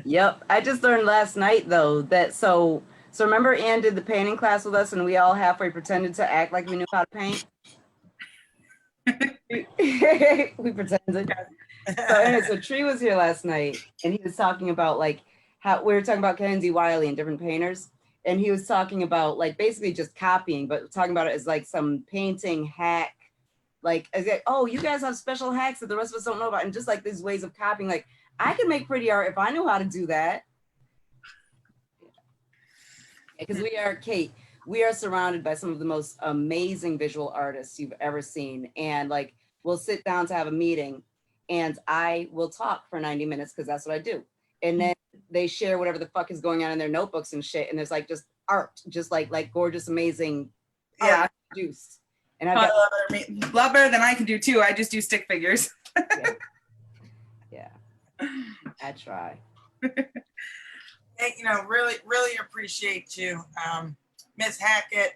Yep. I just learned last night though that so remember Ann did the painting class with us and we all halfway pretended to act like we knew how to paint. We pretended. So anyway, so Tree was here last night and he was talking about like how we were talking about Kenzie Wiley and different painters. And he was talking about like basically just copying, but talking about it as like some painting hack. Like, oh, you guys have special hacks that the rest of us don't know about, and just like these ways of copying. Like, I could make pretty art if I knew how to do that. Because we are, Kate, we are surrounded by some of the most amazing visual artists you've ever seen. And like, we'll sit down to have a meeting and I will talk for 90 minutes because that's what I do. And then they share whatever the fuck is going on in their notebooks and shit. And there's like just art, just like gorgeous, amazing art produced. And I've got a lot better than I can do too. I just do stick figures. Yeah. I try. Hey, really, really appreciate you. Miss Hackett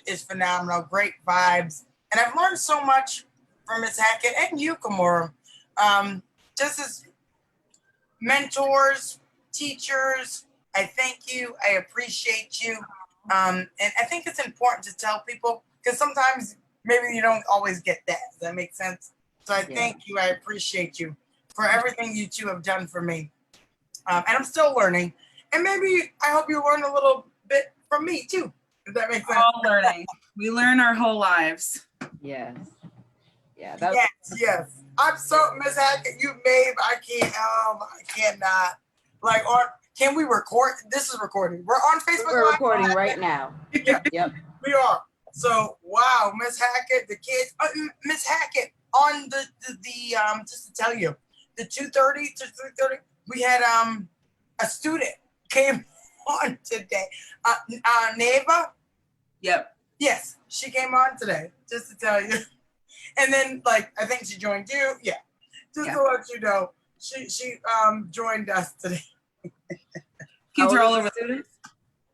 is phenomenal, great vibes. And I've learned so much from Miss Hackett and you, Kamora. Just as mentors, teachers, I thank you. I appreciate you. And I think it's important to tell people because sometimes maybe you don't always get that. Does that make sense? So I thank you. I appreciate you for everything you two have done for me. And I'm still learning. And maybe I hope you learn a little bit from me too. Does that make sense? All learning. We learn our whole lives. Yes. Yeah. Yes. I'm so Miss Hackett. You made. I cannot. Like, can we record? This is recording. We're on Facebook. We're recording right now. Yeah. Yep. We are. So wow, Miss Hackett, the kids. Miss Hackett on the just to tell you, the 2:30 to 3:30, we had a student came on today. Neva? Yep. Yes, she came on today, just to tell you. And then, like, I think she joined you. Yeah. Just to let you know, she joined us today. Kids are all over the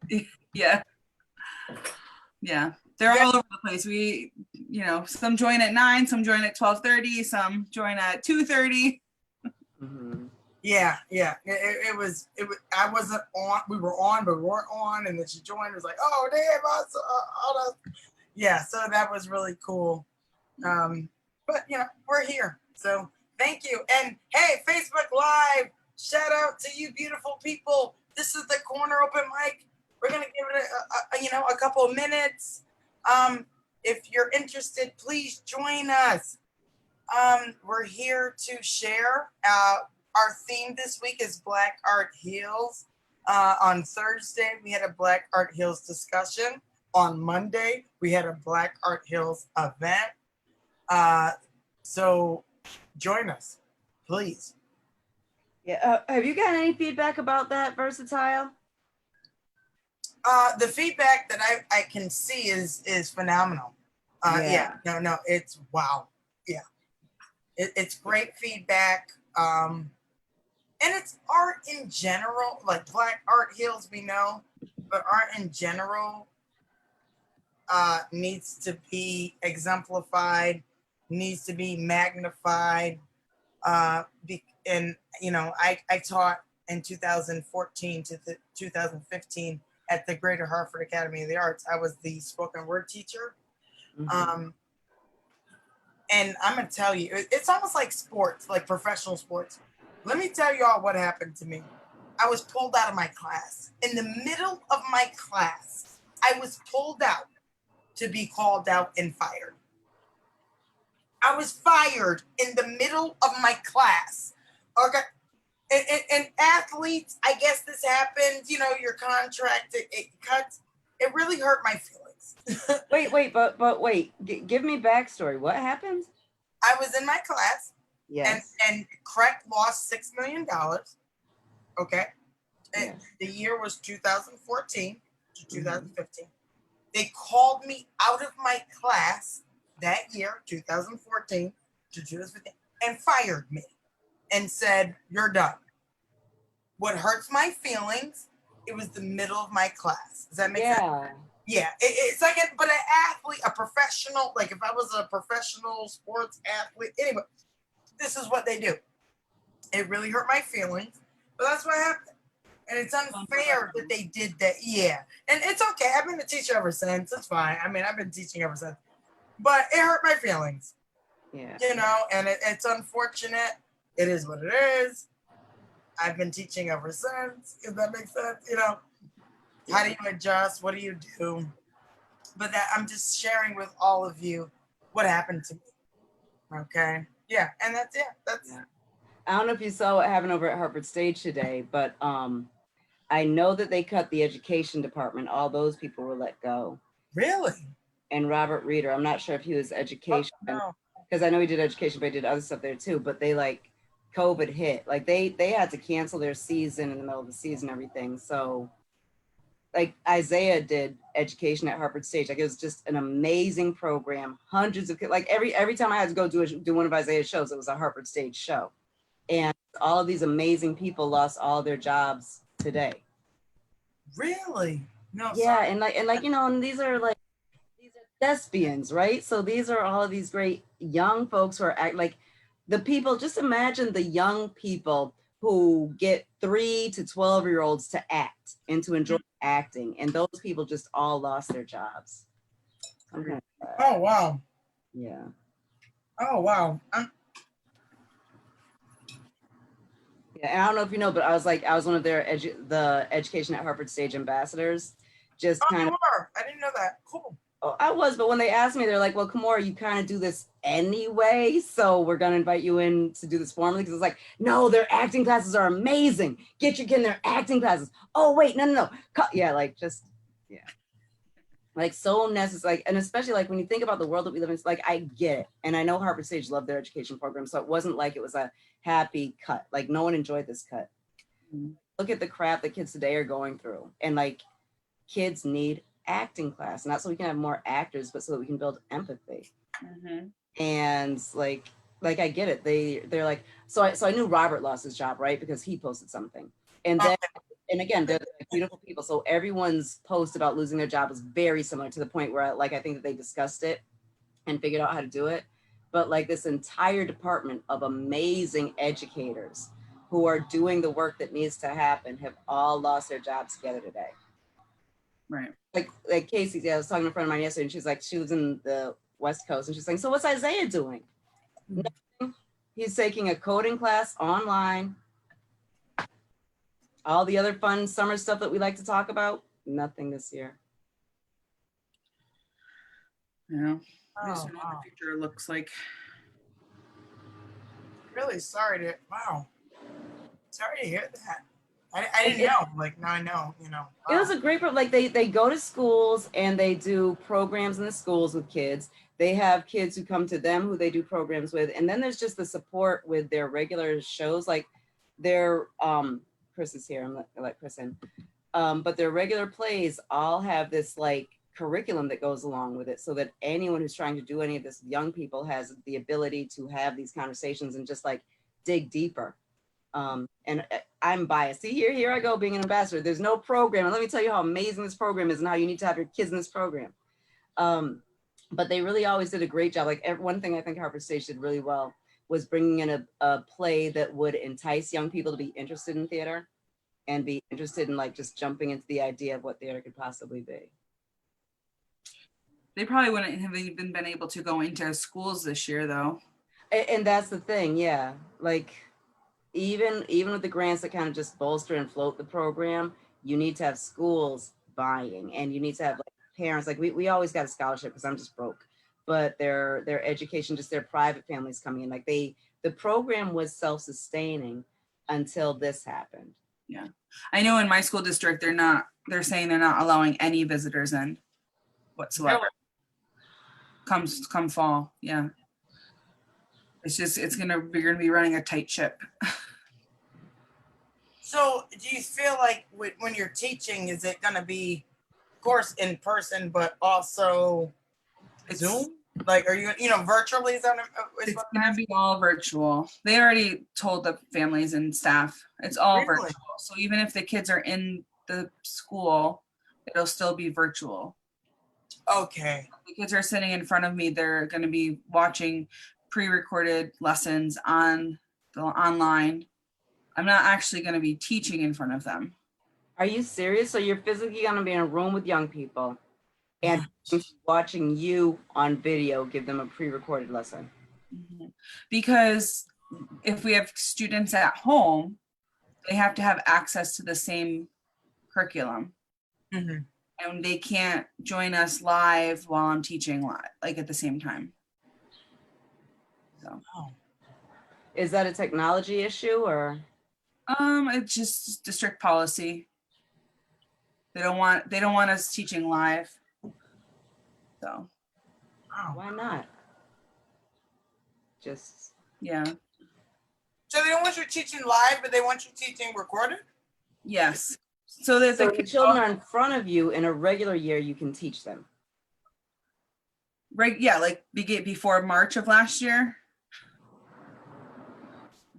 place. Yeah. Yeah. They're all over the place. We, some join at 9, some join at 12:30, some join at 2:30. Mm-hmm. Yeah. It was. I wasn't on. We were on, but we weren't on. And then she joined. It was like, oh damn, all that. Yeah. So that was really cool. But we're here. So thank you. And hey, Facebook Live. Shout out to you, beautiful people. This is the corner open mic. We're gonna give it a couple of minutes. If you're interested, please join us. We're here to share. Our theme this week is Black Art Heals. On Thursday, we had a Black Art Heals discussion. On Monday, we had a Black Art Heals event. So join us, please. Yeah. Have you gotten any feedback about that, Versatile? The feedback that I can see is phenomenal. No, it's wow. Yeah, it's great feedback. And it's art in general, like Black Art Heals, we know, but art in general needs to be exemplified, needs to be magnified. And I taught in 2014 to 2015 at the Greater Hartford Academy of the Arts. I was the spoken word teacher. Mm-hmm. And I'm going to tell you, it's almost like sports, like professional sports. Let me tell y'all what happened to me. I was pulled out of my class. In the middle of my class, I was pulled out to be called out and fired. I was fired in the middle of my class. Okay. And athletes, I guess this happens, your contract, it cuts. It really hurt my feelings. wait, but wait, give me backstory. What happened? I was in my class. Yes. And Craig lost $6 million. Okay. Yes. The year was 2014 to 2015. They called me out of my class that year, 2014 to 2015, and fired me and said, you're done. What hurts my feelings, it was the middle of my class. Does that make sense? Yeah. It's like, but an athlete, a professional, like if I was a professional sports athlete, anyway, this is what they do. It really hurt my feelings. But that's what happened. And it's unfair that they did that. Yeah. And it's okay. I've been a teacher ever since. It's fine. I mean, I've been teaching ever since. But it hurt my feelings. Yeah. You know, and it's unfortunate. It is what it is. I've been teaching ever since. If that makes sense, you know. How do you adjust? What do you do? But that I'm just sharing with all of you what happened to me. Okay. Yeah, and that's it. That's Yeah. I don't know if you saw what happened over at Harvard Stage today, but I know that they cut the education department. All those people were let go. really. And Robert Reeder, I'm not sure if he was education, No. because I know he did education, but he did other stuff there too. But they like COVID hit, like they had to cancel their season in the middle of the season, and everything. So like Isaiah did education at Harvard Stage. Like it was just an amazing program. Hundreds of like every time I had to go do one of Isaiah's shows, it was a Harvard Stage show. And all of these amazing people lost all their jobs today. Really? No. Yeah, Sorry. and like you know, and these are thespians, right? So these are all of these great young folks who are like the people. Just imagine the young people who get 3 to 12-year-olds to act and to enjoy acting, and those people just all lost their jobs. Okay. Oh wow. Yeah. Oh wow. Yeah, and I don't know if you know, but I was one of their the education at Harvard Stage ambassadors. Just Oh, kind you of. were. I didn't know that. Cool. Oh, I was, but when they asked me, they're like, "Well, Kamora, you kind of do this anyway, so we're gonna invite you in to do this formally." Because it's like, no, their acting classes are amazing. Get your kid in their acting classes. Oh wait, no. Yeah, like just yeah, like so necessary. Like, and especially like when you think about the world that we live in, it's like I get it, and I know Harvard Stage loved their education program, so it wasn't like it was a happy cut. Like no one enjoyed this cut. Look at the crap that kids today are going through, and like kids need acting class, not so we can have more actors, but so that we can build empathy. And like I get it. They're like, so I knew Robert lost his job, right? Because he posted something. And then and again, they're like beautiful people. So everyone's post about losing their job was very similar to the point where like I think that they discussed it and figured out how to do it. But like this entire department of amazing educators who are doing the work that needs to happen have all lost their jobs together today. Right. Like Casey, yeah, I was talking to a friend of mine yesterday, and she's like, she was in the West Coast, and she's like, so what's Isaiah doing? Nothing. He's taking a coding class online. All the other fun summer stuff that we like to talk about, nothing this year. Yeah. Oh, This is what wow. the future looks like. Really sorry to. Wow. Sorry to hear that. I didn't know. Like now I know. You know. It was a great like they go to schools and they do programs in the schools with kids. They have kids who come to them who they do programs with, and then there's just the support with their regular shows. Like their Chris is here. I'm gonna let Chris in. But their regular plays all have this like curriculum that goes along with it, so that anyone who's trying to do any of this, young people, has the ability to have these conversations and just like dig deeper. And I'm biased. See, here I go being an ambassador. There's no program. And let me tell you how amazing this program is and how you need to have your kids in this program. But they really always did a great job. Like one thing I think Harvard Stage did really well was bringing in a play that would entice young people to be interested in theater and be interested in like just jumping into the idea of what theater could possibly be. They probably wouldn't have even been able to go into schools this year, though. And that's the thing, yeah. Like even with the grants that kind of just bolster and float the program, you need to have schools buying, and you need to have like parents. Like we always got a scholarship because I'm just broke, but their education, just their private families coming in. Like the program was self-sustaining until this happened. Yeah, I know in my school district they're saying they're not allowing any visitors in whatsoever. Come fall, yeah. We're gonna be running a tight ship. So, do you feel like when you're teaching, is it going to be, of course, in person, but also Zoom? Like, are you virtually? Is that It's going to be all virtual. They already told the families and staff it's all Really? virtual. So even if the kids are in the school, it'll still be virtual. Okay. The kids are sitting in front of me. They're going to be watching pre-recorded lessons on the online I'm not actually going to be teaching in front of them. Are you serious? So you're physically going to be in a room with young people and watching you on video give them a pre-recorded lesson? Mhm. Because if we have students at home, they have to have access to the same curriculum. Mhm. And they can't join us live while I'm teaching live, like at the same time. So, Oh. Is that a technology issue or? it's just district policy. They don't want us teaching live. So, Oh. Why not? Just, yeah. So they don't want you teaching live, but they want you teaching recorded? Yes. So that so the the kids children are in front of you in a regular year, you can teach them. right, yeah, like before March of last year.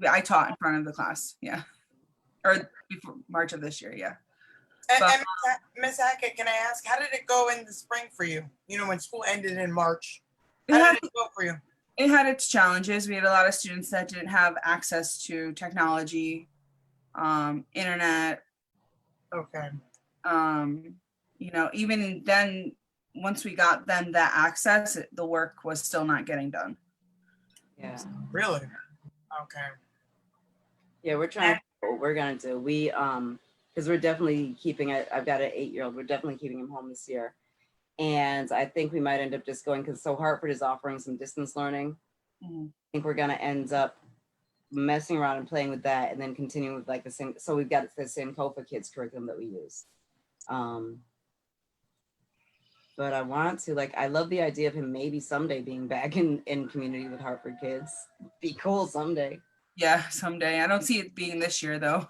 I taught in front of the class, yeah. Or before March of this year, yeah. But- And Ms. Hackett, can I ask, how did it go in the spring for you? You know, when school ended in March, how did it go for you? It had its challenges. We had a lot of students that didn't have access to technology, internet. Okay. You know, even then, once we got them that access, the work was still not getting done. Yeah. Really? Okay. Yeah, we're trying to what we're gonna do. We because we're definitely keeping it. I've got an 8-year-old. We're definitely keeping him home this year. And I think we might end up just going because so Hartford is offering some distance learning. Mhm. I think we're gonna end up messing around and playing with that and then continuing with like the same. So we've got the same COFA kids curriculum that we use. But I want to I love the idea of him maybe someday being back in community with Hartford kids. Be cool someday. Yeah, someday. I don't see it being this year though.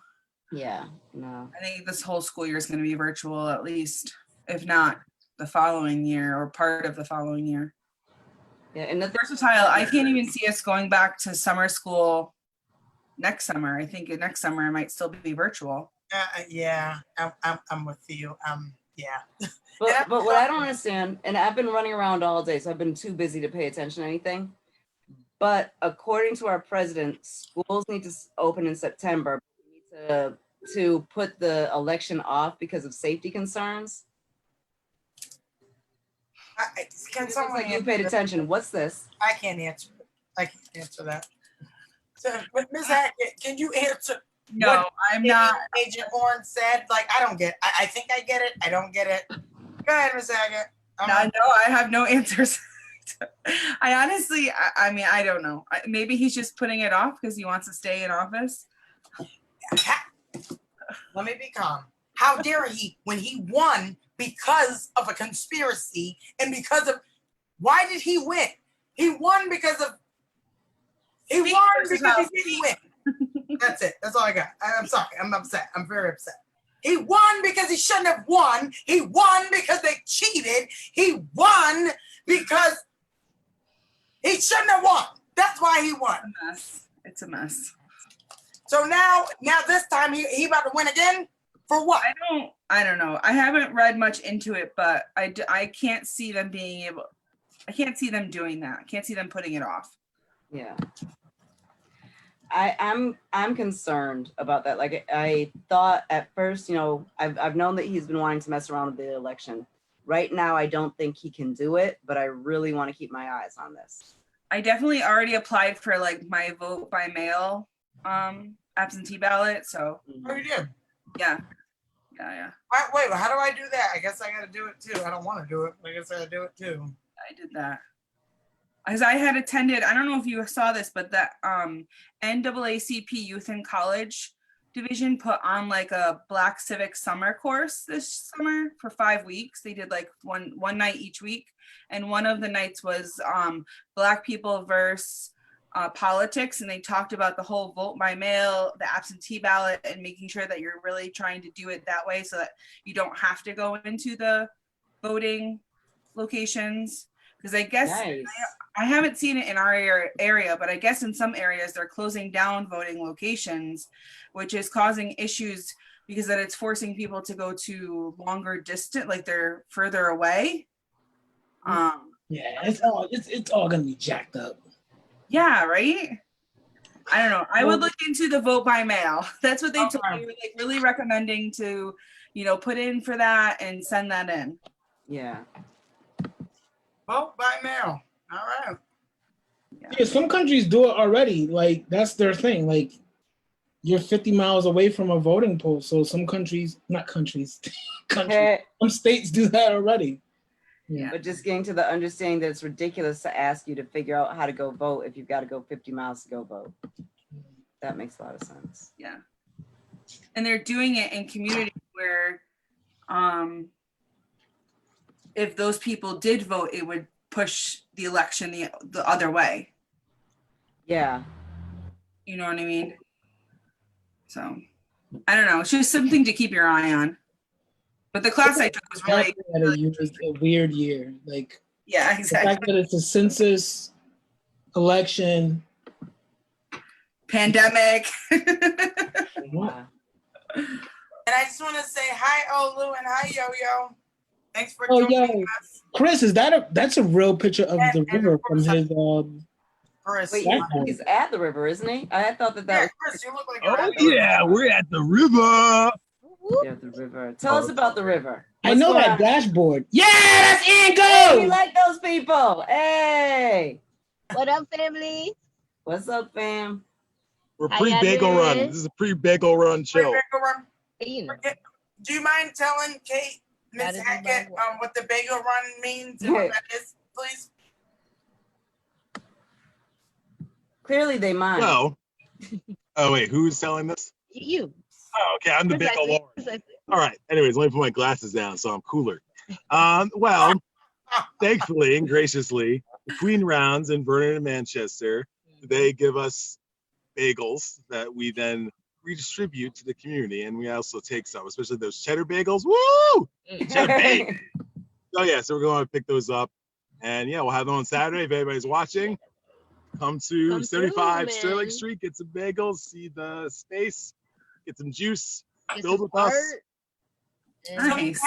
Yeah, no. I think this whole school year is going to be virtual at least, if not the following year or part of the following year. Yeah, and the Versatile. I can't even see us going back to summer school next summer. I think next summer it might still be virtual. Yeah, I'm with you. Yeah. But what I don't understand, and I've been running around all day, so I've been too busy to pay attention to anything. But according to our president, schools need to open in September. We need to put the election off because of safety concerns. Can someone you paid attention? What's this? I can't answer it. I can't answer that. So, but Ms. Hackett, can you answer? No, what I'm not. Agent Horn said, I don't get. I think I get it. I don't get it. Go ahead, Ms. Hackett. No, I have no answers. I honestly, I mean, I don't know. Maybe he's just putting it off because he wants to stay in office. Let me be calm. How dare he when he won because of a conspiracy and because of why did he win? He won because of he didn't win. That's it. That's all I got. I'm sorry. I'm upset. I'm very upset. He won because he shouldn't have won. He won because they cheated. He won because he shouldn't have won. That's why he won. It's a mess. It's a mess. So now this time he about to win again? For what? I don't know. I haven't read much into it, but I can't see them being able. I can't see them doing that. I can't see them putting it off. Yeah. I'm concerned about that. I thought at first, I've known that he's been wanting to mess around with the election. Right now, I don't think he can do it, but I really want to keep my eyes on this. I definitely already applied for my vote by mail absentee ballot. So Oh, you did? yeah. Wait, how do I do that? I guess I got to do it too. I don't want to do it, but I guess I got to do it too. I did that. As I had attended, I don't know if you saw this, but that NAACP Youth in College division put on a Black Civic summer course this summer for 5 weeks. They did one night each week. And one of the nights was Black people versus politics. And they talked about the whole vote by mail, the absentee ballot, and making sure that you're really trying to do it that way so that you don't have to go into the voting locations. Because I guess Nice. I haven't seen it in our area, but I guess in some areas they're closing down voting locations, which is causing issues because then it's forcing people to go to longer distance, they're further away. Yeah, it's all gonna be jacked up. Yeah, right. I don't know. I would look into the vote by mail. That's what they told Okay. me. Like really recommending to, put in for that and send that in. Yeah. Vote by mail. All right. Yeah, some countries do it already. Like that's their thing. Like you're 50 miles away from a voting poll. So some countries, not countries, countries, some states do that already. Yeah. But just getting to the understanding that it's ridiculous to ask you to figure out how to go vote if you've got to go 50 miles to go vote. That makes a lot of sense. Yeah. And they're doing it in communities where if those people did vote, it would push the election the other way. Yeah. You know what I mean? So I don't know. It's just something to keep your eye on. But the class I took was really, a weird year. Like yeah, the exactly. fact that it's a census election. Pandemic. Wow. And I just want to say hi, Olu, and hi, Yo-Yo. Thanks for Oh, joining yo. us. Chris, that's a real picture of the And river of from course, his Chris. Wait, Blackboard. he's at the river, isn't he? I thought that Yeah, was Chris, you look like you're Oh at the yeah, we're at the river. yeah, the river. Tell us about the river. I What's know going that on? dashboard. Yeah, that's Ian Hey, we Go! like those people. Hey. What up, family? What's up, fam? We're How pre-bagel y'all run. doing? This is a pre-bagel run show. You know, Do you mind telling Kate, Miss Gotta do Hackett, my work. what the bagel run means and what that is, please? Clearly they mind. Well, oh wait, who's selling this? you. Oh, okay, I'm the bagel Precisely, lord. precisely. All right. Anyways, let me put my glasses down so I'm cooler. Well, thankfully and graciously, between rounds in Vernon and Manchester, they give us bagels that we then redistribute to the community, and we also take some, especially those cheddar bagels. Woo! Cheddar bagel. Oh yeah, so we're going to pick those up, and yeah, we'll have them on Saturday. If anybody's watching, come to Come 75 through, Sterling man. Street, get some bagels, see the space, get some juice, Get build some with us. art, and So Nice.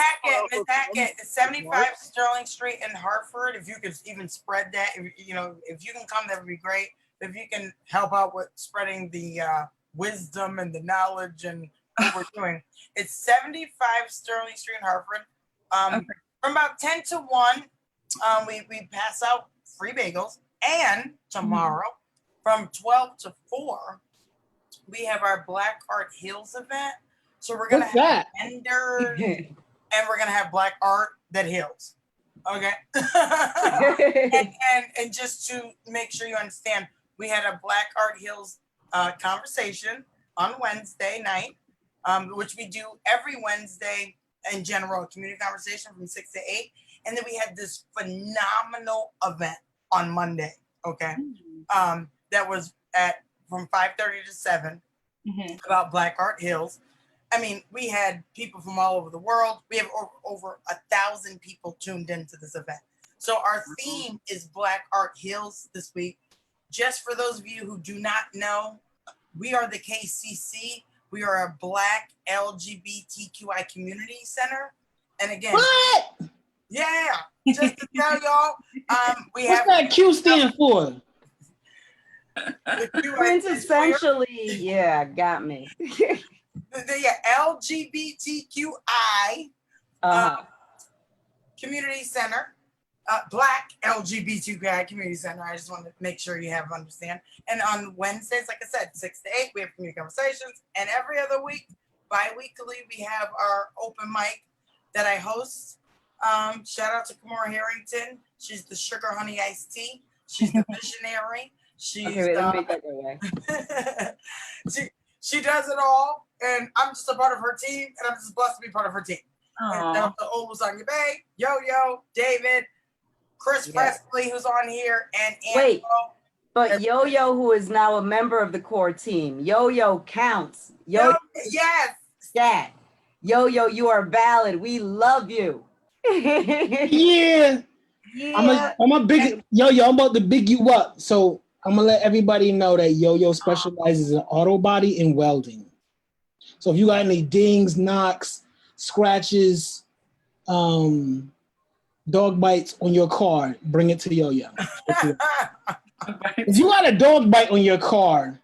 Miss Hackett, 75 Sterling Street in Hartford. If you could even spread that, if you can come, that would be great. If you can help out with spreading the wisdom and the knowledge and what we're doing, it's 75 Sterling Street in Hartford. Okay. From about 10 to 1, we pass out free bagels, and tomorrow from 12 to 4, we have our Black Art Hills event. So we're gonna What's have that? vendors, and we're gonna have black art that heals. Okay. and just to make sure you understand, we had a Black Art Heals conversation on Wednesday night, which we do every Wednesday in general, a community conversation from 6 to 8. And then we had this phenomenal event on Monday. Okay. That was from 5:30 to 7 about Black Art Hills. I mean, we had people from all over the world. We have over 1,000 people tuned into this event. So our theme is Black Art Hills this week. Just for those of you who do not know, we are the KCC. We are a Black LGBTQI community center. And again, What? yeah, just to tell y'all, we What's have that Q stand for? the Quintessentially, yeah, got me. LGBTQI community center, Black LGBTQI community center. I just want to make sure you have understand. And on Wednesdays, like I said, 6 to 8, we have community conversations. And every other week, bi-weekly, we have our open mic that I host. Shout out to Kamora Harrington. She's the sugar honey iced tea. She's the visionary. She's Okay, wait, let me make that go away. she does it all, and I'm just a part of her team, and I'm just blessed to be part of her team. And Aw. the Old Lasagna Bay, Yo-Yo, David, Chris Yeah. Presley, who's on here, and Wait. Angelo. But Yo-Yo, who is now a member of the core team, Yo-Yo counts. Yo-Yo Yes. stat. Yo-Yo, you are valid. We love you. Yeah. Yeah. I'm a big Yo-Yo, I'm about to big you up. So I'm gonna let everybody know that Yo-Yo specializes in auto body and welding. So if you got any dings, knocks, scratches, dog bites on your car, bring it to Yo-Yo. If you got a dog bite on your car,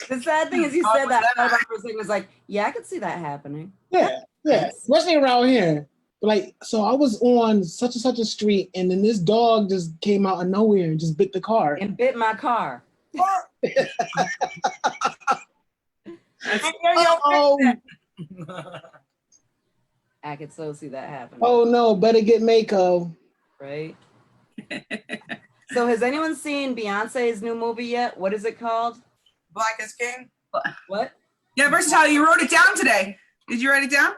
The sad thing is, you said that. I thought about it for a second. Was like, yeah, I could see that happening. Yeah, especially around here. Like, so I was on such and such a street, and then this dog just came out of nowhere and just bit the car. And bit my car. I could so see that happening. Oh no, better get Mako. Right. So has anyone seen Beyonce's new movie yet? What is it called? Black is King. What? Yeah, Versatile, you wrote it down today. Did you write it down?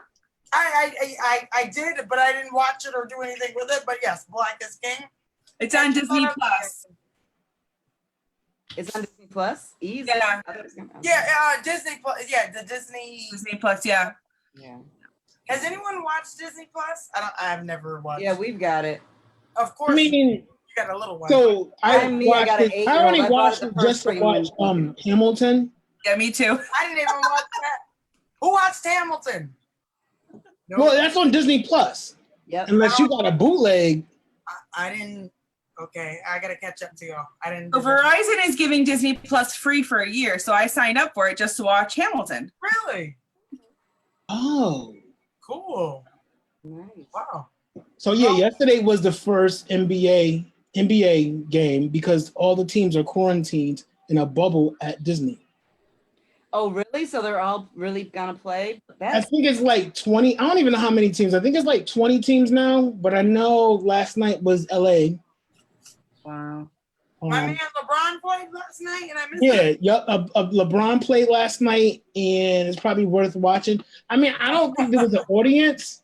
I did, but I didn't watch it or do anything with it. But yes, Black is King. It's on Disney Plus. It's on Disney Plus. Easy. Yeah. Disney Plus. Yeah, the Disney Plus. Yeah. Yeah. Has anyone watched Disney Plus? I've never watched. Yeah, we've got it. Of course. I mean, you got a little one. so I got an 8-year-old. I only I bought watched it it the just first to watch Hamilton. Yeah, me too. I didn't even watch that. Who watched Hamilton? No. Well, that's on Disney Plus. Yep. Unless you got a bootleg. I didn't. Okay, I gotta catch up to y'all. I didn't. So Verizon is giving Disney Plus free for a year, so I signed up for it just to watch Hamilton. Really? Oh. Cool. Nice. Wow. So yeah, yesterday was the first NBA game because all the teams are quarantined in a bubble at Disney. Oh, really? So they're all really gonna play? I think it's like 20. I don't even know how many teams. I think it's like 20 teams now, but I know last night was LA. Wow. My man LeBron played last night, and I missed it. Yeah, LeBron played last night, and it's probably worth watching. I mean, I don't think there was an audience.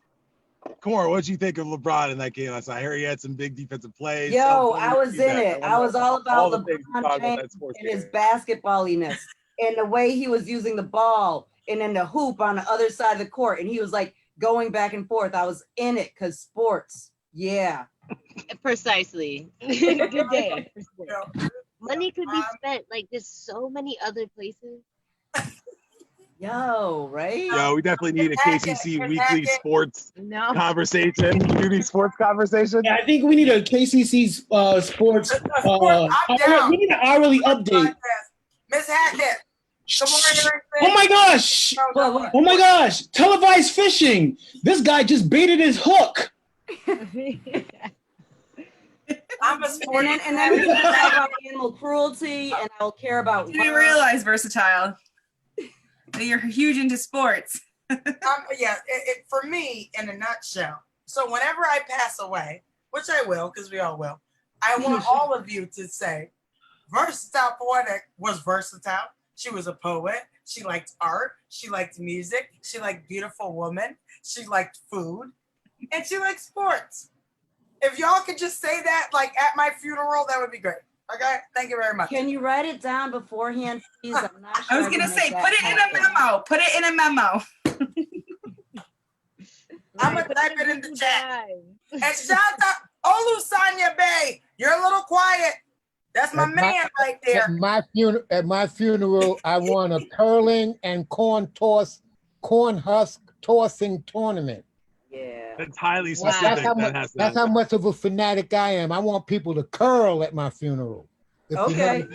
Kamora, what did you think of LeBron in that game last night? I heard he had some big defensive plays. Yo, I was in it. I was all about LeBron James and his basketballiness and the way he was using the ball and then the hoop on the other side of the court. And he was like going back and forth. I was in it because sports. Yeah. Precisely. Good day. Money could be spent. Like, there's so many other places. Yo, right? Yo, we definitely need a KCC weekly sports conversation. Weekly sports conversation. Yeah, I think we need a KCC sports. We need an hourly update. Miss Hackett. Come on, oh my gosh! Oh my gosh! Televised fishing. This guy just baited his hook. I'm a sporty. And then we can talk about animal cruelty, and I'll care about. You didn't realize, Versatile, that you're huge into sports. For me, in a nutshell. So whenever I pass away, which I will, because we all will, I want all of you to say, Versatile Poetic was versatile. She was a poet. She liked art. She liked music. She liked beautiful women. She liked food. And she liked sports. If y'all could just say that, like, at my funeral, that would be great. Okay? Thank you very much. Can you write it down beforehand, please? I'm not sure. I was going to say, put it in a memo. Put it in a memo. I'm going to type it in the chat. And shout out Olu Sanya Bay. You're a little quiet. That's my man right there. At my funeral, I won a curling and corn husk tossing tournament. Yeah. That's highly specific. That's how much of a fanatic I am. I want people to curl at my funeral. Okay.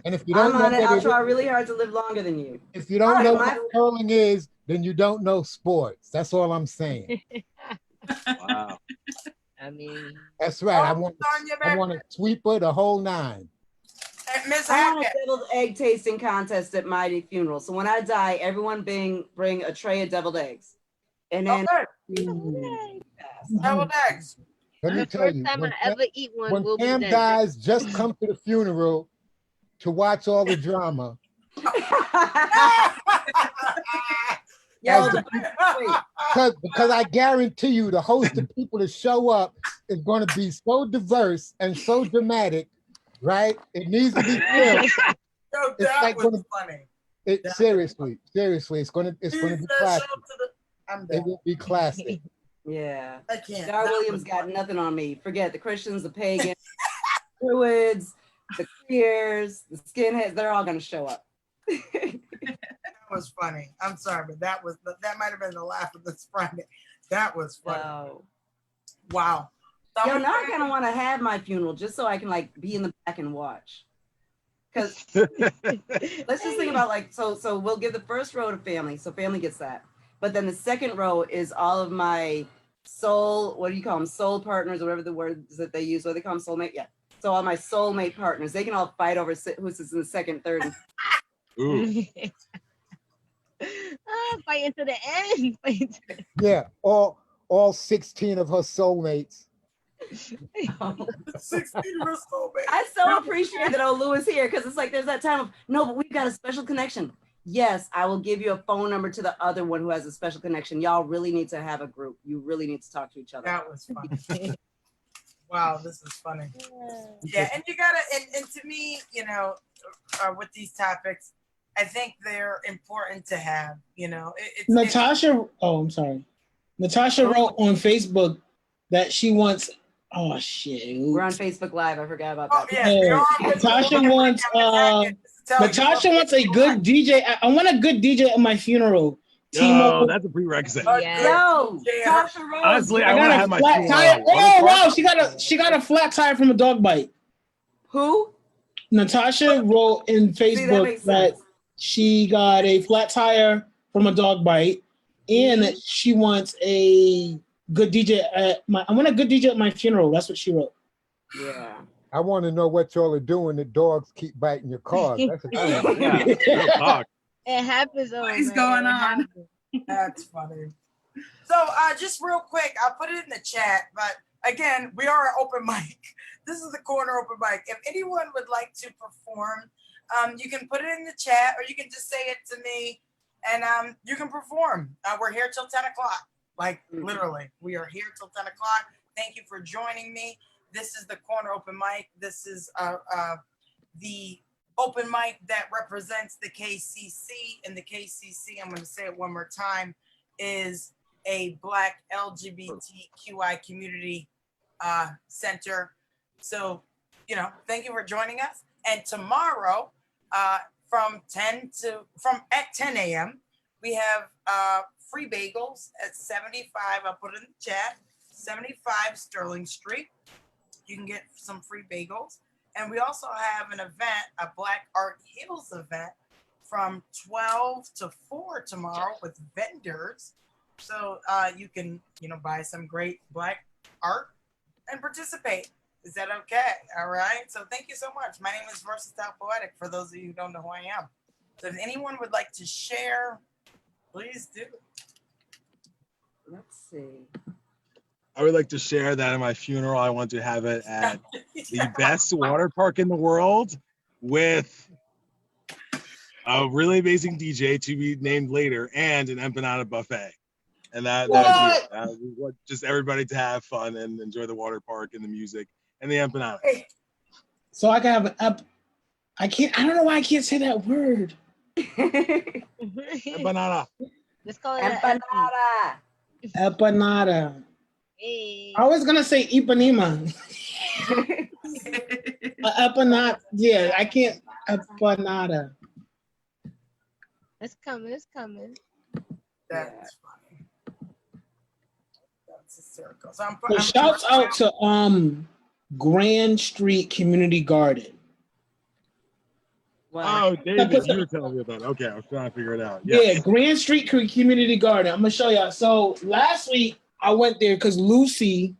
And if you don't know I'll try really hard to live longer than you. If you don't know what curling is, then you don't know sports. That's all I'm saying. Wow. I mean, that's right. I want a sweeper, the whole nine. I want a deviled egg tasting contest at my funeral. So when I die, everyone bring a tray of deviled eggs. And then deviled eggs. Let me tell you, time I ever eat one when will Cam be dies, just come to the funeral to watch all the drama. Because I guarantee you the host of people to show up is going to be so diverse and so dramatic, right? It needs to be filmed. Yo, that was funny. Seriously, it's going to be classic. It will be classic. Yeah. I can't. Dar Williams got nothing on me. Forget the Christians, the pagans, the Druids, the queers, the skinheads. They're all going to show up. That was funny. I'm sorry, but that might have been the laugh of this Friday. That was funny. Wow. Yo, now I kind of want to have my funeral just so I can like be in the back and watch. Because let's just think about like, so we'll give the first row to family. So family gets that. But then the second row is all of my soul, what do you call them? Soul partners, or whatever the words that they use. What do they call them? Soulmate? Yeah. So all my soulmate partners, they can all fight over who sits in the second, third. Ooh. Fight into the end. Yeah, all 16 of her soulmates. 16 or so, man. I so appreciate that old Louis here because it's like there's that time of no, but we've got a special connection. Yes, I will give you a phone number to the other one who has a special connection. Y'all really need to have a group. You really need to talk to each other. That was funny. Wow, this is funny. Yeah, and you gotta, and to me, you know, with these topics, I think they're important to have. You know, Natasha. Oh, I'm sorry. Natasha wrote on Facebook that she wants. Oh shit. We're on Facebook Live. I forgot about Oh, that. yes, we are on Natasha Facebook. wants. Natasha wants a good DJ. I want a good DJ at my funeral. Yo, that's a prerequisite. Yo, Natasha Rose. Honestly, I I want to got have a my flat funeral. tire. Oh wow, Water she got a flat tire from a dog bite. Who? Natasha wrote in Facebook that she got a flat tire from a dog bite, and that she wants a good DJ at my. I want a good DJ at my funeral. That's what she wrote. Yeah. I want to know what y'all are doing. The dogs keep biting your cars. That's Yeah, real talk. It happens. What is going on? That's funny. So just real quick, I'll put it in the chat, but again, we are an open mic. This is the corner open mic. If anyone would like to perform, you can put it in the chat or you can just say it to me and you can perform. We're here till 10 o'clock. Like literally, we are here till 10 o'clock. Thank you for joining me. This is the corner open mic. This is the open mic that represents the KCC, and the KCC, I'm going to say it one more time, is a Black LGBTQI community center. So, you know, thank you for joining us. And tomorrow, at 10 a.m., we have free bagels at 75. I'll put it in the chat. 75 Sterling Street. You can get some free bagels. And we also have an event, a Black Art Heals event from 12 to 4 tomorrow with vendors. So you can, you know, buy some great Black art and participate. Is that okay? All right. So thank you so much. My name is Versatile Poetic, for those of you who don't know who I am. So if anyone would like to share, please do. Let's see. I would like to share that at my funeral. I want to have it at the best water park in the world with a really amazing DJ to be named later and an empanada buffet. And that we want just everybody to have fun and enjoy the water park and the music and the empanada. So I can have I don't know why I can't say that word. Empanada. Let's call it Empanada. Empanada. Hey. I was gonna say Ipanema. Empanada. Yeah, I can't. Empanada. It's coming. It's coming. That's funny. That's hysterical. So So shouts out to Grand Street Community Garden. Wow. Oh, David, you were telling me about it. Okay, I was trying to figure it out. Yeah, Grand Street Community Garden. I'm gonna show y'all. So last week I went there because Lucy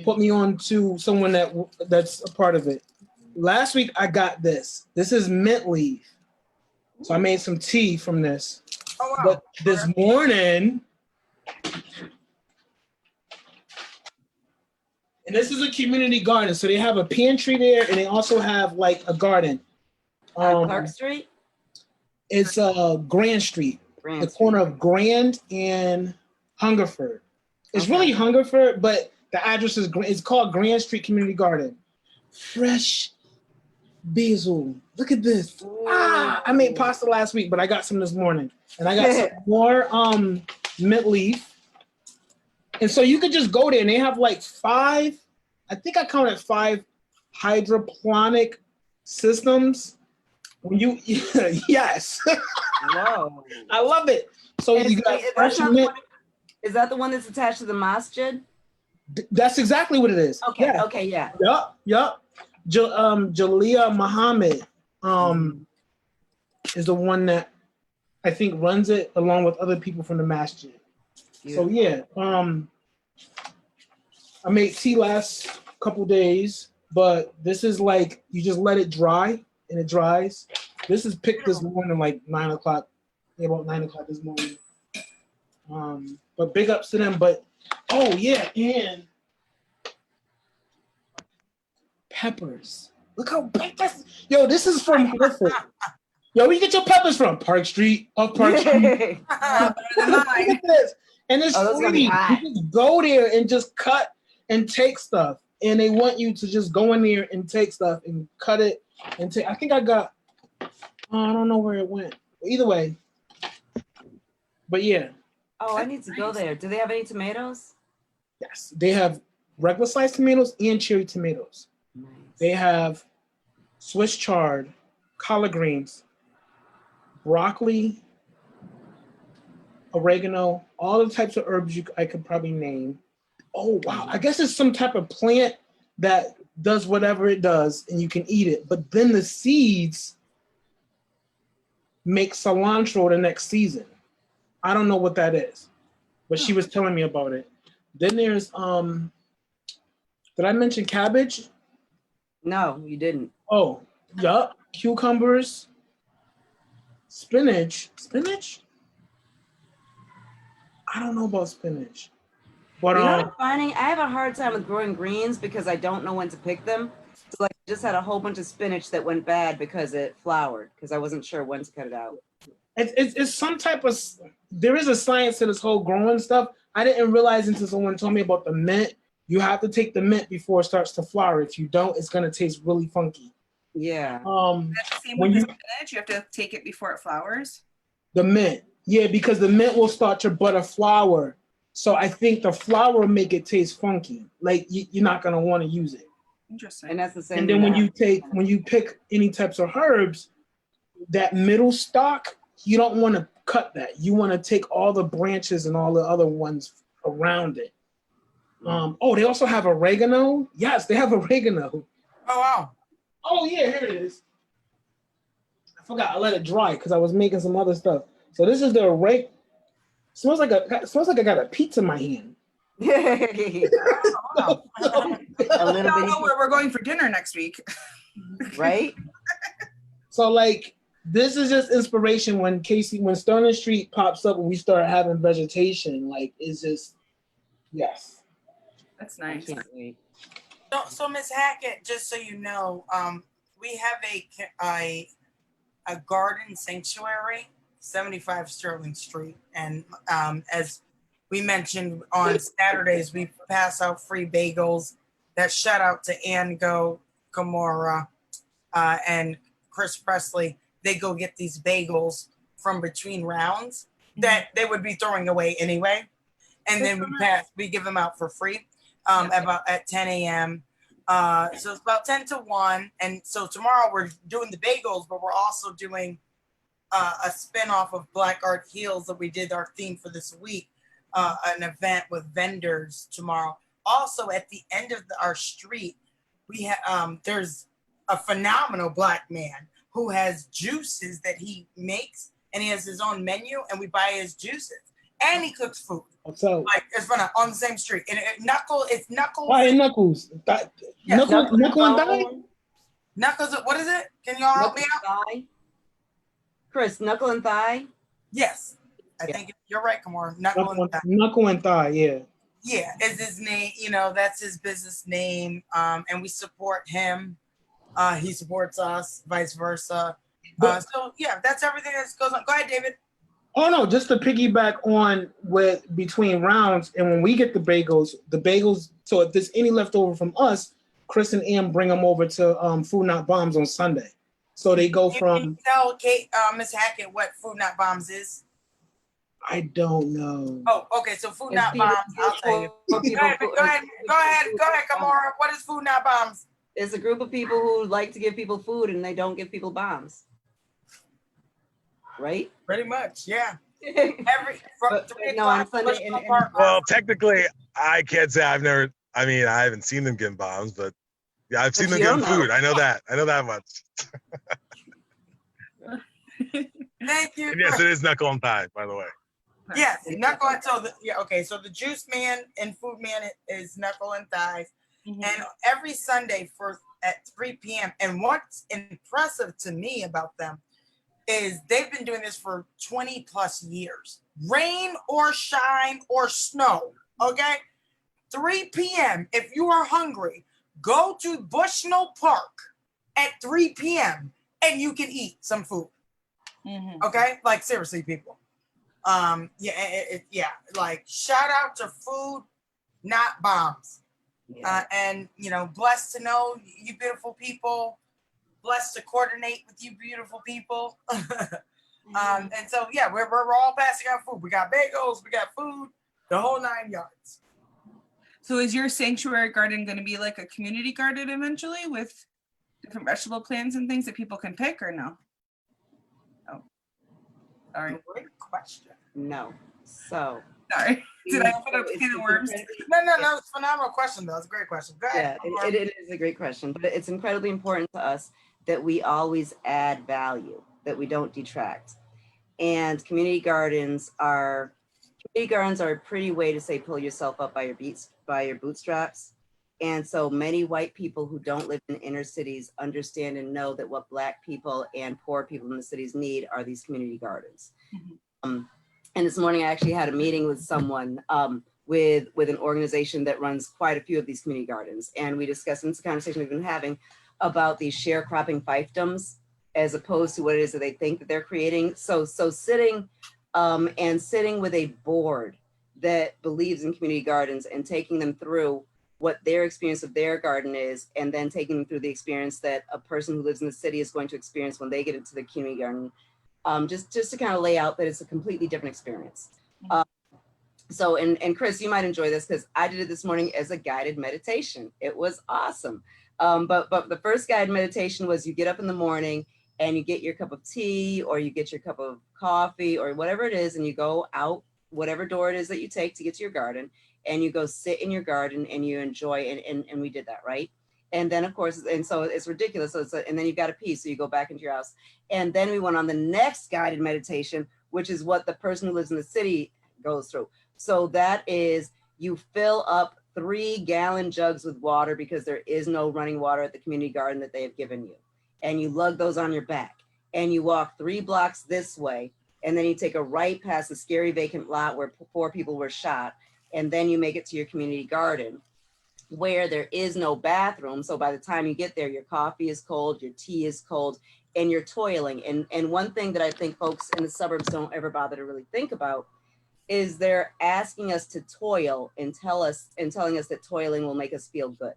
put me on to someone that's a part of it. Last week I got this. This is mint leaf. So I made some tea from this. Oh, wow. But this morning, and this is a community garden. So they have a pantry there and they also have like a garden. Clark Street? It's Grand Street. Grand The Street. corner of Grand and Hungerford. It's really Hungerford, but the address is it's called Grand Street Community Garden. Fresh basil. Look at this. I made pasta last week, but I got some this morning. And I got some more mint leaf. And so you could just go there and they have like 5, I think I counted 5 hydroponic systems. When you yes. Whoa. I love it. So And you got that's fresh not the mint. one- is that the one that's attached to the masjid? That's exactly what it is. Okay, Yeah. okay, yeah. Yup. Jalea Muhammad is the one that I think runs it along with other people from the masjid. So yeah, I made tea last couple days, but this is like you just let it dry and it dries. This is picked this morning like 9 o'clock, about 9 o'clock this morning. But big ups to them. But oh yeah, and peppers. Look how big this. Yo, this is from Hartford. Yo, where you get your peppers from? Park Street, up Park Street. Look at this. And it's free. You just go there and just cut and take stuff. And they want you to just go in there and take stuff and cut it and take. I think I got, I don't know where it went. Either way. But yeah. Oh, I need to go there. Do they have any tomatoes? Yes. They have regular sized tomatoes and cherry tomatoes. Nice. They have Swiss chard, collard greens, broccoli, oregano, all the types of herbs I could probably name. Oh, wow. I guess it's some type of plant that does whatever it does and you can eat it. But then the seeds make cilantro the next season. I don't know what that is, but she was telling me about it. Then there's, did I mention cabbage? No, you didn't. Oh, yeah. Cucumbers, spinach. I don't know about spinach. But I'm finding I have a hard time with growing greens because I don't know when to pick them. So like I just had a whole bunch of spinach that went bad because it flowered because I wasn't sure when to cut it out. It's some type of, there is a science to this whole growing stuff. I didn't realize until someone told me about the mint. You have to take the mint before it starts to flower. If you don't, it's gonna taste really funky. Yeah. That's the same with the spinach. You have to take it before it flowers. The mint, yeah, because the mint will start to butter flower. So I think the flour will make it taste funky. Like you're not gonna want to use it. Interesting. And that's the same. And then when you pick any types of herbs, that middle stalk, you don't want to cut that. You want to take all the branches and all the other ones around it. Oh, they also have oregano. Yes, they have oregano. Oh wow. Oh yeah, here it is. I forgot I let it dry because I was making some other stuff. So this is the oregano. Smells like I got a pizza in my hand. a little I don't know where we're going for dinner next week. Right? So like this is just inspiration when Stoner Street pops up and we start having vegetation. Like it's just yes. That's nice. I can't wait. So Miss Hackett, just so you know, we have a garden sanctuary, 75 Sterling Street, and as we mentioned on Saturdays, we pass out free bagels. That shout out to Ango, Kamora, and Chris Presley. They go get these bagels from between rounds that they would be throwing away anyway, and then we give them out for free. At 10 a.m. So it's about 10 to 1. And so tomorrow we're doing the bagels, but we're also doing a spinoff of Black Art Heals that we did our theme for this week, an event with vendors tomorrow. Also at the end of our street, we have there's a phenomenal Black man who has juices that he makes, and he has his own menu, and we buy his juices. And he cooks food. So like it's fun on the same street. And it's Knuckles. Why Knuckles? Knuckle and Thigh? Knuckles, what is it? Can y'all help me out? Thigh? Chris, Knuckle and Thigh? Yes. I think you're right, Kamora. Knuckle and Thigh. Knuckle and Thigh, yeah. Yeah, is his name, that's his business name. And we support him. He supports us, vice versa. So yeah, that's everything that goes on. Go ahead, David. Oh no, just to piggyback on with between rounds, and when we get the bagels, so if there's any left over from us, Chris and Am bring them over to Food Not Bombs on Sunday. So they go from. Can you tell Kate, Miss Hackett, what Food Not Bombs is? I don't know. Oh, okay. So Food Not Bombs, I'll tell you. Go ahead, Kamora. What is Food Not Bombs? It's a group of people who like to give people food and they don't give people bombs. Right? Pretty much, yeah. On Sunday. Well, technically, I can't say I've never I mean, I haven't seen them getting bombs, but yeah, I've seen But them you getting don't know. food. I know that. I know that much. Thank you. And yes, it is knuckle and thigh, by the way. Yes, knuckle and so so the juice man and food man is knuckle and thighs. And every Sunday at 3 p.m. And what's impressive to me about them is they've been doing this for 20 plus years. Rain or shine or snow, okay? 3 p.m. If you are hungry, go to Bushnell Park at 3 p.m. and you can eat some food. Okay? Like seriously, people. Like shout out to food, not bombs. Yeah. And blessed to know you beautiful people, blessed to coordinate with you beautiful people. And so yeah, we're all passing out food. We got bagels, we got food, the whole 9 yards. So is your sanctuary garden going to be like a community garden eventually with different vegetable plants and things that people can pick, or no? Oh, sorry. Great question. No. So. Sorry. Did I open up a can of worms? No, it's a phenomenal question though. It's a great question. Go ahead. Yeah, it is a great question, but it's incredibly important to us that we always add value, that we don't detract. And community gardens are a pretty way to say pull yourself up by your bootstraps. And so many white people who don't live in inner cities understand and know that what Black people and poor people in the cities need are these community gardens. And this morning I actually had a meeting with someone with an organization that runs quite a few of these community gardens. And we discussed, and it's a conversation we've been having, about these sharecropping fiefdoms as opposed to what it is that they think that they're creating. So sitting with a board that believes in community gardens and taking them through what their experience of their garden is, and then taking them through the experience that a person who lives in the city is going to experience when they get into the community garden, just to kind of lay out that it's a completely different experience. So, and Chris, you might enjoy this because I did it this morning as a guided meditation. It was awesome. But the first guided meditation was you get up in the morning and you get your cup of tea or you get your cup of coffee or whatever it is, and you go out, whatever door it is that you take to get to your garden, and you go sit in your garden and you enjoy, and we did that, right? And then of course, and so it's ridiculous. So and then you've got to pee, so you go back into your house. And then we went on the next guided meditation, which is what the person who lives in the city goes through. So that is, you fill up 3-gallon jugs with water because there is no running water at the community garden that they have given you. And you lug those on your back and you walk 3 blocks this way. And then you take a right past the scary vacant lot where 4 people were shot. And then you make it to your community garden where there is no bathroom. So by the time you get there, your coffee is cold, your tea is cold, and you're toiling. And one thing that I think folks in the suburbs don't ever bother to really think about is they're asking us to toil and telling us that toiling will make us feel good.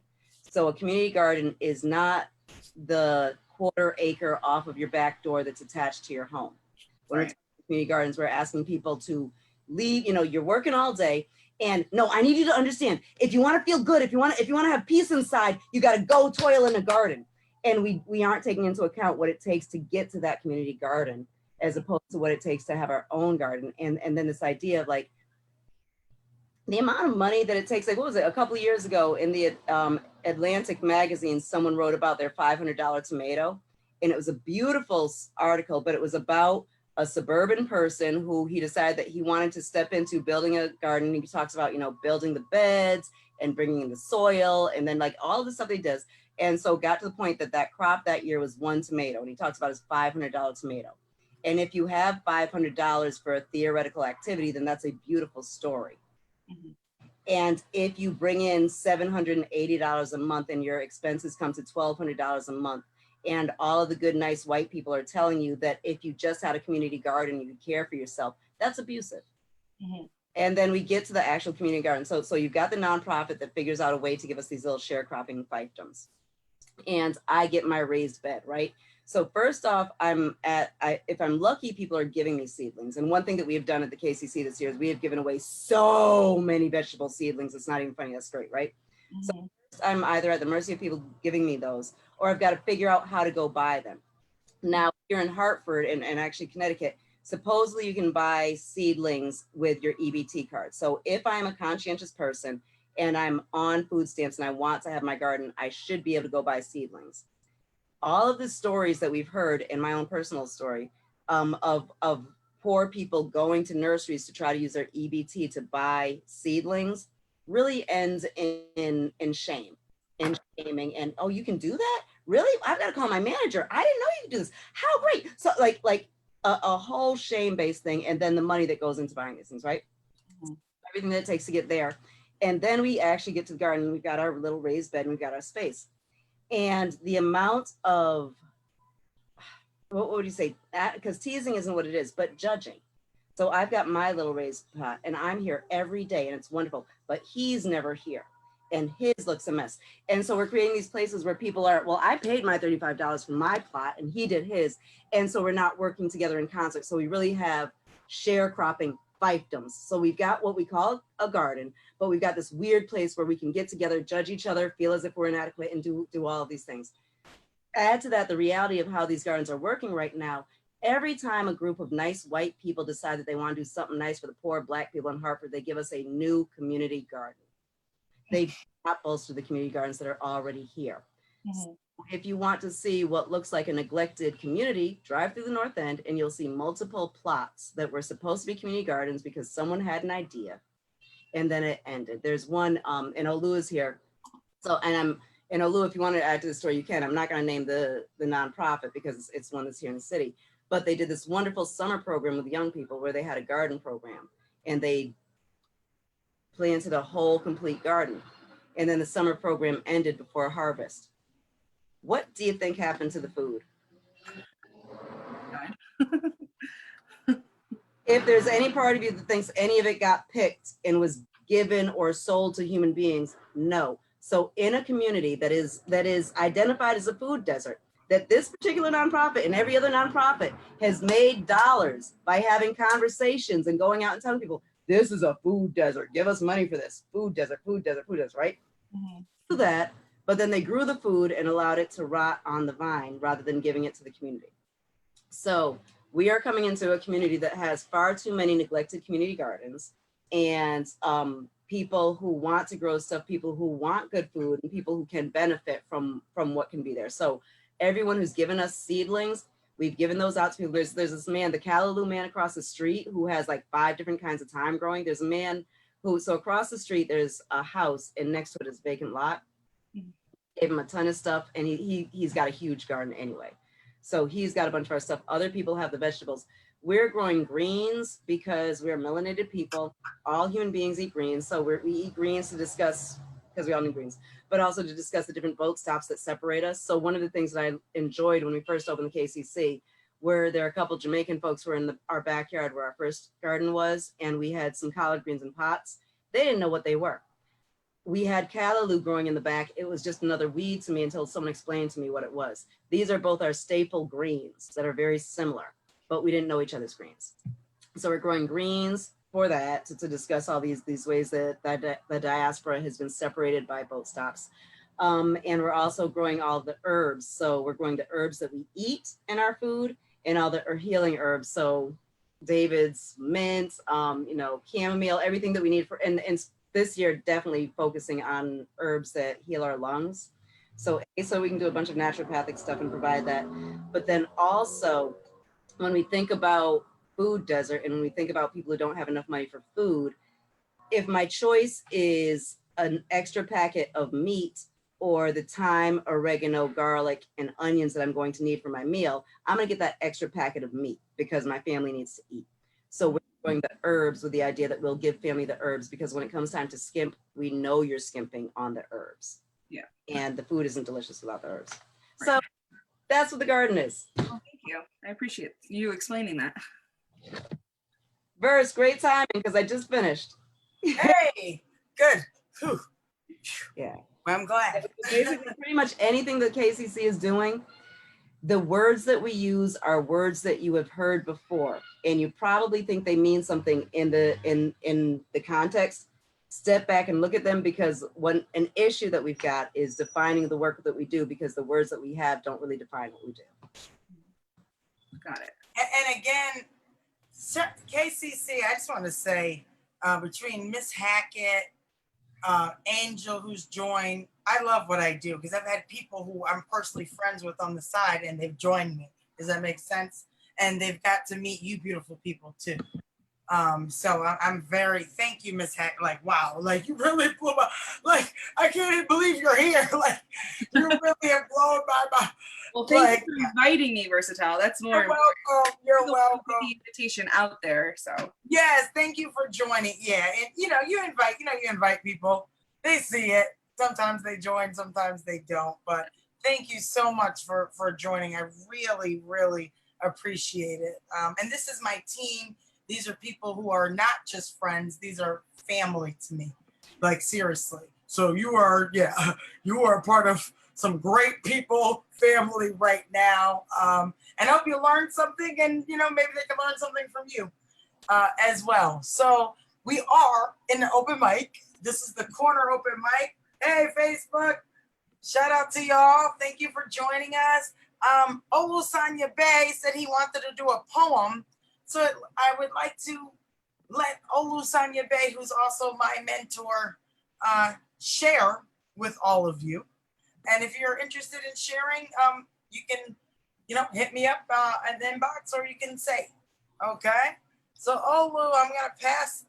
So a community garden is not the 1/4 acre off of your back door that's attached to your home. When we're talking community gardens, we're asking people to leave, you're working all day. And no, I need you to understand, if you want to feel good, if you want to have peace inside, you got to go toil in a garden. And we aren't taking into account what it takes to get to that community garden, as opposed to what it takes to have our own garden. And then this idea of like the amount of money that it takes, like, what was it, a couple of years ago in the Atlantic magazine, someone wrote about their $500 tomato. And it was a beautiful article, but it was about a suburban person who he decided that he wanted to step into building a garden. He talks about, building the beds and bringing in the soil and then like all the stuff he does. And so got to the point that crop that year was 1 tomato. And he talks about his $500 tomato. And if you have $500 for a theoretical activity, then that's a beautiful story. Mm-hmm. And if you bring in $780 a month and your expenses come to $1,200 a month, and all of the good, nice white people are telling you that if you just had a community garden, you could care for yourself, that's abusive. Mm-hmm. And then we get to the actual community garden. So you've got the nonprofit that figures out a way to give us these little sharecropping fiefdoms. And I get my raised bed, right? So first off, if I'm lucky, people are giving me seedlings. And one thing that we have done at the KCC this year is we have given away so many vegetable seedlings. It's not even funny, that's great, right? Mm-hmm. So first, I'm either at the mercy of people giving me those, or I've got to figure out how to go buy them. Now, here in Hartford and actually Connecticut, supposedly you can buy seedlings with your EBT card. So if I'm a conscientious person and I'm on food stamps and I want to have my garden, I should be able to go buy seedlings. All of the stories that we've heard, and my own personal story, of poor people going to nurseries to try to use their EBT to buy seedlings really ends in shame and shaming. And oh, you can do that? Really? I've got to call my manager. I didn't know you could do this. How great. So like a whole shame-based thing, and then the money that goes into buying these things, right? Mm-hmm. Everything that it takes to get there. And then we actually get to the garden. We've got our little raised bed and we've got our space. And the amount of, what would you say? Because teasing isn't what it is, but judging. So I've got my little raised pot and I'm here every day and it's wonderful, but he's never here and his looks a mess. And so we're creating these places where people are, well, I paid my $35 for my plot and he did his. And so we're not working together in concert. So we really have sharecropping fiefdoms. So we've got what we call a garden, but we've got this weird place where we can get together, judge each other, feel as if we're inadequate, and do all of these things. Add to that the reality of how these gardens are working right now. Every time a group of nice white people decide that they want to do something nice for the poor Black people in Hartford, they give us a new community garden. They not bolster the community gardens that are already here. Mm-hmm. So if you want to see what looks like a neglected community, drive through the North End and you'll see multiple plots that were supposed to be community gardens because someone had an idea and then it ended. There's one, and Olu is here. So, and Olu, if you want to add to the story, you can. I'm not going to name the nonprofit because it's one that's here in the city. But they did this wonderful summer program with young people where they had a garden program and they planted a whole complete garden. And then the summer program ended before harvest. What do you think happened to the food? If there's any part of you that thinks any of it got picked and was given or sold to human beings, no. So in a community that is identified as a food desert, that this particular nonprofit and every other nonprofit has made dollars by having conversations and going out and telling people, this is a food desert, give us money for this, food desert, food desert, food desert, right? Mm-hmm. Do that, but then they grew the food and allowed it to rot on the vine rather than giving it to the community. So we are coming into a community that has far too many neglected community gardens and people who want to grow stuff, people who want good food, and people who can benefit from what can be there. So everyone who's given us seedlings, we've given those out to people. There's this man, the Callaloo man across the street who has like 5 different kinds of thyme growing. There's a man who, so across the street, there's a house and next to it is a vacant lot. Mm-hmm. Gave him a ton of stuff and he's got a huge garden anyway. So he's got a bunch of our stuff. Other people have the vegetables. We're growing greens because we're melanated people. All human beings eat greens. So we eat greens to discuss, because we all need greens, but also to discuss the different boat stops that separate us. So one of the things that I enjoyed when we first opened the KCC, where there are a couple of Jamaican folks who were in our backyard where our first garden was, and we had some collard greens in pots. They didn't know what they were. We had callaloo growing in the back. It was just another weed to me until someone explained to me what it was. These are both our staple greens that are very similar, but we didn't know each other's greens. So we're growing greens for that, to discuss all these ways that the diaspora has been separated by boat stops. And we're also growing all the herbs. So we're growing the herbs that we eat in our food and all the healing herbs. So David's mint, chamomile, everything that we need for, and this year, definitely focusing on herbs that heal our lungs. So we can do a bunch of naturopathic stuff and provide that. But then also, when we think about food desert and when we think about people who don't have enough money for food, if my choice is an extra packet of meat or the thyme, oregano, garlic, and onions that I'm going to need for my meal, I'm gonna get that extra packet of meat because my family needs to eat. So we're growing the herbs with the idea that we'll give family the herbs because when it comes time to skimp, we know you're skimping on the herbs. Yeah. And the food isn't delicious without the herbs. Right. So that's what the garden is. Well, thank you. I appreciate you explaining that. Verse, great timing because I just finished. Hey, good. Whew. Yeah. Well, I'm glad. Basically, pretty much anything that KCC is doing, the words that we use are words that you have heard before, and you probably think they mean something in the context. Step back and look at them, because an issue that we've got is defining the work that we do, because the words that we have don't really define what we do. Got it. And again, KCC, I just want to say, between Miss Hackett, Angel, who's joined. I love what I do because I've had people who I'm personally friends with on the side and they've joined me. Does that make sense? And they've got to meet you beautiful people too. So I'm very, thank you, Miss Hack. Like, wow, like you really blew my, like, I can't even believe you're here. Like, you really have blown my. Well, thank like, you for inviting me, Versatile. That's more. You're welcome. You're welcome. The invitation out there. So yes, thank you for joining. Yeah, and you invite people. They see it. Sometimes they join, sometimes they don't. But thank you so much for joining. I really, really appreciate it. And this is my team. These are people who are not just friends. These are family to me. Like, seriously. So you are part of some great people, family right now. And I hope you learned something, and maybe they can learn something from you as well. So we are in the open mic. This is the corner open mic. Hey, Facebook. Shout out to y'all. Thank you for joining us. Olusanya Bay said he wanted to do a poem. So I would like to let Olusanya Bay, who's also my mentor, share with all of you. And if you're interested in sharing, you can, hit me up in the inbox, or you can say, okay? So Olu, I'm gonna pass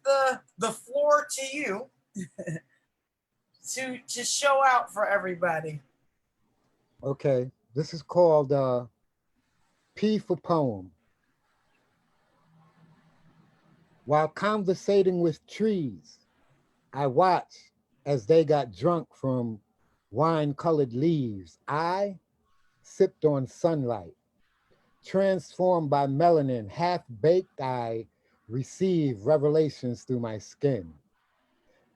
the floor to you to show out for everybody. Okay, this is called P for Poem. While conversating with trees, I watched as they got drunk from wine-colored leaves. I sipped on sunlight. Transformed by melanin, half-baked, I receive revelations through my skin.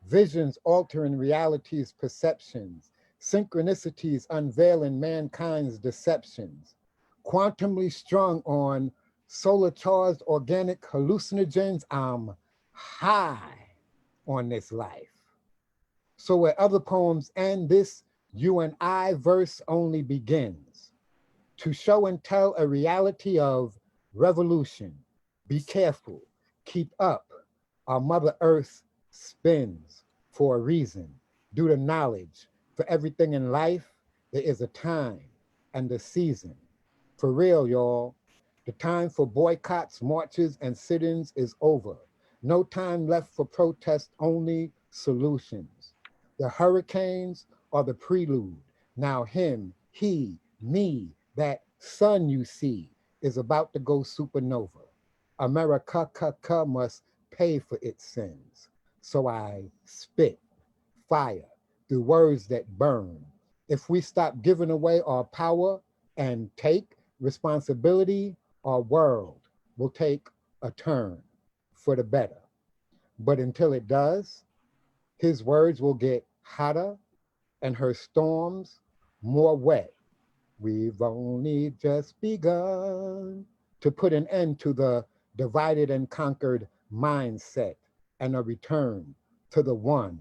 Visions altering reality's perceptions, synchronicities unveiling mankind's deceptions, quantumly strung on solar charged organic hallucinogens. I'm high on this life. So where other poems end, this you and I verse only begins to show and tell a reality of revolution. Be careful, keep up. Our Mother Earth spins for a reason, due to knowledge. For everything in life, there is a time and a season. For real, y'all. The time for boycotts, marches, and sit-ins is over. No time left for protest, only solutions. The hurricanes are the prelude. Now him, he, me, that sun you see is about to go supernova. America must pay for its sins. So I spit fire through words that burn. If we stop giving away our power and take responsibility, our world will take a turn for the better. But until it does, his words will get hotter and her storms more wet. We've only just begun to put an end to the divided and conquered mindset and a return to the one.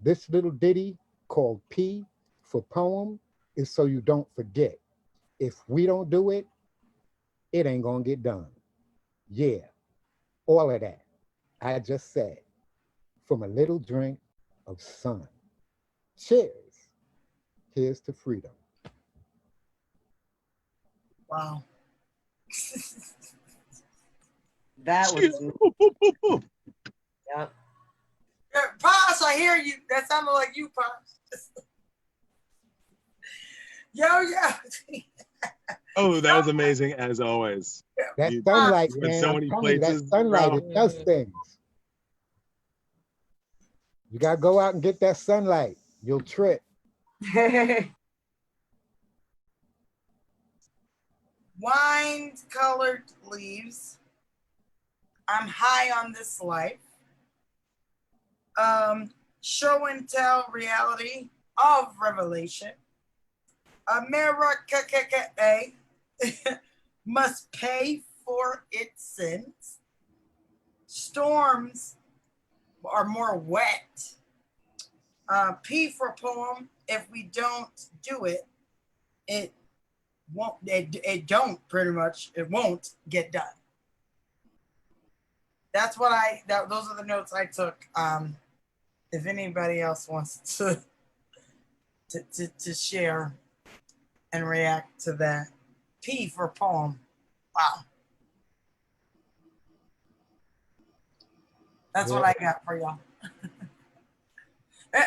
This little ditty called P for poem is so you don't forget. If we don't do it, it ain't gonna get done. Yeah, all of that I just said from a little drink of sun. Cheers. Here's to freedom. Wow. That was. Yep. Posh, I hear you. That sounded like you, Posh. Yo. Oh, that was amazing as always. That sunlight, you went man. so many That places, sunlight, bro. it does things. You gotta go out and get that sunlight. You'll trip. Wine-colored leaves. I'm high on this life. Show and tell reality of revelation. America must pay for its sins. Storms are more wet. P for poem. If we don't do it, it won't. It don't pretty much. It won't get done. That's what those are the notes I took if anybody else wants to share and react to that. P for poem. Wow. That's what I got for y'all.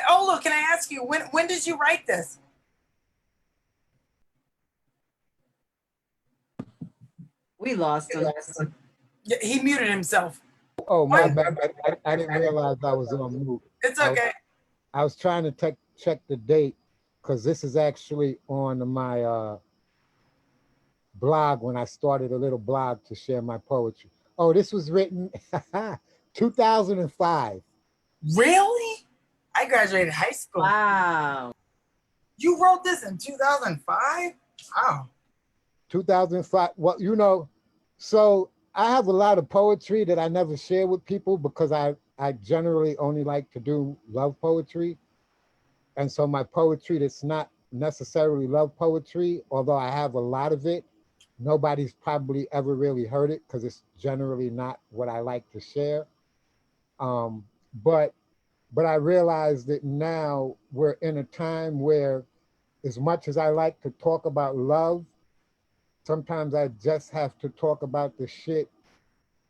Oh, look, can I ask you, when did you write this? We lost him. Yeah, he muted himself. Oh, my bad. I didn't realize I was on mute. It's okay. I was trying to check the date because this is actually on my blog when I started a little blog to share my poetry. Oh, this was written 2005. Really? I graduated high school. Wow. You wrote this in 2005? Wow. 2005. Well, you know, so I have a lot of poetry that I never share with people because I generally only like to do love poetry. And so my poetry that's not necessarily love poetry, although I have a lot of it, nobody's probably ever really heard it because it's generally not what I like to share. But I realize that now we're in a time where, as much as I like to talk about love, sometimes I just have to talk about the shit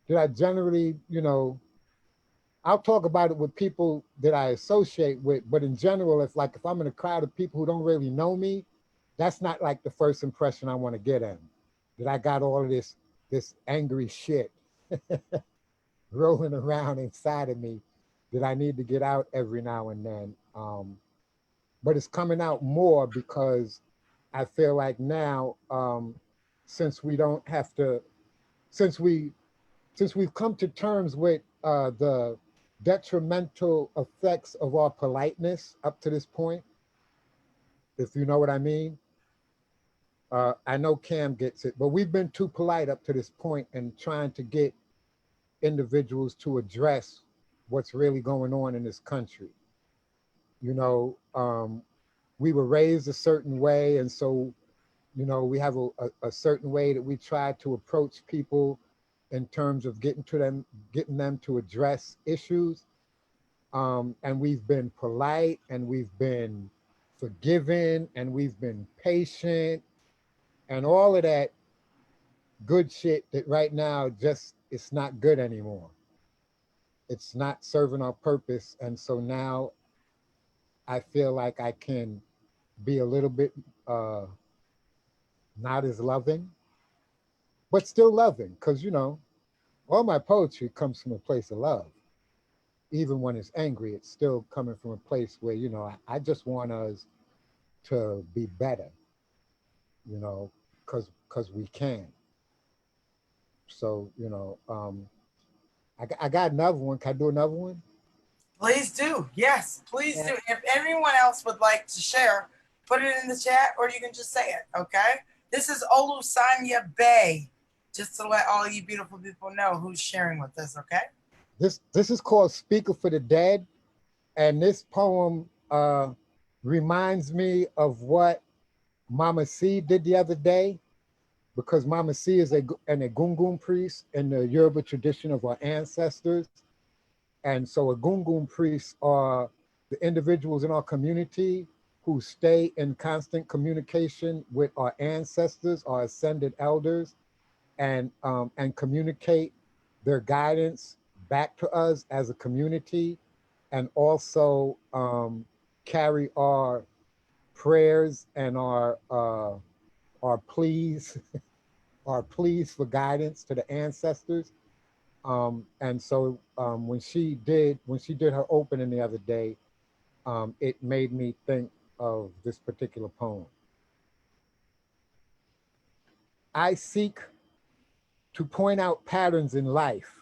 that I generally, you know, I'll talk about it with people that I associate with, but in general, if I'm in a crowd of people who don't really know me, that's not like the first impression I want to get in. That I got all of this angry shit rolling around inside of me that I need to get out every now and then. But it's coming out more because I feel like now, since we've come to terms with the detrimental effects of our politeness up to this point, if you know what I mean. I know Cam gets it, but we've been too polite up to this point and trying to get individuals to address what's really going on in this country. You know, we were raised a certain way, and so, you know, we have a certain way that we try to approach people in terms of getting them to address issues. And we've been polite, and we've been forgiving, and we've been patient, and all of that good shit that right now just it's not good anymore. It's not serving our purpose. And so now I feel like I can be a little bit not as loving, but still loving, because, you know, all my poetry comes from a place of love. Even when it's angry, it's still coming from a place where, you know, I just want us to be better, you know, because we can. So, you know, I got another one. Can I do another one? Please do. Yes, please Yeah. do. If anyone else would like to share, put it in the chat or you can just say it, okay? This is Olusanya Bay, just to let all you beautiful people know who's sharing with us, okay? This is called Speaker for the Dead. And this poem reminds me of what Mama C did the other day, because Mama C is an Egungun priest in the Yoruba tradition of our ancestors. And so Egungun priests are the individuals in our community who stay in constant communication with our ancestors, our ascended elders, and communicate their guidance back to us as a community, and also carry our prayers and our pleas, our pleas for guidance to the ancestors. And so when she did her opening the other day, it made me think of this particular poem. I seek to point out patterns in life,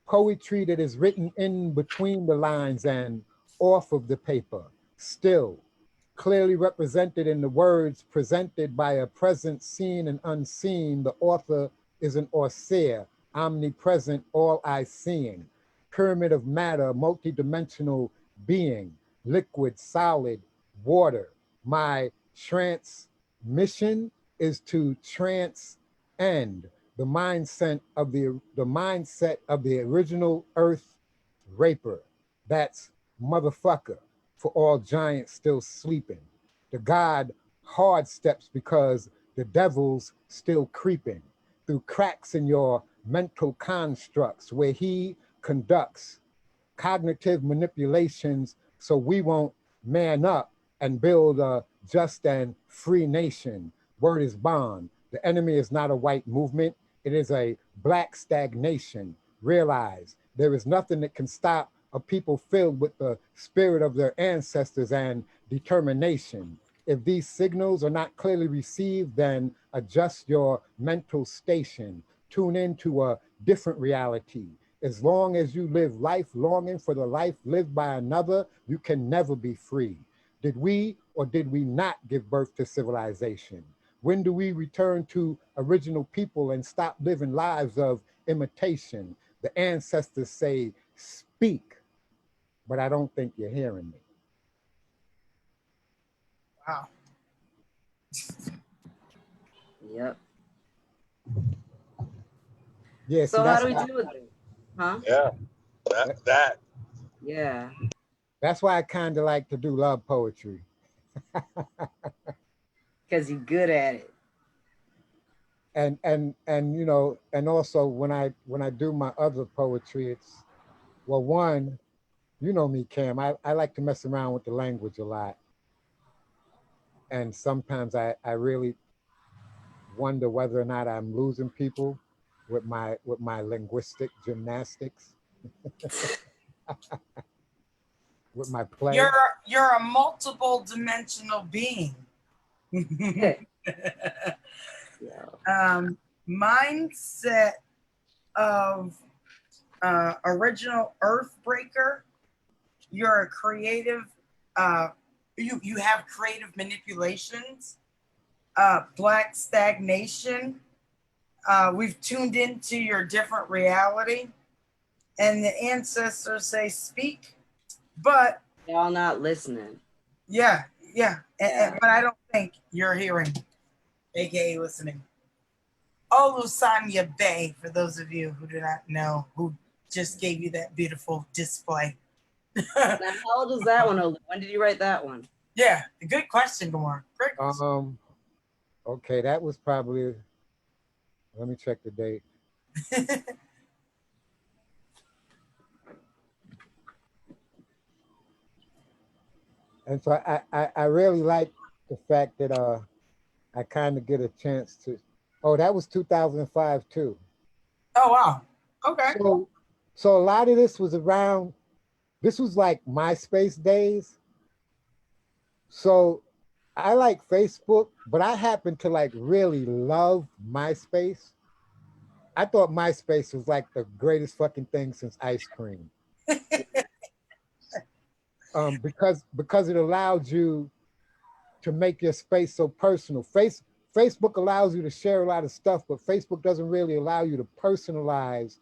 poetry that is written in between the lines and off of the paper, still clearly represented in the words presented by a present seen and unseen. The author is an Orseer, omnipresent, all I seeing, pyramid of matter, multidimensional being, liquid, solid, water. My transmission is to transcend the mindset of the original earth raper. That's motherfucker, for all giants still sleeping. The God hard steps because the devil's still creeping through cracks in your mental constructs where he conducts cognitive manipulations so we won't man up and build a just and free nation. Word is bond. The enemy is not a white movement. It is a black stagnation. Realize there is nothing that can stop a people filled with the spirit of their ancestors and determination. If these signals are not clearly received, then adjust your mental station. Tune into a different reality. As long as you live life longing for the life lived by another, you can never be free. Did we or did we not give birth to civilization? When do we return to original people and stop living lives of imitation? The ancestors say, speak, but I don't think you're hearing me. Wow. Yep. Yeah, So how do we deal with it? Huh? Yeah, that. Yeah. that's why I kind of like to do love poetry. Because you're good at it. And you know, and also when I do my other poetry, it's, well, one, you know me, Cam, I like to mess around with the language a lot. And sometimes I really wonder whether or not I'm losing people with my linguistic gymnastics, with my play. You're a multiple dimensional being. Yeah. Mindset of original Earthbreaker. You're a creative. You have creative manipulations. Black stagnation. We've tuned into your different reality, and the ancestors say speak, but Y'all not listening. yeah. But I don't think you're hearing, aka listening. Olusanya Bay, for those of you who do not know, who just gave you that beautiful display. Now, how old is that one, Olu? When did you write that one? Yeah, good question, Kamora. Great question. Okay, that was probably, let me check the date. And so I really like the fact that I kind of get a chance to, oh, that was 2005 too. Oh, wow. Okay. So a lot of this was around, this was like MySpace days. So I like Facebook, but I happen to like really love MySpace. I thought MySpace was like the greatest fucking thing since ice cream. Because it allowed you to make your space so personal. Facebook allows you to share a lot of stuff, but Facebook doesn't really allow you to personalize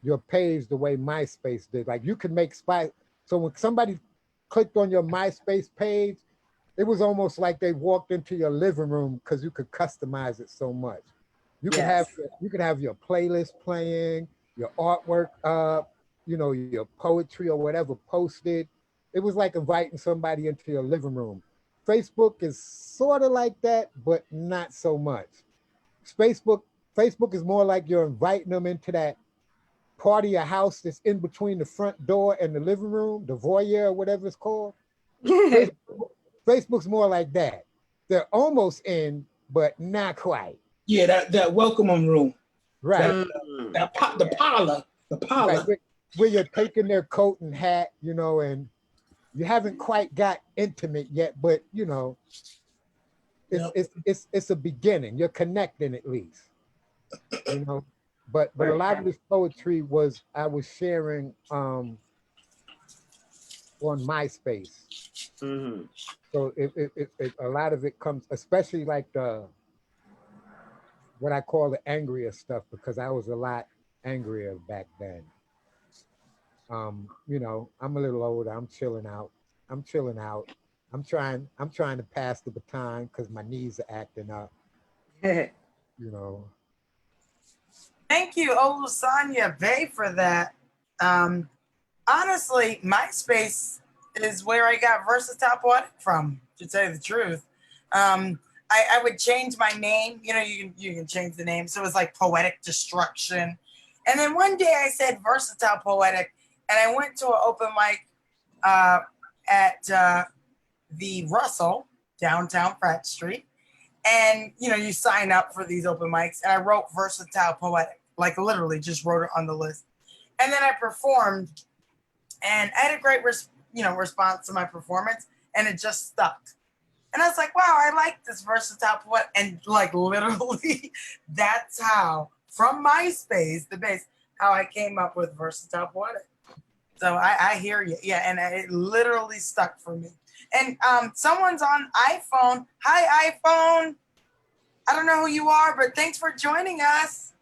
your page the way MySpace did. Like you could make so when somebody clicked on your MySpace page, it was almost like they walked into your living room because you could customize it so much. You could have your playlist playing, your artwork up, you know, your poetry or whatever posted. It was like inviting somebody into your living room. Facebook is sort of like that, but not so much. Facebook is more like you're inviting them into that part of your house that's in between the front door and the living room, the voyeur, or whatever it's called. Facebook's more like that. They're almost in, but not quite. Yeah, that welcome room. Right. The parlor. Right, where you're taking their coat and hat, you know, and you haven't quite got intimate yet, but you know, it's a beginning. You're connecting at least, you know. But a lot of this poetry I was sharing on MySpace. Mm-hmm. So a lot of it comes, especially like what I call the angrier stuff, because I was a lot angrier back then. You know, I'm a little older. I'm chilling out. I'm trying to pass the baton because my knees are acting up. You know. Thank you, Olusanya Bay, for that. Honestly, MySpace is where I got Versatile Poetic from, to tell you the truth. I would change my name. You know, you can change the name. So it was like Poetic Destruction. And then one day I said Versatile Poetic, and I went to an open mic at the Russell, downtown Pratt Street. And, you know, you sign up for these open mics. And I wrote Versatile Poetic, like literally just wrote it on the list. And then I performed, and I had a great response to my performance, and it just stuck. And I was like, wow, I like this Versatile Poetic. And like literally, that's how, from MySpace, the base, how I came up with Versatile Poetic. So I hear you. Yeah, and it literally stuck for me. And someone's on iPhone. Hi, iPhone. I don't know who you are, but thanks for joining us.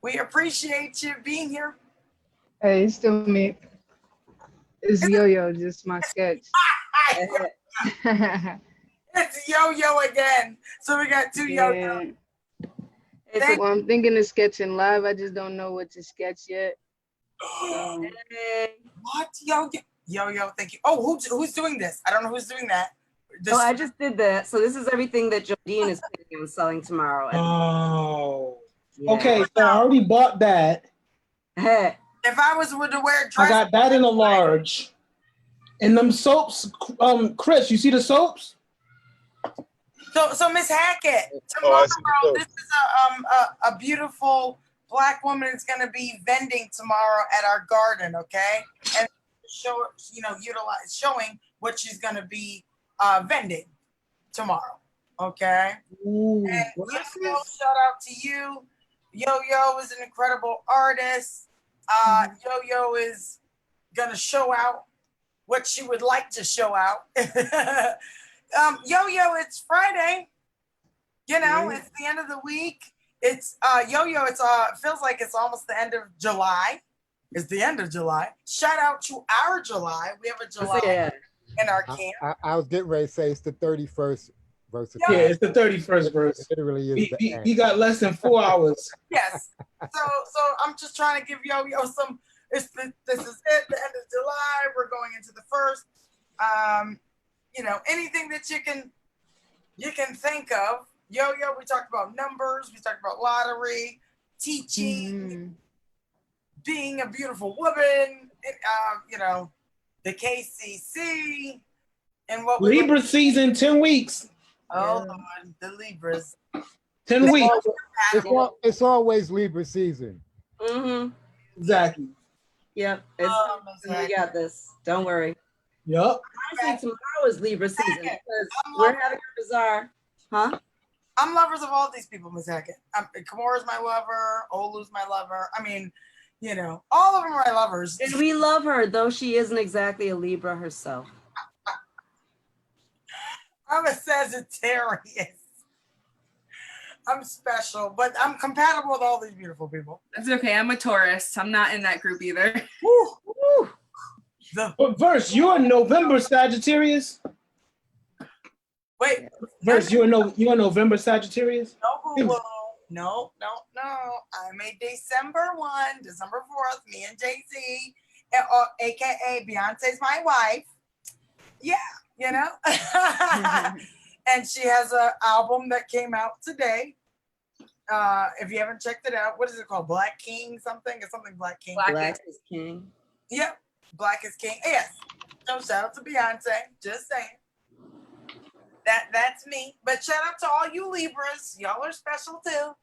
We appreciate you being here. Hey, it's still me. It's Yo-Yo, just my sketch. It's Yo-Yo again. So we got two Yo-Yo. Well, I'm thinking of sketching live. I just don't know what to sketch yet. What? Yo-Yo, thank you. Oh, who's doing this? I don't know who's doing that. Oh, I just did that. So this is everything that Jodine is planning on selling tomorrow. Oh. Yeah. Okay, so I already bought that. If I was to wear a dress, I got that in a large. And them soaps, Chris, you see the soaps? So Miss Hackett, tomorrow this is a beautiful Black woman is going to be vending tomorrow at our garden, okay? And showing what she's going to be vending tomorrow, okay? Ooh, and Yo-Yo, shout out to you. Yo-Yo is an incredible artist. Yo-Yo is going to show out what she would like to show out. Yo-Yo, it's Friday. You know, it's the end of the week. It's Yo-Yo, it feels like it's almost the end of July. It's the end of July. Shout out to our July. We have a July in our camp. I was getting ready to say it's the 31st verse. Yeah, it's the 31st verse. It really is. He got less than 4 hours. Yes. So I'm just trying to give Yo-Yo some. This is it. The end of July. We're going into the first. You know, anything that you can think of. Yo-Yo, we talked about numbers. We talked about lottery, teaching, being a beautiful woman. You know, the KCC, and what Libra season, 10 weeks. Oh, Lord, the Libras. 10 weeks. It's always Libra season. Exactly. Yep. We got this. Don't worry. Yep. Honestly, tomorrow is Libra season because we're having a bazaar. Huh? I'm lovers of all these people, Ms. Hackett. Kamora's my lover. Olu's my lover. I mean, you know, all of them are my lovers. And we love her, though she isn't exactly a Libra herself. I'm a Sagittarius. I'm special, but I'm compatible with all these beautiful people. That's okay. I'm a Taurus. I'm not in that group either. Woo, woo. But Verse, you're a November Sagittarius? Wait. Verse, you're a November Sagittarius? No. I'm a December 1, December 4th, me and Jay-Z, aka Beyonce's my wife. Yeah, you know? And she has an album that came out today. If you haven't checked it out, what is it called? Black King something? It's something Black King. Black is King. Yep, Black is King. Yes. So shout out to Beyonce. Just saying. That's me. But shout out to all you Libras. Y'all are special too.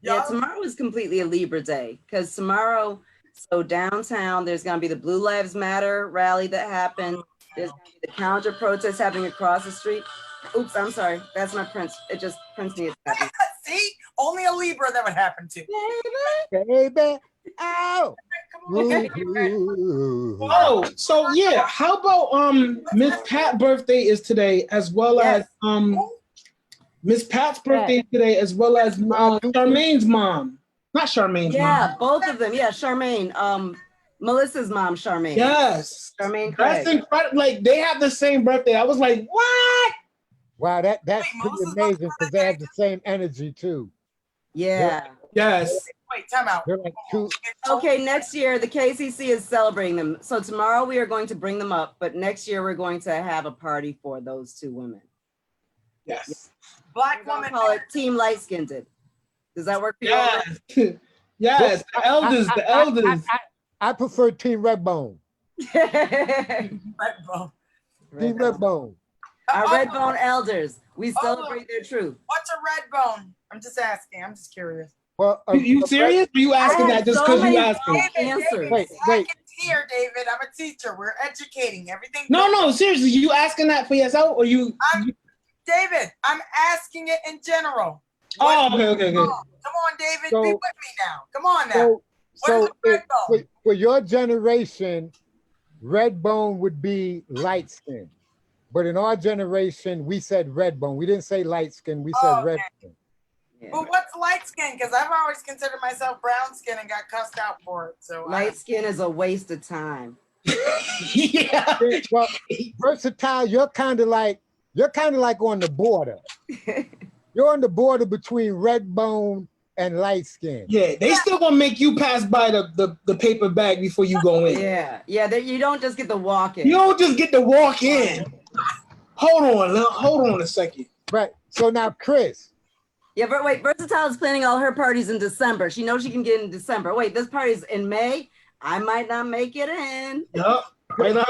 Yeah, tomorrow is completely a Libra day because tomorrow, so downtown, there's going to be the Blue Lives Matter rally that happened. There's going to be the counter protest happening across the street. Oops, I'm sorry. That's my Prince. It just Prince needs to happen. See? Only a Libra that would happen to. Baby. Ow. Oh, so yeah, how about Miss Pat's birthday is today as well as Miss Pat's birthday today as well as Charmaine's mom. Not Charmaine's mom. Yeah, both of them. Yeah, Charmaine. Melissa's mom, Charmaine. Yes. Charmaine Craig. That's incredible. Like they have the same birthday. I was like, what? Wow, that's pretty amazing because they have the same energy too. Yeah. Yes. Wait, time out. They're like two. Okay, next year the KCC is celebrating them. So tomorrow we are going to bring them up, but next year we're going to have a party for those two women. Yes. Black We're gonna woman. call it Team Light Skinned. Does that work for you? Yes. Yes. The elders. The elders. I prefer Team Redbone. Redbone. Team Redbone. Our Oh, Redbone elders. We celebrate their truth. what's a red bone? I'm just asking. I'm just curious. Well, You serious? Or you asking I that had just so because you many asking? answers. Wait. It's here, David. I'm a teacher. We're educating everything. No, seriously. You asking that for yourself or you? David, I'm asking it in general. Oh, okay. Come on, David. So- be with me now. Come on now. So, What is a red bone? for your generation, Redbone would be light skin. But in our generation, we said Redbone. We didn't say light skin. We said Oh, okay. Redbone. Yeah. But what's light skin? Because I've always considered myself brown skin and got cussed out for it. So Light skin is a waste of time. Yeah. Well, versatile. You're kind of like on the border. You're on the border between Redbone and light skin. Yeah. They still gonna make you pass by the paper bag before you go in. Yeah. You don't just get the walk in. You don't just get to walk in. Hold on a second. Right. So now, Chris. Yeah, but wait, Versatile is planning all her parties in December. She knows she can get in December. Wait, this party's in May. I might not make it in. Yup. Right now,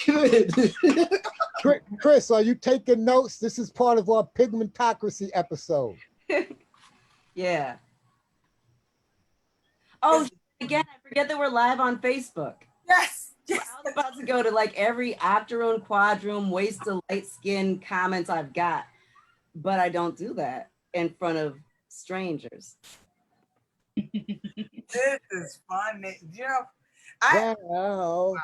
good. Chris, are you taking notes? This is part of our pigmentocracy episode. Yeah. Oh, again, I forget that we're live on Facebook. yes. I was about to go to like every octoroon, quadroon, waist to light skin comments I've got, but I don't do that in front of strangers. This is fun. Well,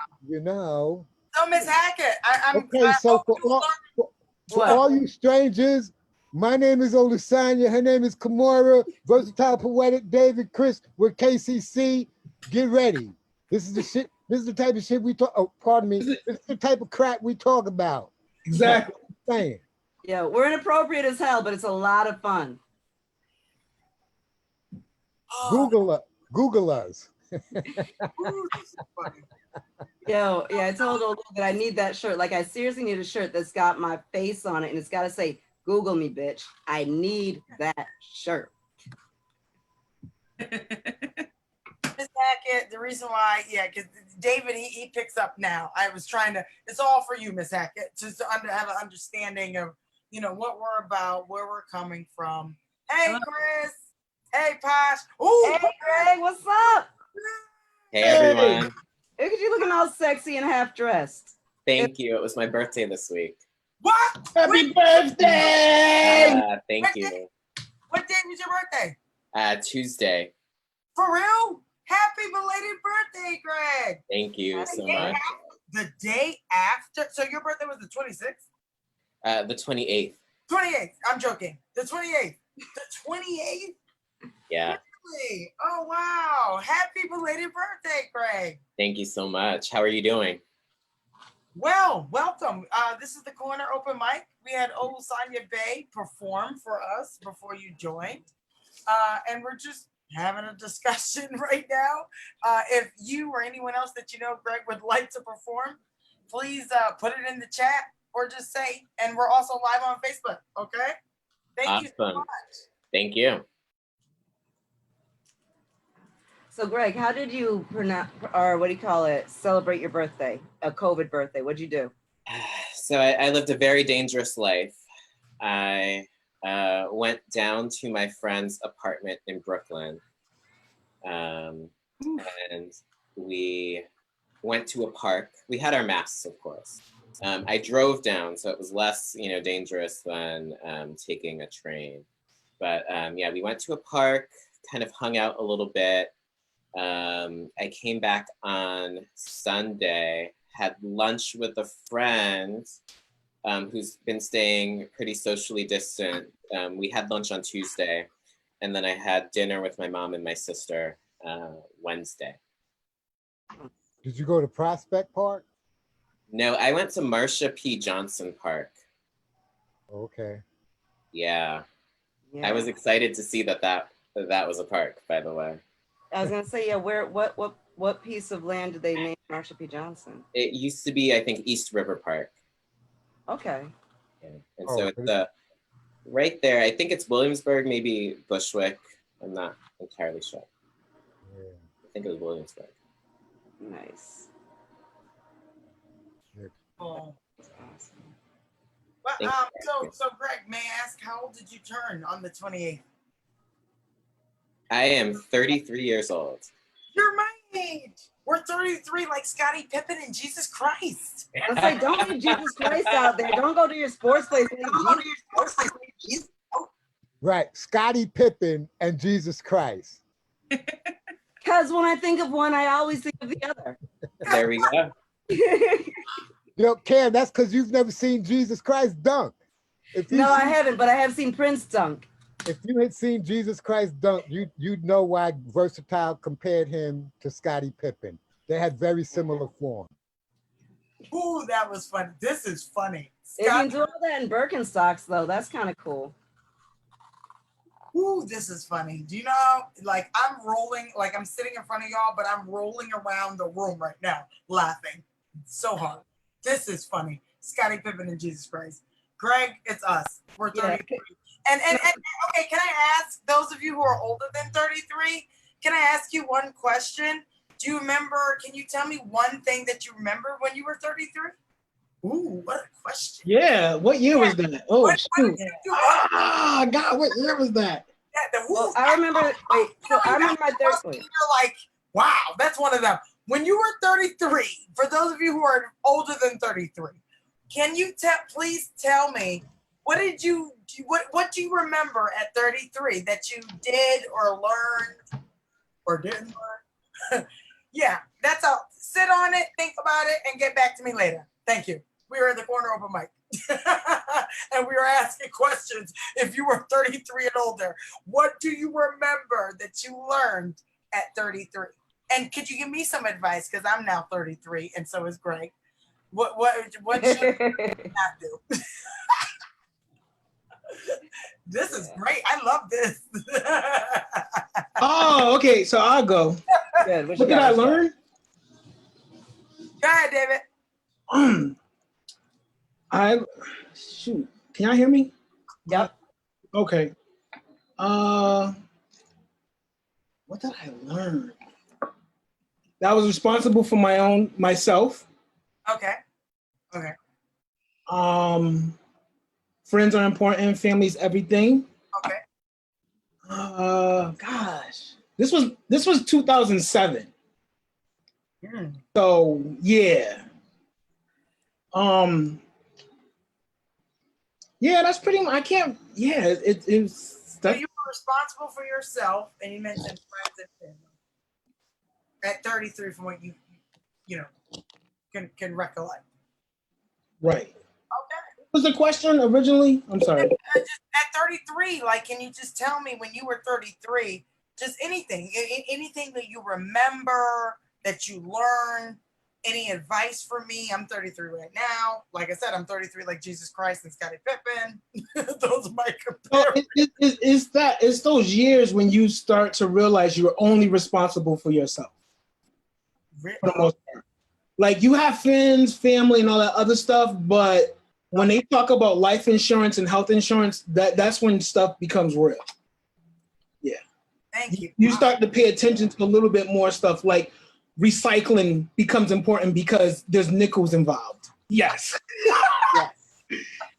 So Miss Hackett, Okay, so for all you strangers, my name is Olusanya. Her name is Kamora. Versatile Poetic David Chris. We're KCC. Get ready. This is the shit. This is the type of shit we talk. Oh, pardon me. This is the type of crap we talk about. Exactly. Saying. Yeah, we're inappropriate as hell, but it's a lot of fun. Google us. Ooh, this is funny. Yo, yeah, I told Olu that I need that shirt. Like, I seriously need a shirt that's got my face on it and it's got to say, Google me, bitch. I need that shirt. Miss Hackett, the reason why, because David, he picks up now. I was trying to, it's all for you, Miss Hackett, just to have an understanding of, what we're about, where we're coming from. Hey, Chris. Hey, Posh. Ooh, Hey, Greg, what's up? Hey everyone. Look at you looking all sexy and half dressed. Thank you. It was my birthday this week. what? Happy birthday! Thank you. What day was your birthday? Tuesday. For real? Happy belated birthday, Greg. Thank you so much. The day after, so your birthday was the 26th? The 28th. 28th. I'm joking. The 28th. The 28th? Yeah. Really? Oh, wow. Happy belated birthday, Greg. Thank you so much. How are you doing? Well, welcome. This is the Corner Open Mic. We had Olusanya Bay perform for us before you joined. And we're just having a discussion right now. If you or anyone else that you know Greg would like to perform, please put it in the chat or just say, and we're also live on Facebook, okay? Thank you so Awesome. much. Thank you. So, Greg, how did you celebrate your birthday, a COVID birthday? What'd you do? So I lived a very dangerous life. I went down to my friend's apartment in Brooklyn. And we went to a park. We had our masks, of course. I drove down, so it was less, dangerous than taking a train. But yeah, we went to a park, kind of hung out a little bit. I came back on Sunday, had lunch with a friend who's been staying pretty socially distant. We had lunch on Tuesday, and then I had dinner with my mom and my sister Wednesday. Did you go to Prospect Park? No, I went to Marsha P. Johnson Park. Okay. Yeah. Yeah. I was excited to see that That was a park, by the way. I was gonna say, yeah. What piece of land did they name Marsha P. Johnson? It used to be, I think, East River Park. Okay. Yeah. And so it's right there. I think it's Williamsburg, maybe Bushwick. I'm not entirely sure. Yeah. I think it was Williamsburg. Nice. Oh. That's awesome. Well, so Greg, may I ask, how old did you turn on the 28th? I am 33 years old. You're my age. We're 33 like Scottie Pippen and Jesus Christ. I was like, don't leave Jesus Christ out there. Don't go to your sports place. Right, Scottie Pippen and Jesus Christ. Because when I think of one, I always think of the other. There we go. You know, Cam, that's because you've never seen Jesus Christ dunk. No, I haven't, but I have seen Prince dunk. If you had seen Jesus Christ dunk, you'd know why Versatile compared him to Scottie Pippen. They had very similar form. Ooh, that was fun. This is funny. If you do all that in Birkenstocks, though, that's kind of cool. Ooh, this is funny. Do you know, like, I'm rolling, like I'm sitting in front of y'all, but I'm rolling around the room right now, laughing so hard. This is funny. Scottie Pippen and Jesus Christ. Greg, it's us. We're 33. Yeah. And okay, can I ask those of you who are older than 33, can I ask you one question? Do you remember, can you tell me one thing that you remember when you were 33? Ooh, what a question. Yeah, what year was that? Oh, shoot. God, what year was that? Well, I remember, wait, so I remember my third one. You're like, wow, that's one of them. When you were 33, for those of you who are older than 33, can you please tell me, what do you remember at 33 that you did or learned or didn't learn? Yeah, that's all. Sit on it, think about it, and get back to me later. Thank you. We were in the corner open mic. And we were asking questions. If you were 33 and older, what do you remember that you learned at 33? And could you give me some advice? Because I'm now 33, and so is Greg. What should I not do? This is great. I love this. Oh, okay. So I'll go. Good. What did I learn? Go ahead, David. Shoot. Can y'all hear me? Yep. Okay. What did I learn? That I was responsible for myself. Okay. Okay. Friends are important. Family's everything. Okay. Gosh, this was 2007. Mm. So yeah. Yeah, that's pretty much. I can't. Yeah, it's. So you were responsible for yourself, and you mentioned friends and family. At 33, from what you can recollect. Right. Okay. What was the question originally? I'm sorry. Just at 33, like, can you just tell me when you were 33, just anything that you remember, that you learned, any advice for me? I'm 33 right now. Like I said, I'm 33 like Jesus Christ and Scottie Pippen. Those are my comparisons. It's those years when you start to realize you're only responsible for yourself. For the most part. Like, you have friends, family, and all that other stuff, but when they talk about life insurance and health insurance, that's when stuff becomes real. Yeah. Thank you. You start to pay attention to a little bit more stuff, like recycling becomes important because there's nickels involved. Yes. Yes.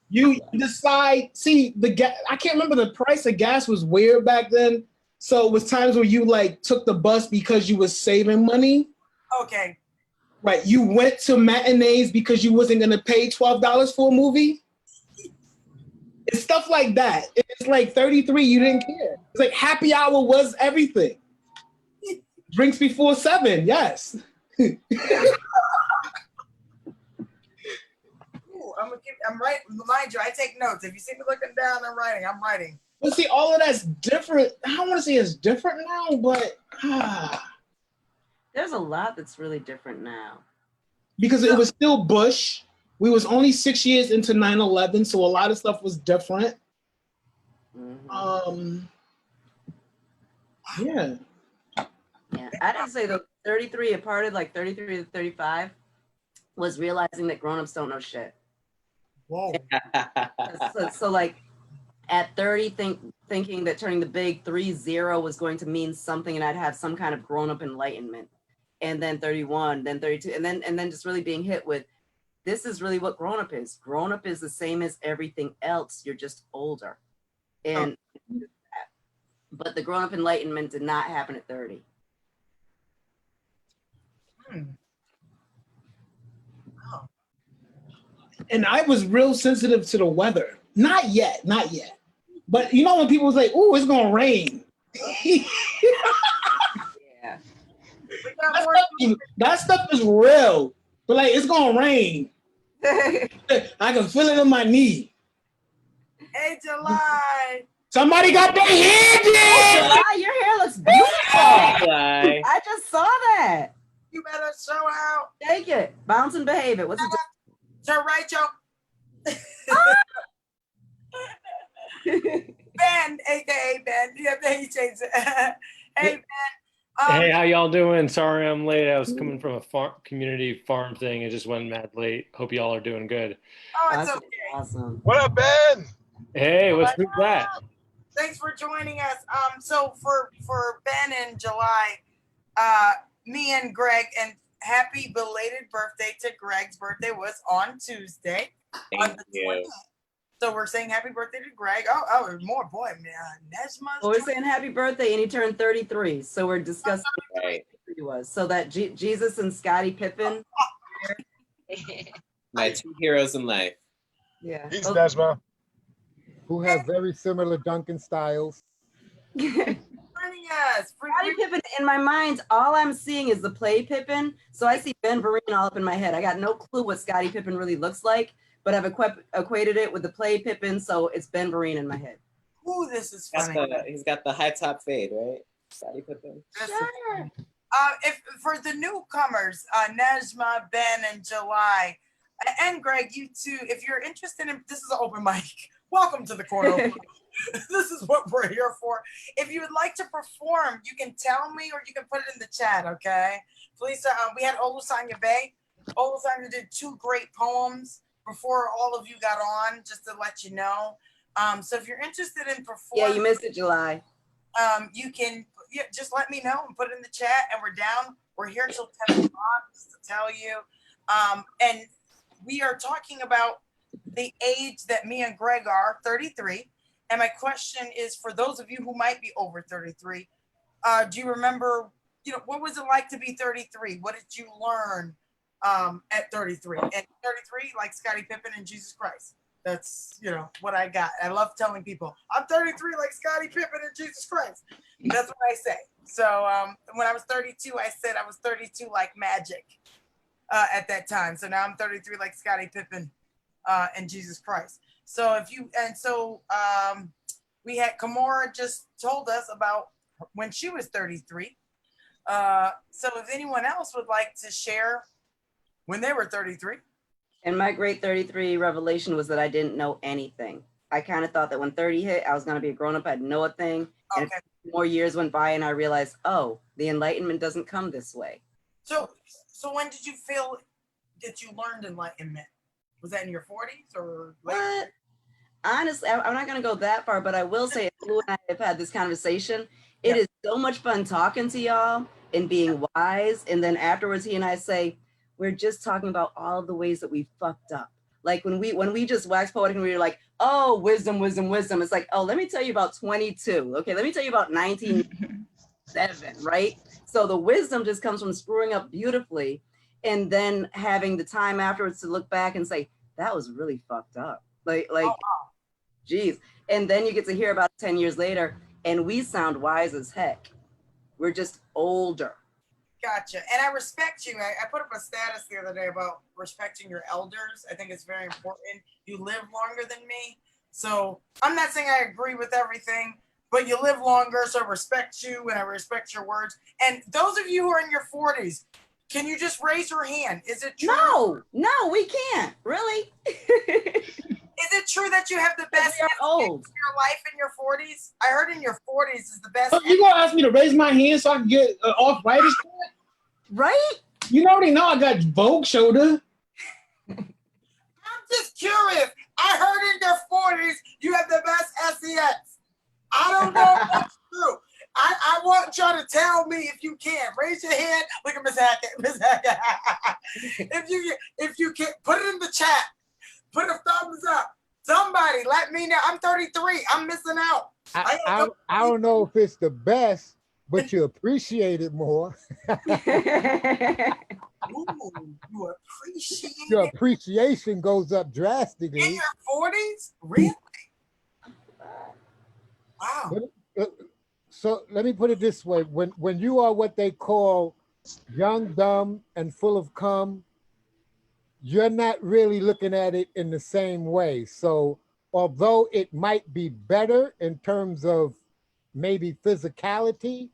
You decide, see, I can't remember, the price of gas was weird back then. So it was times where you like took the bus because you was saving money. Okay. Right. You went to matinees because you wasn't going to pay $12 for a movie. It's stuff like that. It's like 33, you didn't care. It's like happy hour was everything. Drinks before 7, yes. Ooh, I'm right. Mind you, I take notes. If you see me looking down, I'm writing. Well, see, all of that's different. I don't want to say it's different now, but There's a lot that's really different now. because it was still Bush. We was only 6 years into 9/11, so a lot of stuff was different. Mm-hmm. Yeah. Yeah, I didn't say the 33 it parted like 33 to 35 was realizing that grown-ups don't know shit. Whoa. So like at 30 thinking that turning the big 30 was going to mean something and I'd have some kind of grown-up enlightenment. And then 31, then 32, and then just really being hit with this is really what grown-up is. Grown-up is the same as everything else. You're just older. And but the grown-up enlightenment did not happen at 30. Oh. And I was real sensitive to the weather. Not yet. But you know when people was like, "Ooh, it's gonna rain." Yeah. That stuff is real. But like, it's gonna rain. I can feel it in my knee. Hey, July. Somebody got their hand in. July, your hair looks beautiful. July. I just saw that. You better show out. Take it. Bounce and behave it. What's it? To Rachel. Ben, aka Ben. Yeah, he changed it. Hey, Ben. Hey, how y'all doing? Sorry I'm late. I was coming from a community farm thing. It just went mad late. Hope y'all are doing good. Oh, it's That's okay. awesome. What up, Ben? Hey, who's that? Thanks for joining us. So for Ben in July, me and Greg, and happy belated birthday to Greg's birthday was on Tuesday. Thank you. 20th. So we're saying happy birthday to Greg. Oh, more boy, Nesma's. Well, we're saying happy birthday, and he turned 33. So we're discussing right. what he was. So that Jesus and Scottie Pippen. My two heroes in life. Yeah. Peace, Nesma. Who have very similar dunking styles. Joining us. Scottie Pippen, in my mind, all I'm seeing is the play Pippen. So I see Ben Vereen all up in my head. I got no clue what Scottie Pippen really looks like, but I've equated it with the play Pippen, so it's Ben Vereen in my head. Ooh, this is funny. He's got the high top fade, right? Scottie Pippen. Sure. If for the newcomers, Nesma, Ben, and July, and Greg, you too, if you're interested in, this is an open mic. Welcome to the corner. This is what we're here for. If you would like to perform, you can tell me or you can put it in the chat, okay? Please, we had Olusanya Bay. Olusanya did 2 great poems before all of you got on, just to let you know. So if you're interested in performing. Yeah, you missed it, July. You can just let me know and put it in the chat, and we're down. We're here till 10 o'clock, just to tell you. And we are talking about the age that me and Greg are, 33. And my question is, for those of you who might be over 33, do you remember, what was it like to be 33? What did you learn at 33? And 33, like Scottie Pippen and Jesus Christ. That's, what I got. I love telling people, I'm 33 like Scottie Pippen and Jesus Christ. That's what I say. So when I was 32, I said I was 32 like magic at that time. So now I'm 33 like Scottie Pippen and Jesus Christ. So we had Kamora just told us about when she was 33. So if anyone else would like to share when they were 33. And my great 33 revelation was that I didn't know anything. I kind of thought that when 30 hit, I was going to be a grown up. I'd know a thing. Okay. And more years went by and I realized, oh, the enlightenment doesn't come this way. So when did you feel that you learned enlightenment? Was that in your 40s or later? What? Honestly, I'm not going to go that far, but I will say, Lou and I have had this conversation. It is so much fun talking to y'all and being wise. And then afterwards, he and I say, we're just talking about all of the ways that we fucked up. Like when we just wax poetic and we were like, oh, wisdom. It's like, oh, let me tell you about 22. Okay, let me tell you about 1907, right? So the wisdom just comes from screwing up beautifully and then having the time afterwards to look back and say, that was really fucked up. Like, geez. And then you get to hear about 10 years later and we sound wise as heck. We're just older. Gotcha. And I respect you. I put up a status the other day about respecting your elders. I think it's very important. You live longer than me. So I'm not saying I agree with everything, but you live longer. So I respect you and I respect your words. And those of you who are in your 40s, can you just raise your hand? Is it true? No, we can't. Really? Is it true that you have the best We are old. in your life in your 40s? I heard in your 40s is the best. Oh, you gonna ask me to raise my hand so I can get arthritis? Right? You already know I got Vogue shoulder. I'm just curious. I heard in your 40s you have the best SEX. I don't know if that's true. I want y'all to tell me if you can. Raise your hand. Look at Miss Hackett. Miss Hackett. if you can, put it in the chat. Put a thumbs up. Somebody let me know. I'm 33. I'm missing out. I don't know if it's the best, but you appreciate it more. Ooh, you appreciate Your it appreciation goes up in drastically. your 40s? Really? Wow. So let me put it this way: when you are what they call young, dumb, and full of cum, you're not really looking at it in the same way. So although it might be better in terms of maybe physicality,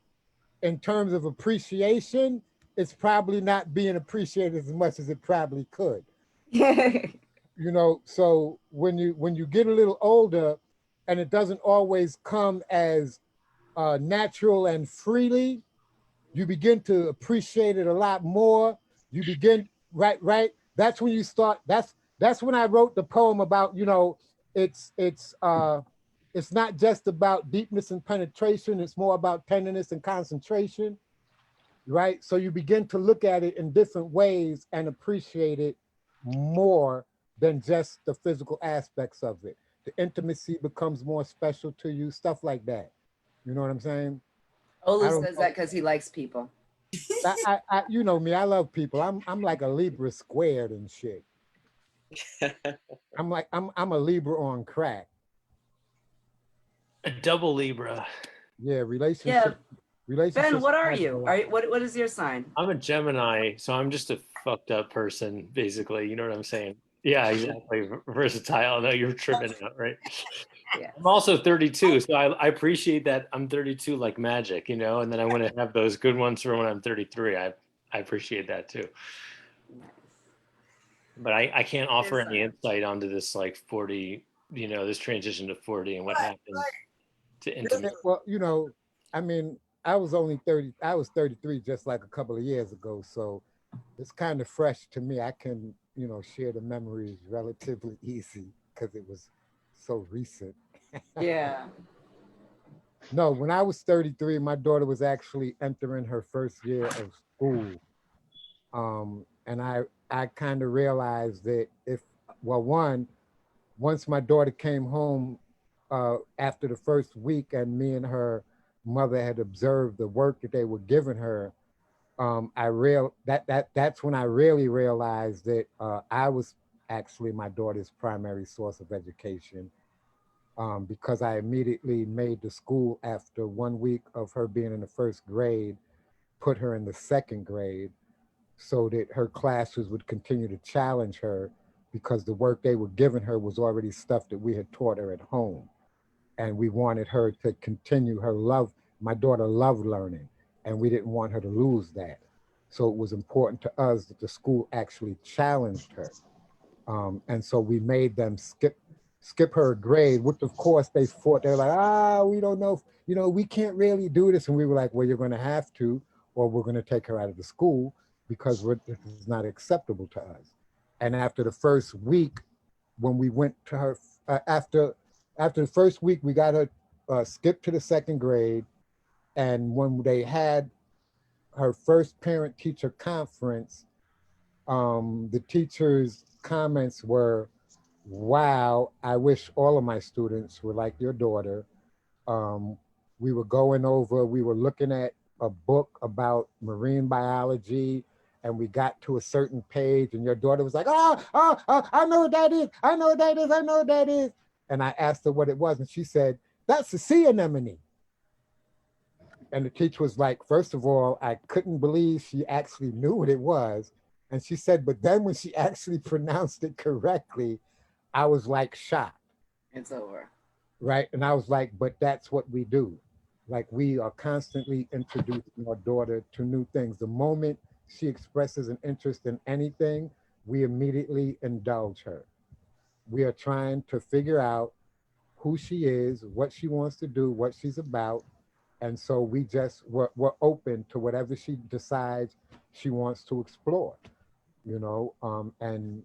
in terms of appreciation, it's probably not being appreciated as much as it probably could. You know, so when you get a little older, and it doesn't always come as natural and freely, you begin to appreciate it a lot more. You begin right. That's when you start. That's when I wrote the poem about, you know, it's not just about deepness and penetration. It's more about tenderness and concentration, right? So you begin to look at it in different ways and appreciate it more than just the physical aspects of it. The intimacy becomes more special to you, stuff like that. You know what I'm saying? Olu says that because he likes people. You know me, I love people. I'm like a Libra squared and shit. I'm a Libra on crack. A double Libra. Yeah, relationship. Ben, what are you? What is your sign? I'm a Gemini, so I'm just a fucked up person, basically. You know what I'm saying? Yeah, exactly. Versatile. No, you're tripping out, right? Yeah. I'm also 32, so I appreciate that I'm 32 like magic, you know, and then I want to have those good ones for when I'm 33. I appreciate that too. But I can't offer any insight onto this like 40, you know, this transition to 40 and what happens to intimacy. Well, you know, I mean, I was only 30. I was 33 just like a couple of years ago, so it's kind of fresh to me. I can, you know, share the memories relatively easy because it was so recent. Yeah. No, when I was 33, my daughter was actually entering her first year of school. And I kind of realized that once my daughter came home after the first week and me and her mother had observed the work that they were giving her, that's when I really realized that I was actually my daughter's primary source of education, because I immediately made the school after 1 week of her being in the first grade, put her in the second grade so that her classes would continue to challenge her, because the work they were giving her was already stuff that we had taught her at home. And we wanted her to continue her love. My daughter loved learning, and we didn't want her to lose that. So it was important to us that the school actually challenged her. And so we made them skip her a grade, which of course they fought. They're like, we don't know, you know, we can't really do this. And we were like, well, you're going to have to, or we're going to take her out of the school because this is not acceptable to us. And after the first week, when we went to her, after the first week, we got her skipped to the second grade. And when they had her first parent-teacher conference, the teacher's comments were, wow, I wish all of my students were like your daughter. We were looking at a book about marine biology, and we got to a certain page, and your daughter was like, I know what that is. I know what that is. I know what that is. And I asked her what it was, and she said, that's a sea anemone. And the teacher was like, first of all, I couldn't believe she actually knew what it was. And she said, but then when she actually pronounced it correctly, I was like shocked. It's over. Right. And I was like, but that's what we do. Like, we are constantly introducing our daughter to new things. The moment she expresses an interest in anything, we immediately indulge her. We are trying to figure out who she is, what she wants to do, what she's about. And so we're open to whatever she decides she wants to explore, you know, and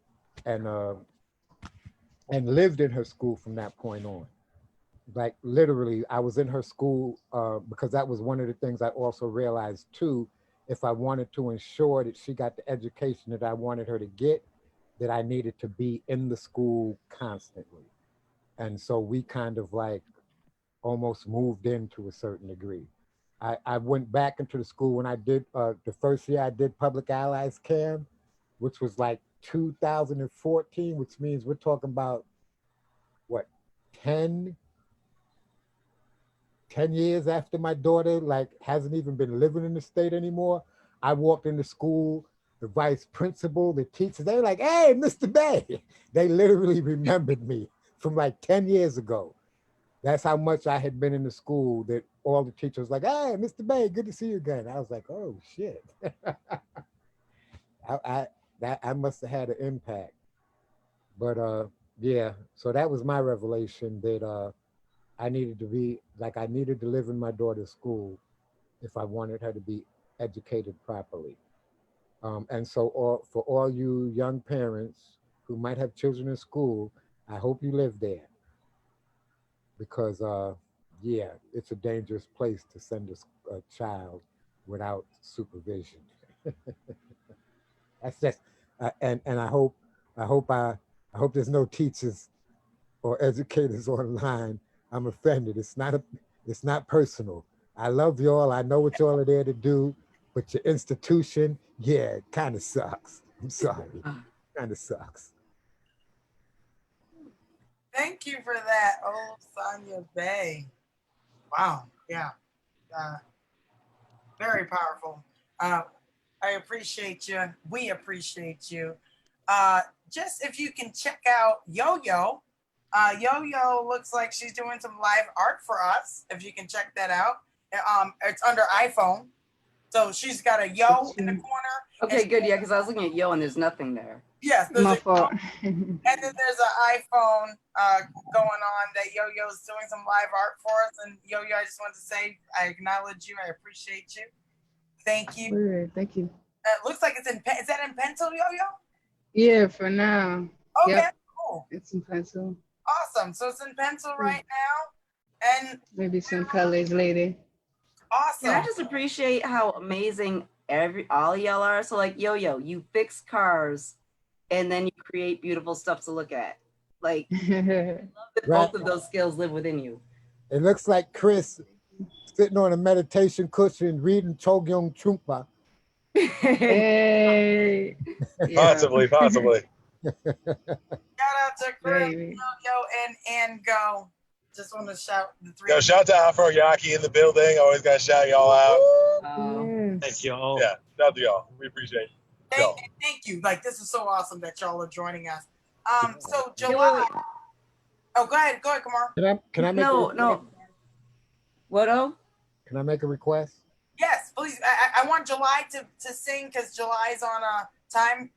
lived in her school from that point on. Like literally, I was in her school because that was one of the things I also realized too. If I wanted to ensure that she got the education that I wanted her to get, that I needed to be in the school constantly. And so we kind of like almost moved in to a certain degree. I went back into the school when I did the first year I did Public Allies Cam, which was like 2014, which means we're talking about what, 10 years after my daughter like hasn't even been living in the state anymore. I walked into school, the vice principal, the teachers, they were like, "Hey, Mr. Bay." They literally remembered me from like 10 years ago. That's how much I had been in the school that all the teachers like, "Hey, Mr. Bay, good to see you again." I was like, "Oh shit." I must have had an impact. But yeah, so that was my revelation that I needed to be like I needed to live in my daughter's school if I wanted her to be educated properly. And so for all you young parents who might have children in school, I hope you live there because yeah, it's a dangerous place to send a child without supervision. That's just and I hope there's no teachers or educators online. I'm offended. It's not personal. I love y'all. I know what y'all are there to do, but your institution, yeah, it kind of sucks. I'm sorry. Kind of sucks. Thank you for that, oh Sonia Bay. Wow, yeah, uh, very powerful. I appreciate you. We appreciate you. Just if you can check out Yo-Yo. Yo-Yo looks like she's doing some live art for us. If you can check that out. It's under iPhone. So she's got a yo in the corner. Okay, good. Yeah, because I was looking at yo and there's nothing there. Yes, My fault. and then there's an iPhone going on that Yo-Yo's doing some live art for us. And Yo-Yo, I just wanted to say I acknowledge you. I appreciate you. Thank you. Weird. Thank you. It looks like it's in is that in pencil, Yo-Yo? Yeah, for now. Okay, Yep. cool. It's in pencil. Awesome. So it's in pencil right now. And maybe some colors later. Awesome. And I just appreciate how amazing all y'all are. So like Yo-Yo, you fix cars and then you create beautiful stuff to look at. Like I love that both of those skills live within you. It looks like Chris sitting on a meditation cushion reading Chogyong Trungpa. Hey. Possibly. Shout out to Chris, Yo-Yo, and Go. Just want to shout the three. Yo, shout out to Afro Yaqui in the building. Always gotta shout y'all out. Thank y'all. Yeah, shout out to y'all. We appreciate you. Thank you. Like this is so awesome that y'all are joining us. So July. Oh, go ahead, Kamora. Can I make no. What? Oh? Can I make a request? Yes, please. I want July to sing because July's on a time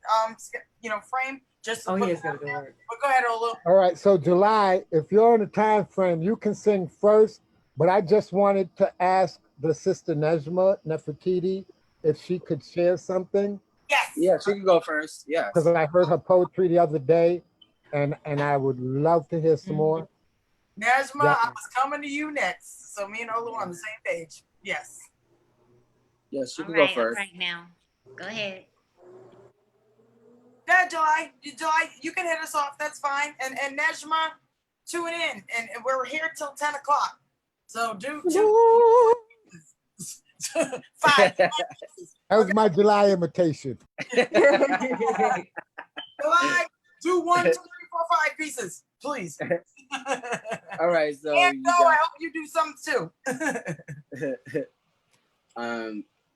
frame. Just he has got to go work. But go ahead, Olu. All right, so July, if you're on a time frame, you can sing first, but I just wanted to ask the sister Nejma Nefertiti if she could share something. Yes. Yeah, she can go first. Yeah. Because I heard her poetry the other day, and I would love to hear some more. Nejma, I was coming to you next. So me and Olu on the same page. Yes. Yes, she can go first. Right now. Go ahead. Yeah, July, you can hit us off. That's fine. And Nejma, tune in. And we're here till 10 o'clock. So do 5. That was my July imitation. July, do 1, 2, 3, 4, 5 pieces, please. All right. So and no, I hope you do something too.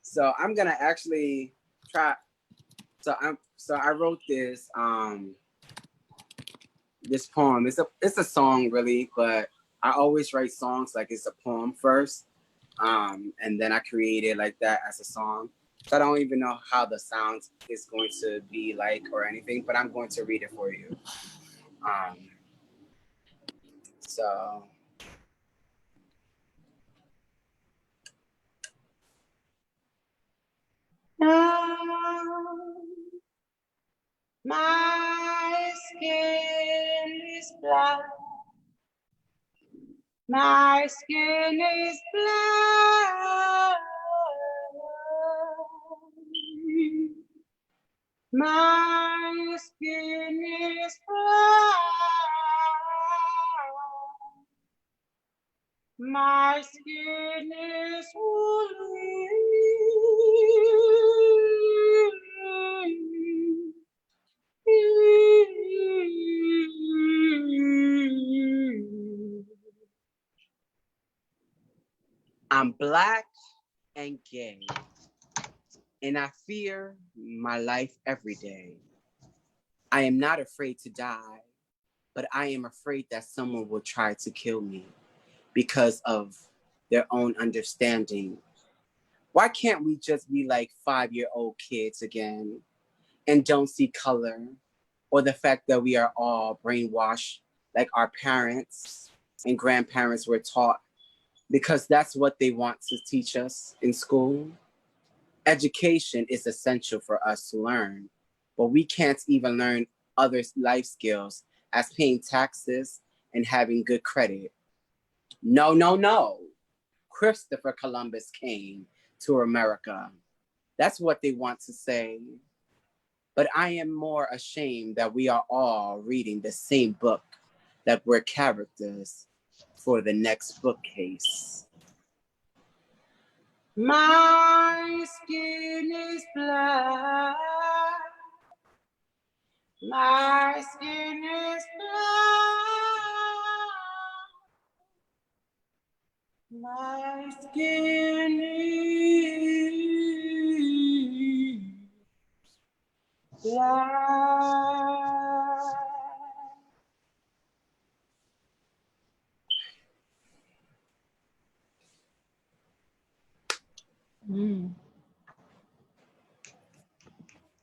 So I'm gonna actually try. So I wrote this this poem. It's a song really, but I always write songs like it's a poem first, and then I create it like that as a song. So I don't even know how the sound is going to be like or anything, but I'm going to read it for you. So my skin is black. My skin is black. My skin is black. My skin is woolly. I'm black and gay, and I fear my life every day. I am not afraid to die, but I am afraid that someone will try to kill me because of their own understanding. Why can't we just be like 5-year-old kids again and don't see color, or the fact that we are all brainwashed like our parents and grandparents were taught, because that's what they want to teach us in school? Education is essential for us to learn, but we can't even learn other life skills as paying taxes and having good credit. No, no, no. Christopher Columbus came to America. That's what they want to say. But I am more ashamed that we are all reading the same book, that we're characters for the next bookcase. My skin is black. My skin is black. My skin is black.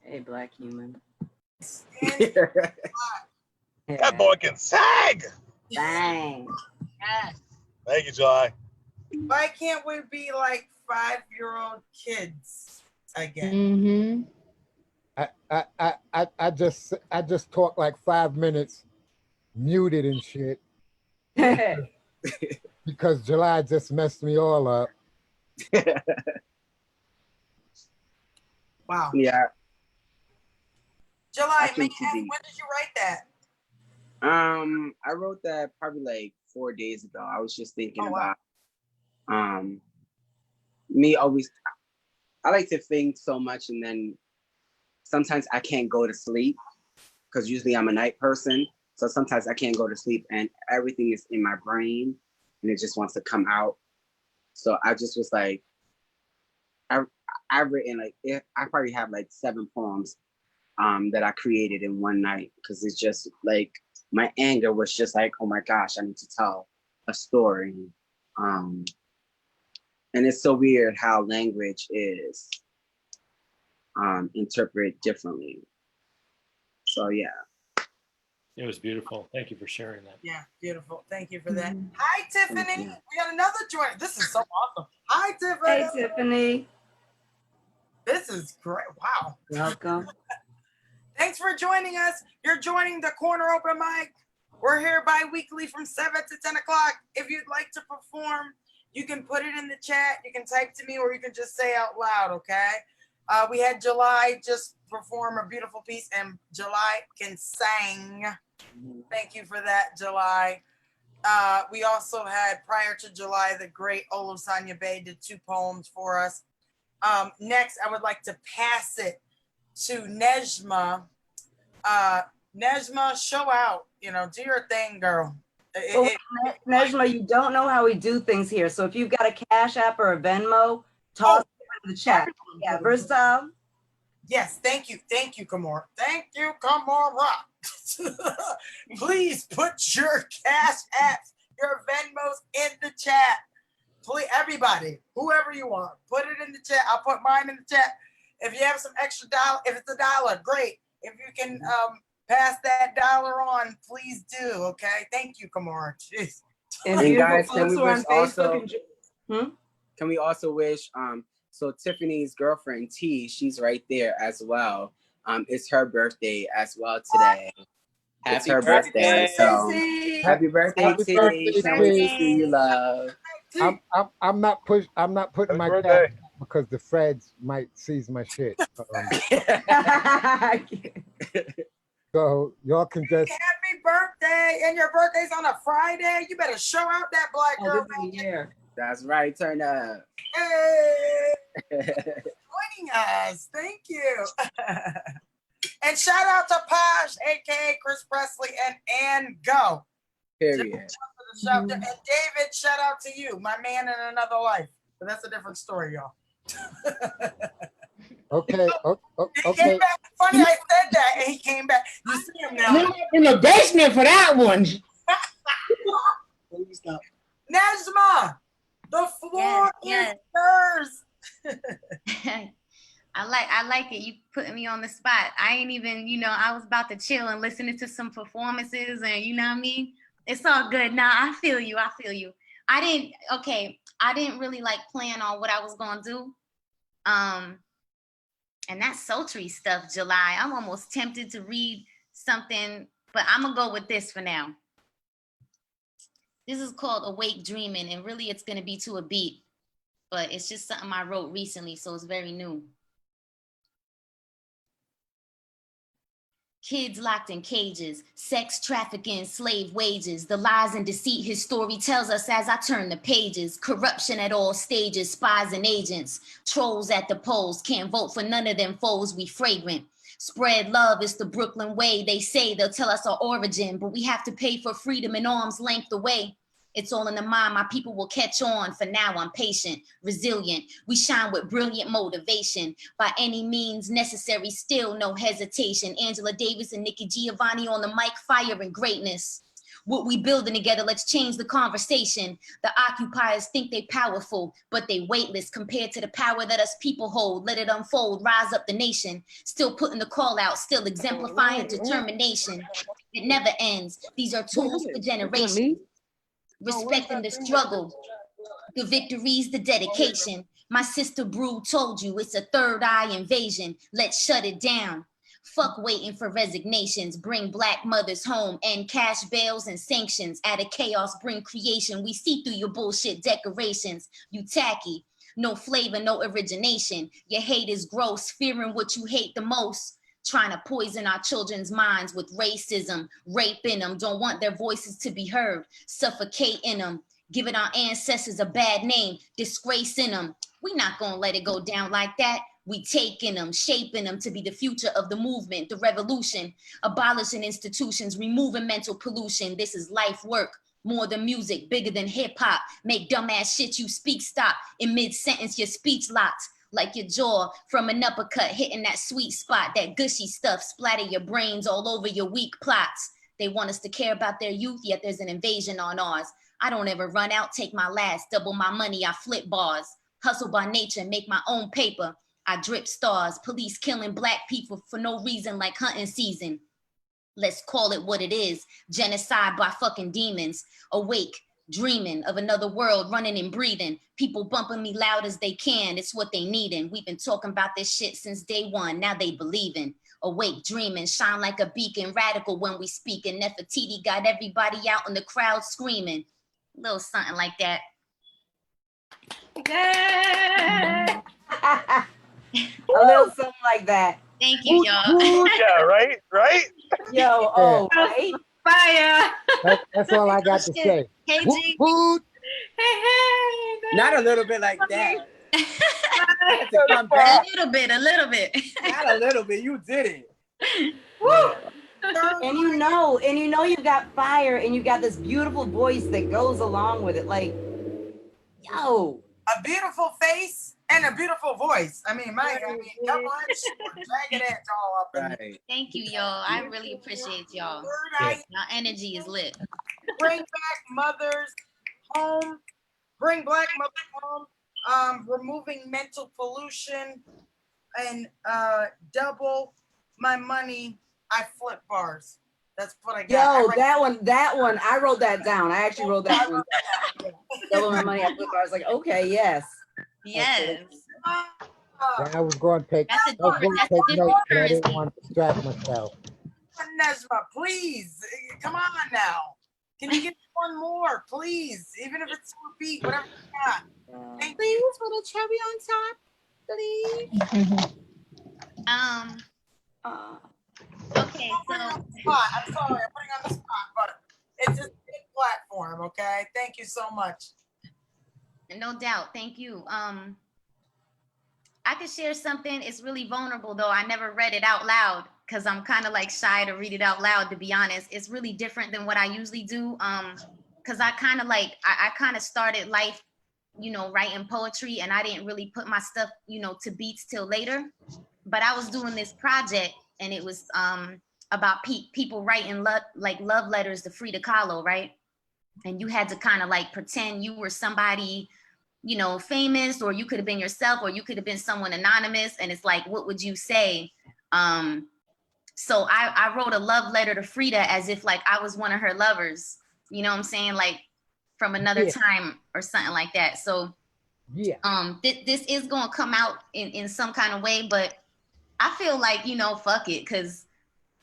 Hey, black human. That boy can sing. Bang. Yes. Thank you, July. Why can't we be like 5-year-old kids again? I just talked like 5 minutes, muted and shit, because July just messed me all up. Wow. Yeah. July, I man, think when did you write that? I wrote that probably like 4 days ago. I was just thinking about me always. I like to think so much, and then sometimes I can't go to sleep because usually I'm a night person. So sometimes I can't go to sleep, and everything is in my brain, and it just wants to come out. So I just was like, I've written like I probably have like 7 poems that I created in one night, because it's just like my anger was just like, oh my gosh, I need to tell a story. And it's so weird how language is interpreted differently. So yeah. It was beautiful. Thank you for sharing that. Yeah, beautiful. Thank you for that. Hi, Tiffany. We got another joint. This is so awesome. Hi, Tiffany. Hey, Tiffany. This is great. Wow. Welcome. Thanks for joining us. You're joining the Corner Open Mic. We're here bi-weekly from 7 to 10 o'clock. If you'd like to perform, you can put it in the chat. You can type to me, or you can just say out loud, okay? We had July just perform a beautiful piece, and July can sing. Thank you for that, July. We also had, prior to July, the great Olusanya Bay did 2 poems for us. Next, I would like to pass it to Nejma. Nejma, show out. You know, do your thing, girl. Nejma, you don't know how we do things here. So if you've got a Cash App or a Venmo, toss it in the chat. Yeah, Versal. Yes, thank you. Thank you, Kamora. Thank you, Kamora. Please put your Cash Apps, your Venmos in the chat. Please, everybody, whoever you want, put it in the chat. I'll put mine in the chat. If you have some extra dollar, if it's $1, great. If you can pass that dollar on, please do. Okay, thank you, Kamora. Jeez. And And beautiful guys, can folks we who are on wish Facebook also? and Can we also wish so Tiffany's girlfriend T, she's right there as well. It's her birthday as well today. It's her birthday, so happy birthday, Happy T. birthday, Can't wait to T. see you, love. I'm not putting my Happy cash birthday. because the feds might seize my shit. So y'all can just Happy birthday, and your birthday's on a Friday. You better show out that black girl. That's right. Turn up. Hey, joining us. Thank you. And shout out to Posh, aka Chris Presley, and Ann Go. Period. And David, shout out to you, my man in another life. But that's a different story, y'all. okay. He came back. Funny, I said that, and he came back. You see him now. You're in the basement for that one. Najma, the floor is yours. I like it. You putting me on the spot. I ain't even, I was about to chill and listening to some performances, and you know what I mean? It's all good. Nah, I feel you. I didn't really like plan on what I was gonna do. And that sultry stuff, July. I'm almost tempted to read something, but I'm gonna go with this for now. This is called Awake Dreaming, and really it's gonna be to a beat, but it's just something I wrote recently, so it's very new. Kids locked in cages, sex trafficking, slave wages, the lies and deceit his story tells us as I turn the pages, corruption at all stages, spies and agents, trolls at the polls, can't vote for none of them foes, we fragrant. Spread love is the Brooklyn way, they say they'll tell us our origin, but we have to pay for freedom and arm's length away. It's all in the mind, my people will catch on. For now, I'm patient, resilient. We shine with brilliant motivation. By any means necessary, still no hesitation. Angela Davis and Nikki Giovanni on the mic, fire and greatness. What we building together, let's change the conversation. The occupiers think they powerful, but they weightless compared to the power that us people hold. Let it unfold, rise up the nation. Still putting the call out, still exemplifying determination. It never ends. These are tools for generations. Respecting the struggle, the victories, the dedication. My sister Brew told you it's a third eye invasion. Let's shut it down. Fuck waiting for resignations. Bring black mothers home. End cash bails and sanctions. Out of chaos, bring creation. We see through your bullshit decorations. You tacky. No flavor, no origination. Your hate is gross. Fearing what you hate the most. Trying to poison our children's minds with racism, raping them, don't want their voices to be heard, suffocating them, giving our ancestors a bad name, disgracing them. We not gonna let it go down like that. We taking them, shaping them to be the future of the movement, the revolution, abolishing institutions, removing mental pollution. This is life work. More than music, bigger than hip hop. Make dumbass shit you speak stop. In mid-sentence, your speech locked. Like your jaw from an uppercut, hitting that sweet spot, that gushy stuff, splatter your brains all over your weak plots. They want us to care about their youth, yet there's an invasion on ours. I don't ever run out, take my last, double my money, I flip bars. Hustle by nature, make my own paper. I drip stars, police killing black people for no reason like hunting season. Let's call it what it is, genocide by fucking demons. Awake, dreaming of another world, running and breathing. People bumping me loud as they can, it's what they needin'. We've been talking about this shit since day one, now they believing. Awake, dreaming, shine like a beacon, radical when we speakin'. Nefertiti got everybody out in the crowd screaming. A little something like that. Yeah. A little something like that. Thank you, y'all. Yeah, right? Yo, oh, right? Fire. That's all I got to say. Hey, Woot, G. woot. Hey. Not a little bit like that. A little bit. Not a little bit. You did it. Woo! And you know you got fire and you got this beautiful voice that goes along with it. Like, yo. A beautiful face and a beautiful voice. Come on, dragging it all up. Right. Thank you, y'all. I really appreciate y'all. Y'all energy is lit. Bring back mothers home. Bring black mothers home. Removing mental pollution and double my money I flip bars. That's what I got. Yo, that one, I wrote that down. I actually wrote that one. Double my money, I flip bars. Like, okay, yes. Yes. Yeah, I was going to take, That's a I was going different, to that's a take different notes, but I currency. didn't want to distract myself. Nesma, please. Come on now. Can you get one more, please? Even if it's a repeat, whatever you got. Thank Please, you. with a cherry on top, please. Okay, so I'm sorry, I'm putting on the spot, but it's a big platform, okay? Thank you so much. no doubt. Thank you. I could share something. It's really vulnerable though. I never read it out loud because I'm kind of like shy to read it out loud, to be honest. It's really different than what I usually do. Because I kind of like, I kind of started life, you know, writing poetry, and I didn't really put my stuff, you know, to beats till later. But I was doing this project, and it was about people writing love letters to Frida Kahlo, right? And you had to kind of like pretend you were somebody, you know, famous, or you could have been yourself, or you could have been someone anonymous. And it's like, what would you say? So I wrote a love letter to Frida as if like I was one of her lovers, you know what I'm saying? Like from another time or something like that. So this is gonna come out in some kind of way, but I feel like, you know, fuck it, because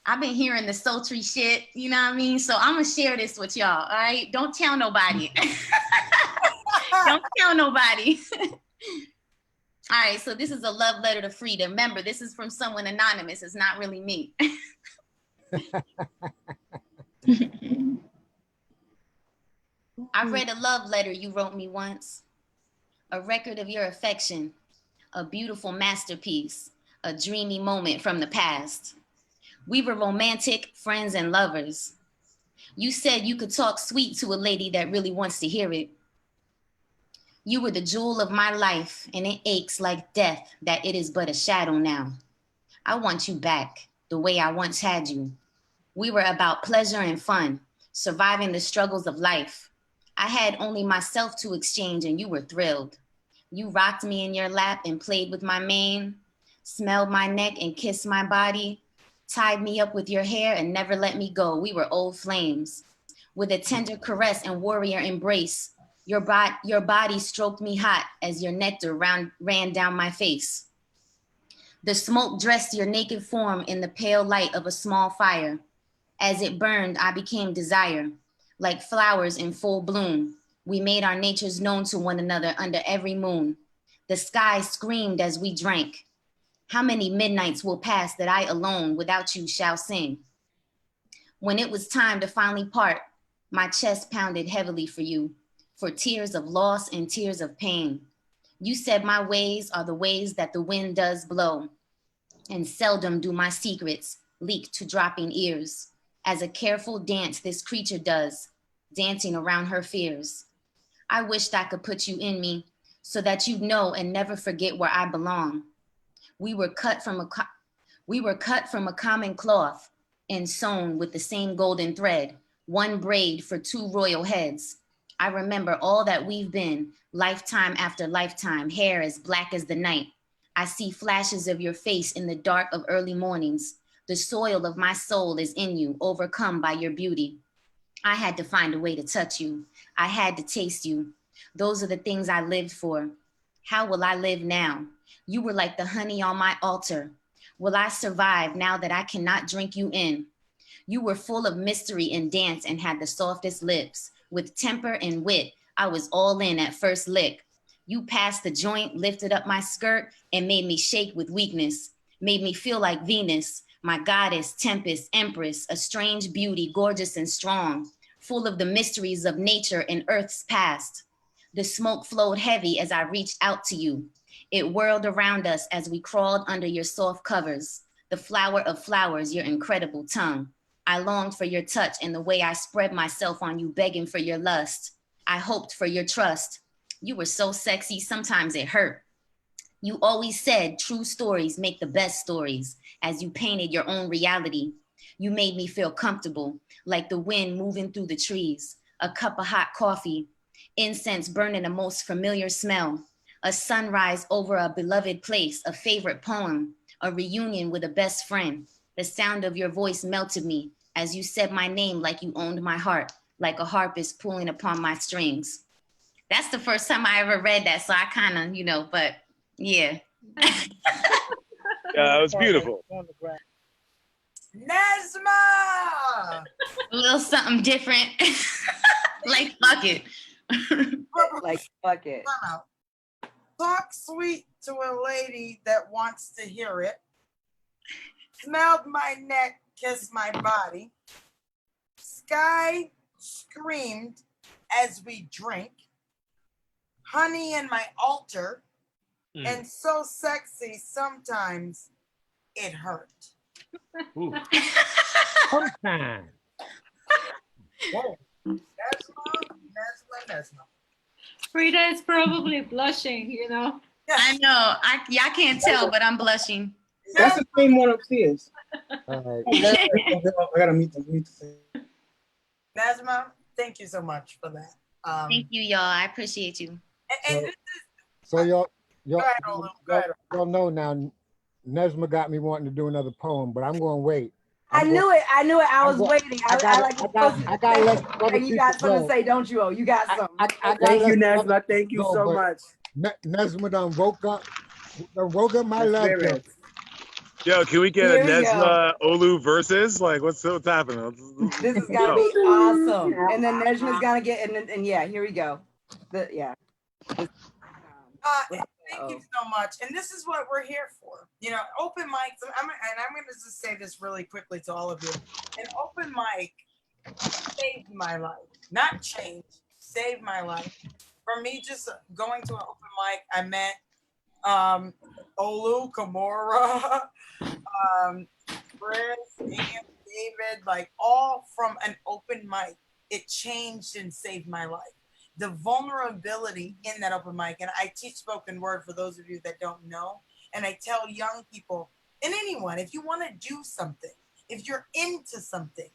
I've been hearing the sultry shit, you know what I mean? So I'm gonna share this with y'all, all right? Don't tell nobody. Don't tell nobody. All right, so this is a love letter to Frida. Remember, this is from someone anonymous. It's not really me. I read a love letter you wrote me once, a record of your affection, a beautiful masterpiece, a dreamy moment from the past. We were romantic friends and lovers. You said you could talk sweet to a lady that really wants to hear it. You were the jewel of my life, and it aches like death that it is but a shadow now. I want you back, the way I once had you. We were about pleasure and fun, surviving the struggles of life. I had only myself to exchange, and you were thrilled. You rocked me in your lap and played with my mane, smelled my neck and kissed my body, tied me up with your hair and never let me go. We were old flames. With a tender caress and warrior embrace, your body stroked me hot as your nectar ran down my face. The smoke dressed your naked form in the pale light of a small fire. As it burned, I became desire. Like flowers in full bloom, we made our natures known to one another under every moon. The sky screamed as we drank. How many midnights will pass that I alone without you shall sing? When it was time to finally part, my chest pounded heavily for you, for tears of loss and tears of pain. You said my ways are the ways that the wind does blow, and seldom do my secrets leak to dropping ears, as a careful dance this creature does, dancing around her fears. I wished I could put you in me so that you'd know and never forget where I belong. We were cut from a common cloth and sewn with the same golden thread, one braid for two royal heads. I remember all that we've been, lifetime after lifetime, hair as black as the night. I see flashes of your face in the dark of early mornings. The soil of my soul is in you, overcome by your beauty. I had to find a way to touch you. I had to taste you. Those are the things I lived for. How will I live now? You were like the honey on my altar. Will I survive now that I cannot drink you in? You were full of mystery and dance and had the softest lips. With temper and wit, I was all in at first lick. You passed the joint, lifted up my skirt, and made me shake with weakness. Made me feel like Venus, my goddess, tempest, empress, a strange beauty, gorgeous and strong, full of the mysteries of nature and earth's past. The smoke flowed heavy as I reached out to you. It whirled around us as we crawled under your soft covers, the flower of flowers, your incredible tongue. I longed for your touch and the way I spread myself on you, begging for your lust. I hoped for your trust. You were so sexy, sometimes it hurt. You always said true stories make the best stories, as you painted your own reality. You made me feel comfortable, like the wind moving through the trees, a cup of hot coffee, incense burning a most familiar smell, a sunrise over a beloved place, a favorite poem, a reunion with a best friend. The sound of your voice melted me as you said my name like you owned my heart, like a harpist pulling upon my strings. That's the first time I ever read that, so I kind of, but yeah. Yeah, it was beautiful. Nesma! A little something different. Like, fuck it. Like, fuck it. Talk sweet to a lady that wants to hear it. Smelled my neck, kissed my body. Sky screamed as we drink. Honey in my altar. And so sexy, sometimes it hurt. Sometimes. Whoa. Nesma. Frida is probably blushing, I know. I can't tell, but I'm blushing. That's the same one upstairs. All right. I gotta meet them. Nesma, thank you so much for that. Thank you, y'all. I appreciate you. And So y'all go ahead, Olu. Go ahead. y'all know now, Nesma got me wanting to do another poem, but I'm going to wait. I knew it. I was waiting. I gotta let other and you got people something go. to say, don't you? Oh, you got something. Thank you, Nesma. Thank you so much. Nesma done woke up my love. Yo, can we get Here a we Nesma Olu versus? Like, what's happening? This is gonna be awesome. And then Nejma's gonna get and yeah, here we go. Thank you so much. And this is what we're here for. Open mics. I'm going to just say this really quickly to all of you. An open mic saved my life. Not changed, saved my life. For me, just going to an open mic, I met Olu, Kamora, Chris, Ian, David, like all from an open mic. It changed and saved my life. The vulnerability in that open mic, and I teach spoken word for those of you that don't know, and I tell young people and anyone, if you want to do something, if you're into something,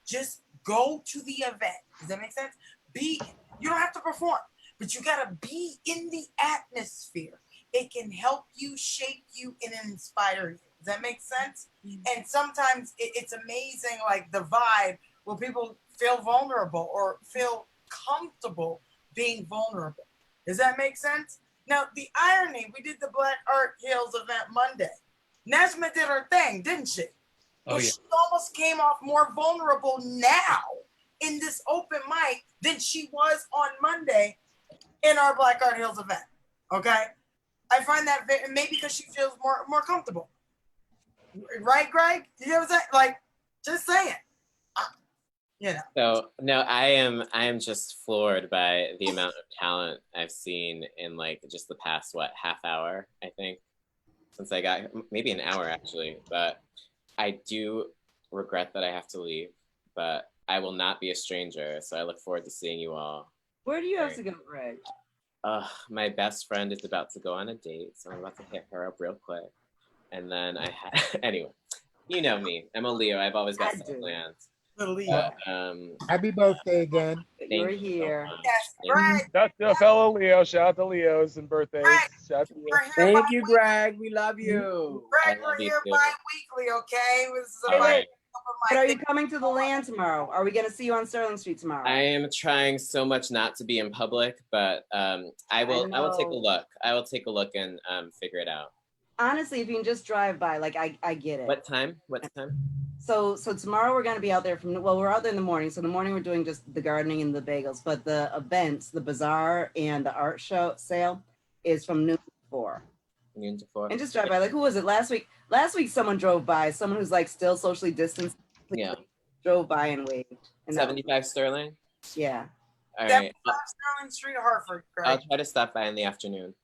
just go to the event. Does that make sense? You don't have to perform, but you got to be in the atmosphere. It can help you, shape you, and inspire you. Does that make sense? And sometimes it's amazing, like the vibe where people feel vulnerable or feel comfortable being vulnerable. Does that make sense? Now, the irony, we did the Black Art Hills event Monday. Nesma did her thing, didn't she? Oh, yeah. She almost came off more vulnerable now in this open mic than she was on Monday in our Black Art Hills event. Okay? I find that maybe because she feels more comfortable. Right, Greg? You know what I'm saying? Like, just saying. So no, I am just floored by the amount of talent I've seen in like just the past half hour, I think, since I got maybe an hour actually. But I do regret that I have to leave, but I will not be a stranger. So I look forward to seeing you all. Where do you have to go, Greg? My best friend is about to go on a date, so I'm about to hit her up real quick. And then anyway, you know me. I'm a Leo. I've always got some plans. Happy birthday again. You're here. Yes, Greg. Shout out to a fellow Leo. Shout out to Leos and birthdays. Shout out to you. Thank you, Greg. We love you. Greg, we're here bi-weekly, okay? This is a Hey, bi-weekly. but are you coming to the land tomorrow? Are we going to see you on Sterling Street tomorrow? I am trying so much not to be in public, but I will take a look. I will take a look and figure it out. Honestly, if you can just drive by, like I get it. What time? So tomorrow we're going to be out there we're out there in the morning. So in the morning we're doing just the gardening and the bagels, but the events, the bazaar and the art show sale is from noon to 4. Noon to 4. And just drive by. Like, who was it last week? Last week someone drove by, someone who's like still socially distanced. Yeah. Drove by and waved. And 75 Sterling? Yeah. All right. Sterling Street, Hartford, Greg. I'll try to stop by in the afternoon.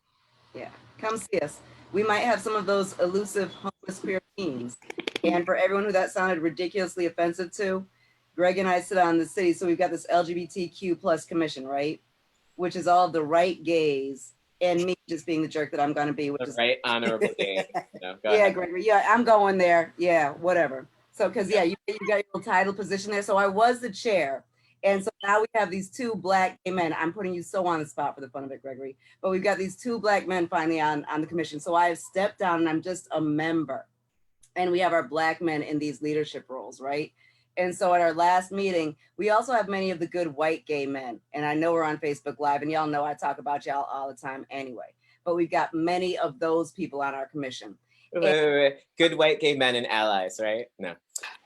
Yeah, come see us. We might have some of those elusive homeless queer teens. And for everyone who that sounded ridiculously offensive to, Greg and I sit on the city. So we've got this LGBTQ plus commission, right? Which is all of the right gays and me just being the jerk that I'm going to be. Which is right honorable gay. Yeah, ahead. Gregory. Yeah, I'm going there. Yeah, whatever. So, because you got your little title position there. So I was the chair. And so now we have these 2 black gay men. I'm putting you so on the spot for the fun of it, Gregory. But we've got these 2 black men finally on the commission. So I have stepped down and I'm just a member. and we have our Black men in these leadership roles, right? And so at our last meeting, we also have many of the good white gay men. And I know we're on Facebook Live, and y'all know I talk about y'all all the time anyway. But we've got many of those people on our commission. Wait. Good white gay men and allies, right? No.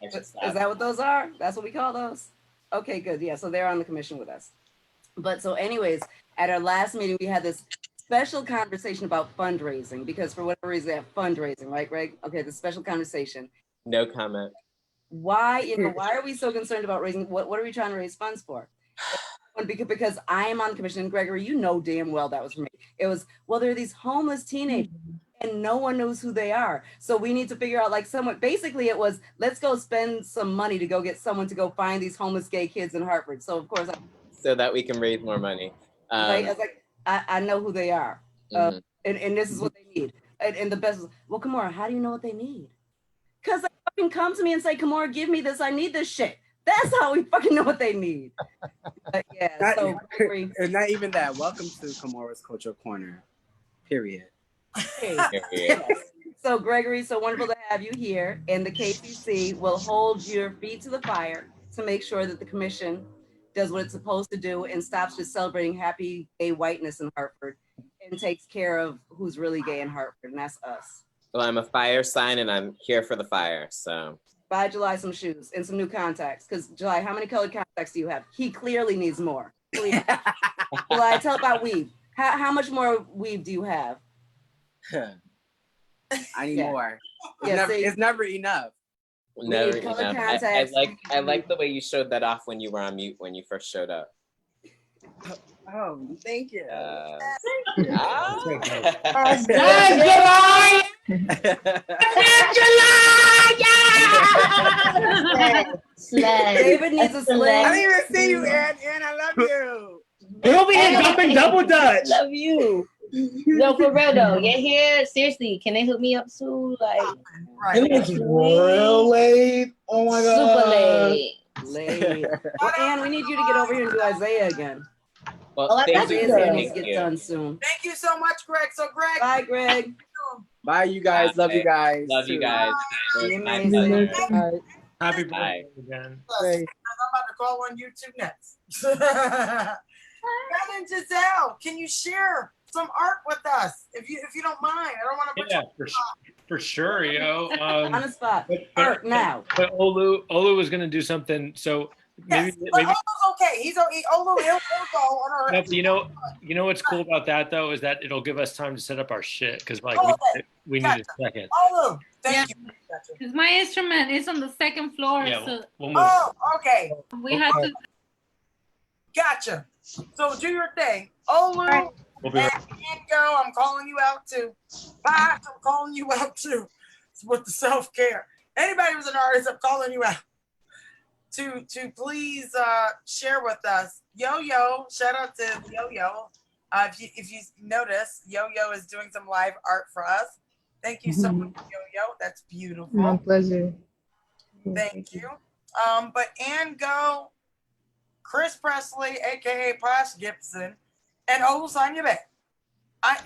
Is that what those are? That's what we call those? Okay, good. Yeah, so they're on the commission with us. But so anyways, at our last meeting, we had this special conversation about fundraising because for whatever reason, they have fundraising, right, Greg? Okay, the special conversation. No comment. Why are we so concerned about raising, what are we trying to raise funds for? Because I am on the commission, and Gregory, you know damn well that was for me. It was, well, there are these homeless teenagers and no one knows who they are. So we need to figure out like someone, basically it was, let's go spend some money to go get someone to go find these homeless gay kids in Hartford. So of course, so that we can raise more money. Right? I was like, I know who they are. And this is what they need. And the best is, well, Kamora, how do you know what they need? Because they fucking come to me and say, Kamora, give me this. I need this shit. That's how we fucking know what they need. Yeah. And not even that. Welcome to Kamora's Cultural Corner. Period. Hey. Yes. So Gregory, so wonderful to have you here. And the KCC will hold your feet to the fire to make sure that the commission does what it's supposed to do and stops just celebrating happy gay whiteness in Hartford and takes care of who's really gay in Hartford, and that's us. Well, I'm a fire sign and I'm here for the fire, so. Buy July some shoes and some new contacts, because July, how many colored contacts do you have? He clearly needs more. July, tell about weave. How much more weave do you have? I need more. It's never enough. Never enough. I like the way you showed that off when you were on mute when you first showed up. Oh, thank you. David needs a sling. I didn't even see you, Ann. Ann, I love you. We'll be jumping double dutch. Love you. No, for real though. Your hair, seriously, can they hook me up too? Like, It looks real late. Oh my god. Super late. Well, Ann, we need you to get over here and do Isaiah again. Well, Isaiah needs to get done soon. Thank you so much, Greg. So, Greg. Bye, Greg. Bye, you guys. Love you guys. Love you guys. Happy birthday again. I'm about to call on you two next. Kevin Giselle, can you share some art with us if you don't mind? I don't want to put you for sure, yo. On the spot. Art now. But Olu was gonna do something. So maybe Olu's okay. He'll go on our. you know what's cool about that though is that it'll give us time to set up our shit because like we need a second. Olu, thank you. Because my instrument is on the second floor. Yeah, so we'll move. Oh, okay. We have to. Gotcha. So do your thing. Olu, We'll be right. Go. I'm calling you out too. Bye. I'm calling you out too. With the self-care. Anybody who's an artist, I'm calling you out. To please share with us. Yo-Yo, shout out to Yo-Yo. If you notice, Yo-Yo is doing some live art for us. Thank you so much, Yo-Yo. That's beautiful. My pleasure. Thank you. But Ann Go, Chris Presley, aka Posh Gibson, and Olusanya Bay.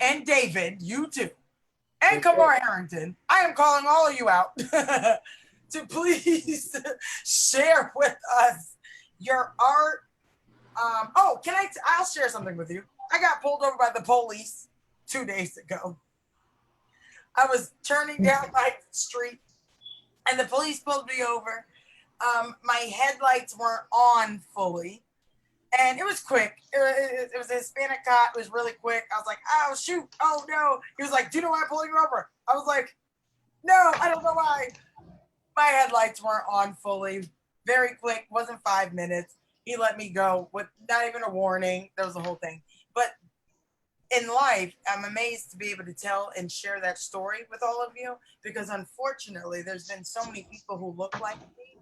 And David, you too. And Kamora Harrington. I am calling all of you out to please share with us your art. I'll share something with you. I got pulled over by the police 2 days ago. I was turning down my street and the police pulled me over. My headlights weren't on fully and it was quick. It was a Hispanic cop. It was really quick. I was like, oh, shoot. Oh, no. He was like, do you know why I'm pulling you over? I was like, no, I don't know why. My headlights weren't on fully. Very quick. Wasn't 5 minutes. He let me go with not even a warning. That was the whole thing. But in life, I'm amazed to be able to tell and share that story with all of you because unfortunately, there's been so many people who look like me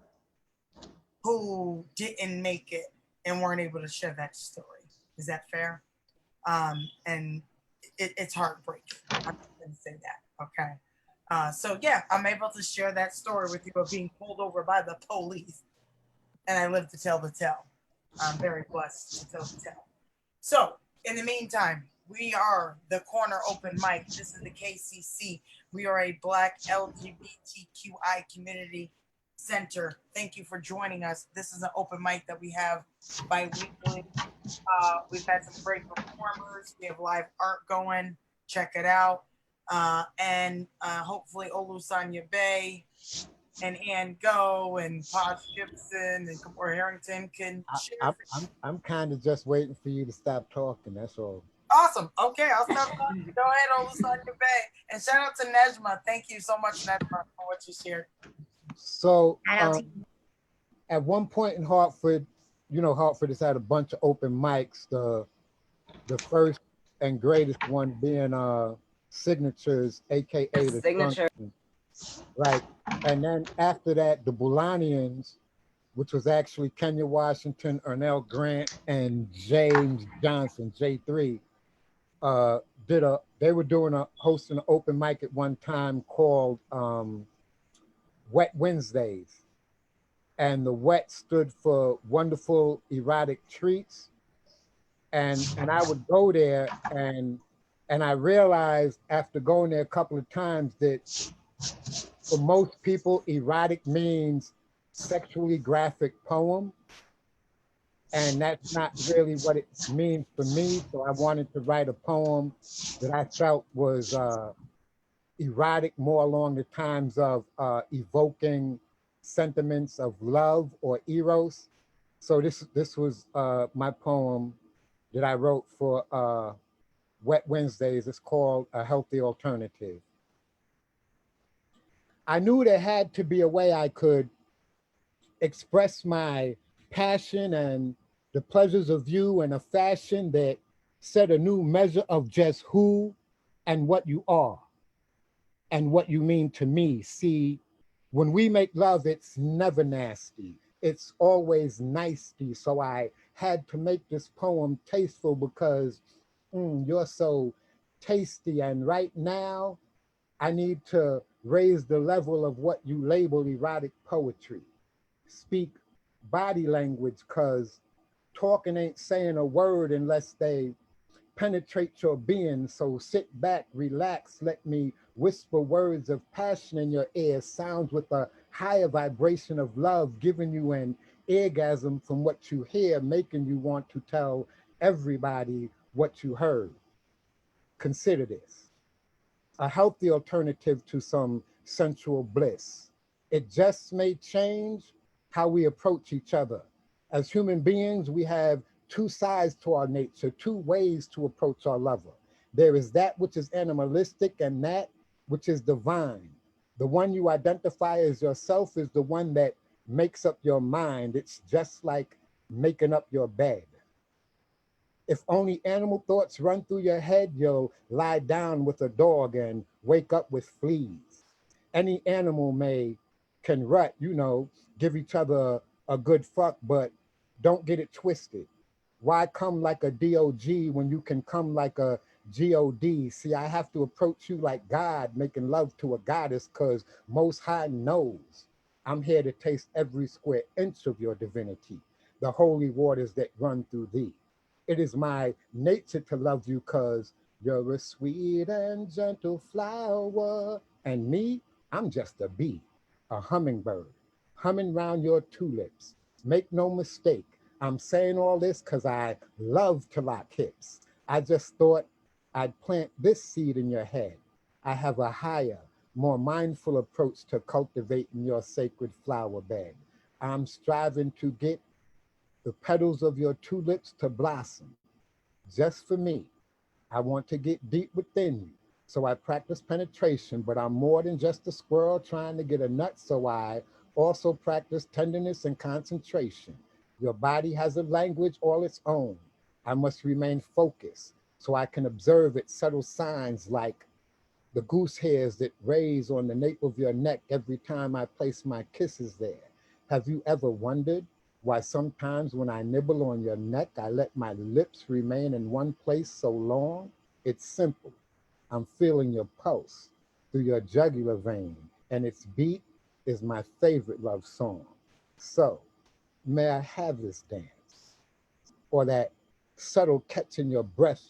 who didn't make it and weren't able to share that story. Is that fair? And it's heartbreaking. I'm going to say that, okay? So yeah, I'm able to share that story with you of being pulled over by the police. And I live to tell the tale. I'm very blessed to tell the tale. So in the meantime, We are the Corner Open Mic. This is the KCC. We are a Black LGBTQI community center. Thank you for joining us. This is an open mic that we have bi-weekly. We've had some great performers. We have live art going. Check it out. And hopefully Olusanya Bay and Ann Go and Pod Gibson and Kamora Harrington can share. I'm kind of just waiting for you to stop talking. That's all. Awesome. Okay, I'll stop talking. Go ahead, Olusanya Bay. And shout out to Nejma. Thank you so much, Nejma, for what you shared. So at one point in Hartford, you know, Hartford has had a bunch of open mics. The first and greatest one being Signatures, aka the Signature. Junction. Right. And then after that, the Bulanians, which was actually Kenya Washington, Ernell Grant, and James Johnson, J3, they were hosting an open mic at one time called Wet Wednesdays. And the wet stood for wonderful erotic treats. And I would go there and I realized after going there a couple of times that for most people, erotic means sexually graphic poem. And that's not really what it means for me. So I wanted to write a poem that I felt was erotic, more along the times of evoking sentiments of love or eros. So this was my poem that I wrote for Wet Wednesdays. It's called A Healthy Alternative. I knew there had to be a way I could express my passion and the pleasures of you in a fashion that set a new measure of just who and what you are and what you mean to me. See, when we make love, it's never nasty. It's always nicey. So I had to make this poem tasteful because you're so tasty. And right now, I need to raise the level of what you label erotic poetry. Speak body language, because talking ain't saying a word unless they penetrate your being. So sit back, relax, let me whisper words of passion in your ear, sounds with a higher vibration of love, giving you an orgasm from what you hear, making you want to tell everybody what you heard. Consider this a healthy alternative to some sensual bliss. It just may change how we approach each other. As human beings, we have two sides to our nature, two ways to approach our lover. There is that which is animalistic and that which is divine. The one you identify as yourself is the one that makes up your mind. It's just like making up your bed. If only animal thoughts run through your head, you'll lie down with a dog and wake up with fleas. Any animal can rut, give each other a good fuck, but don't get it twisted. Why come like a DOG when you can come like a God? See, I have to approach you like God, making love to a goddess, because Most High knows I'm here to taste every square inch of your divinity, the holy waters that run through thee. It is my nature to love you because you're a sweet and gentle flower. And me, I'm just a bee, a hummingbird, humming round your tulips. Make no mistake, I'm saying all this because I love to lock hips. I just thought I'd plant this seed in your head. I have a higher, more mindful approach to cultivating your sacred flower bed. I'm striving to get the petals of your tulips to blossom. Just for me, I want to get deep within you. So I practice penetration, but I'm more than just a squirrel trying to get a nut. So I also practice tenderness and concentration. Your body has a language all its own. I must remain focused so I can observe its subtle signs like the goose hairs that raise on the nape of your neck every time I place my kisses there. Have you ever wondered why sometimes when I nibble on your neck, I let my lips remain in one place so long? It's simple. I'm feeling your pulse through your jugular vein, and its beat is my favorite love song. So, may I have this dance? Or that subtle catch in your breath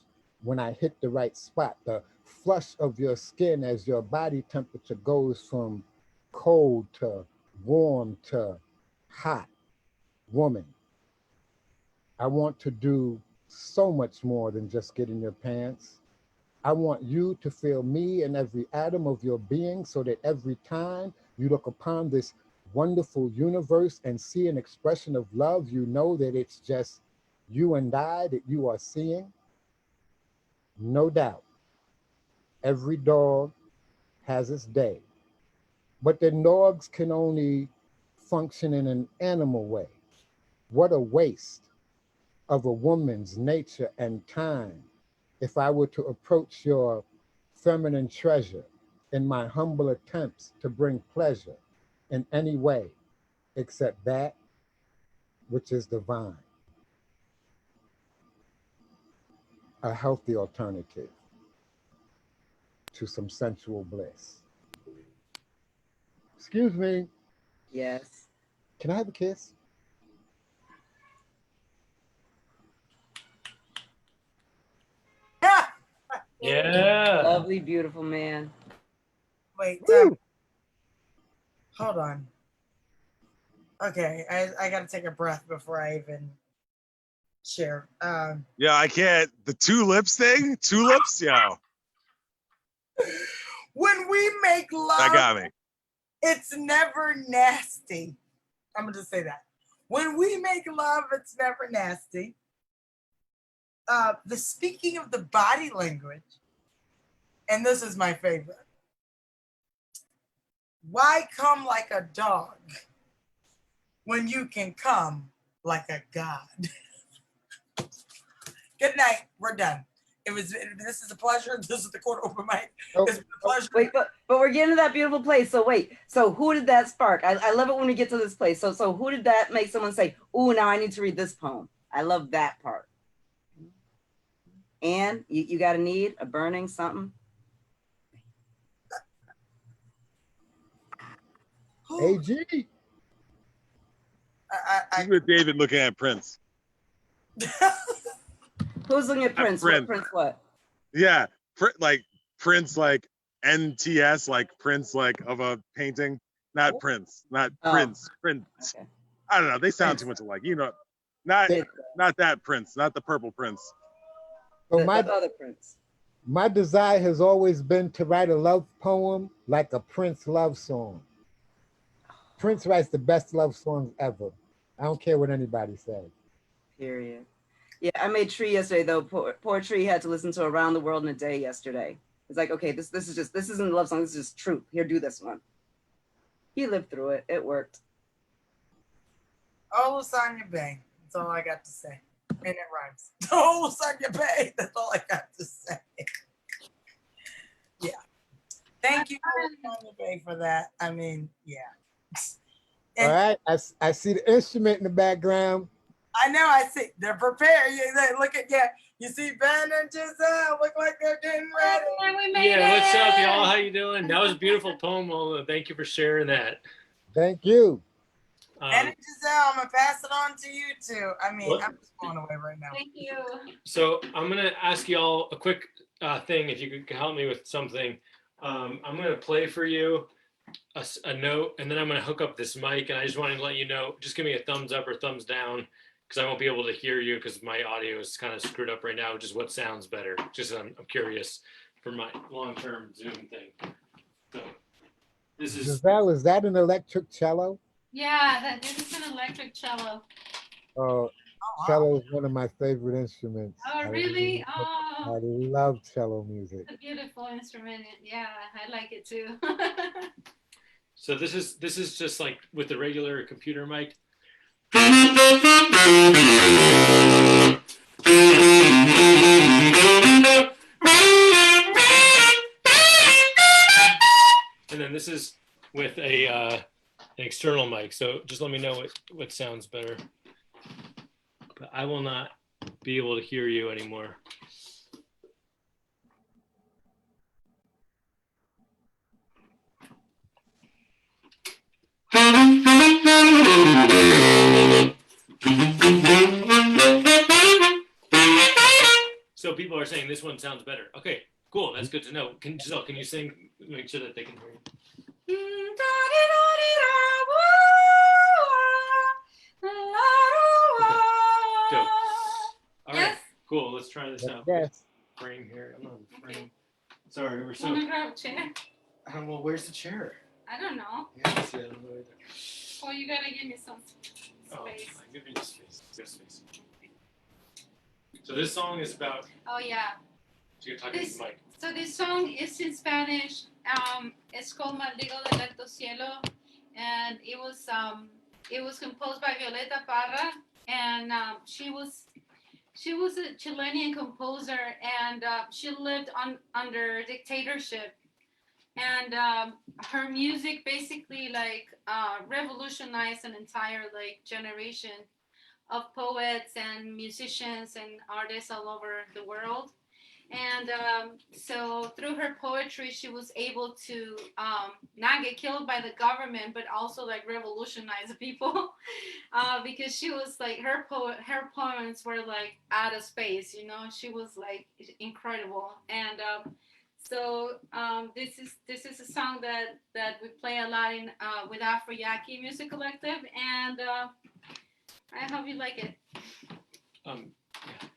when I hit the right spot, the flush of your skin as your body temperature goes from cold to warm to hot. Woman, I want to do so much more than just get in your pants. I want you to feel me in every atom of your being so that every time you look upon this wonderful universe and see an expression of love, you know that it's just you and I that you are seeing. No doubt, every dog has its day, but the dogs can only function in an animal way. What a waste of a woman's nature and time if I were to approach your feminine treasure in my humble attempts to bring pleasure in any way except that which is divine, a healthy alternative to some sensual bliss. Excuse me, Yes. can I have a kiss? Yeah. Lovely, beautiful man. Wait, hold on. Okay, I gotta take a breath before I even share. Yeah, I can't. The tulips thing? Tulips? Yeah. When we make That love, got me. it's never nasty. I'm gonna just say that. When we make love, it's never nasty. The speaking of the body language, and this is my favorite. Why come like a dog when you can come like a god? Good night. We're done. This is a pleasure. This is the court open mic. It's been a pleasure. Wait, but we're getting to that beautiful place. So wait, so who did that spark? I love it when we get to this place. So who did that make someone say, "Ooh, now I need to read this poem"? I love that part. And you got a need, a burning something? AG. This is David looking at Prince. Who's looking at Prince? Prince. What Prince what? Yeah, like Prince, like NTS, like Prince, like of a painting. Not Prince, not Prince. Prince. Okay. I don't know. They sound too much alike. You know, not that Prince, not the purple Prince. So the other Prince. My desire has always been to write a love poem like a Prince love song. Prince writes the best love songs ever. I don't care what anybody says. Period. Yeah, I made Tree yesterday though. Poor Tree had to listen to Around the World in a Day yesterday. It's like, okay, this isn't a love song. This is just truth. Here, do this one. He lived through it. It worked. Oh, Lasagna Bay. That's all I got to say. And it rhymes. Oh, Lasagna Bay. That's all I got to say. Yeah. Thank you, Lasagna Bay, for that. I mean, yeah. All right. I see the instrument in the background. I know. I see. They're prepared. Look at you see Ben and Giselle look like they're getting ready. Yeah, what's up, y'all? How you doing? That was a beautiful poem, Ola. Thank you for sharing that. Thank you. And Giselle, I'm gonna pass it on to you too. I mean, What? I'm just blown away right now. Thank you. So I'm gonna ask y'all a quick thing. If you could help me with something, I'm gonna play for you a note, and then I'm gonna hook up this mic. And I just wanted to let you know. Just give me a thumbs up or thumbs down, because I won't be able to hear you because my audio is kind of screwed up right now. Just what sounds better. Just I'm curious for my long-term Zoom thing. So this is Giselle, is that an electric cello? Yeah, this is an electric cello. Oh, cello is one of my favorite instruments. Oh, really? I love cello music. It's a beautiful instrument. Yeah, I like it too. So this is just like with the regular computer mic. And then this is with an external mic. So just let me know what sounds better. But I will not be able to hear you anymore. So people are saying this this one sounds better. Okay, cool. That's good to know. Giselle, can you sing? Make sure that they can hear you. Dope. All right, cool. Let's try this out. Yes. Frame here. I'm on the frame. Sorry, we're so. Wanna grab a chair? Well, where's the chair? I don't know. Yeah, see, I don't know either. Well, you gotta give me some space. Oh, fine. Give me just space. Just space. So this song is about. Oh yeah. So you're talking to the mic. So this song is in Spanish. It's called Maldigo del Alto Cielo, and it was composed by Violeta Parra, and she was a Chilean composer, and she lived under dictatorship, and her music basically revolutionized an entire generation of poets and musicians and artists all over the world. And so through her poetry, she was able to not get killed by the government, but also revolutionize people because she was her poems were out of space, she was incredible. And so this is a song that we play a lot in with Afro Yaqui Music Collective, and I hope you like it. Yeah,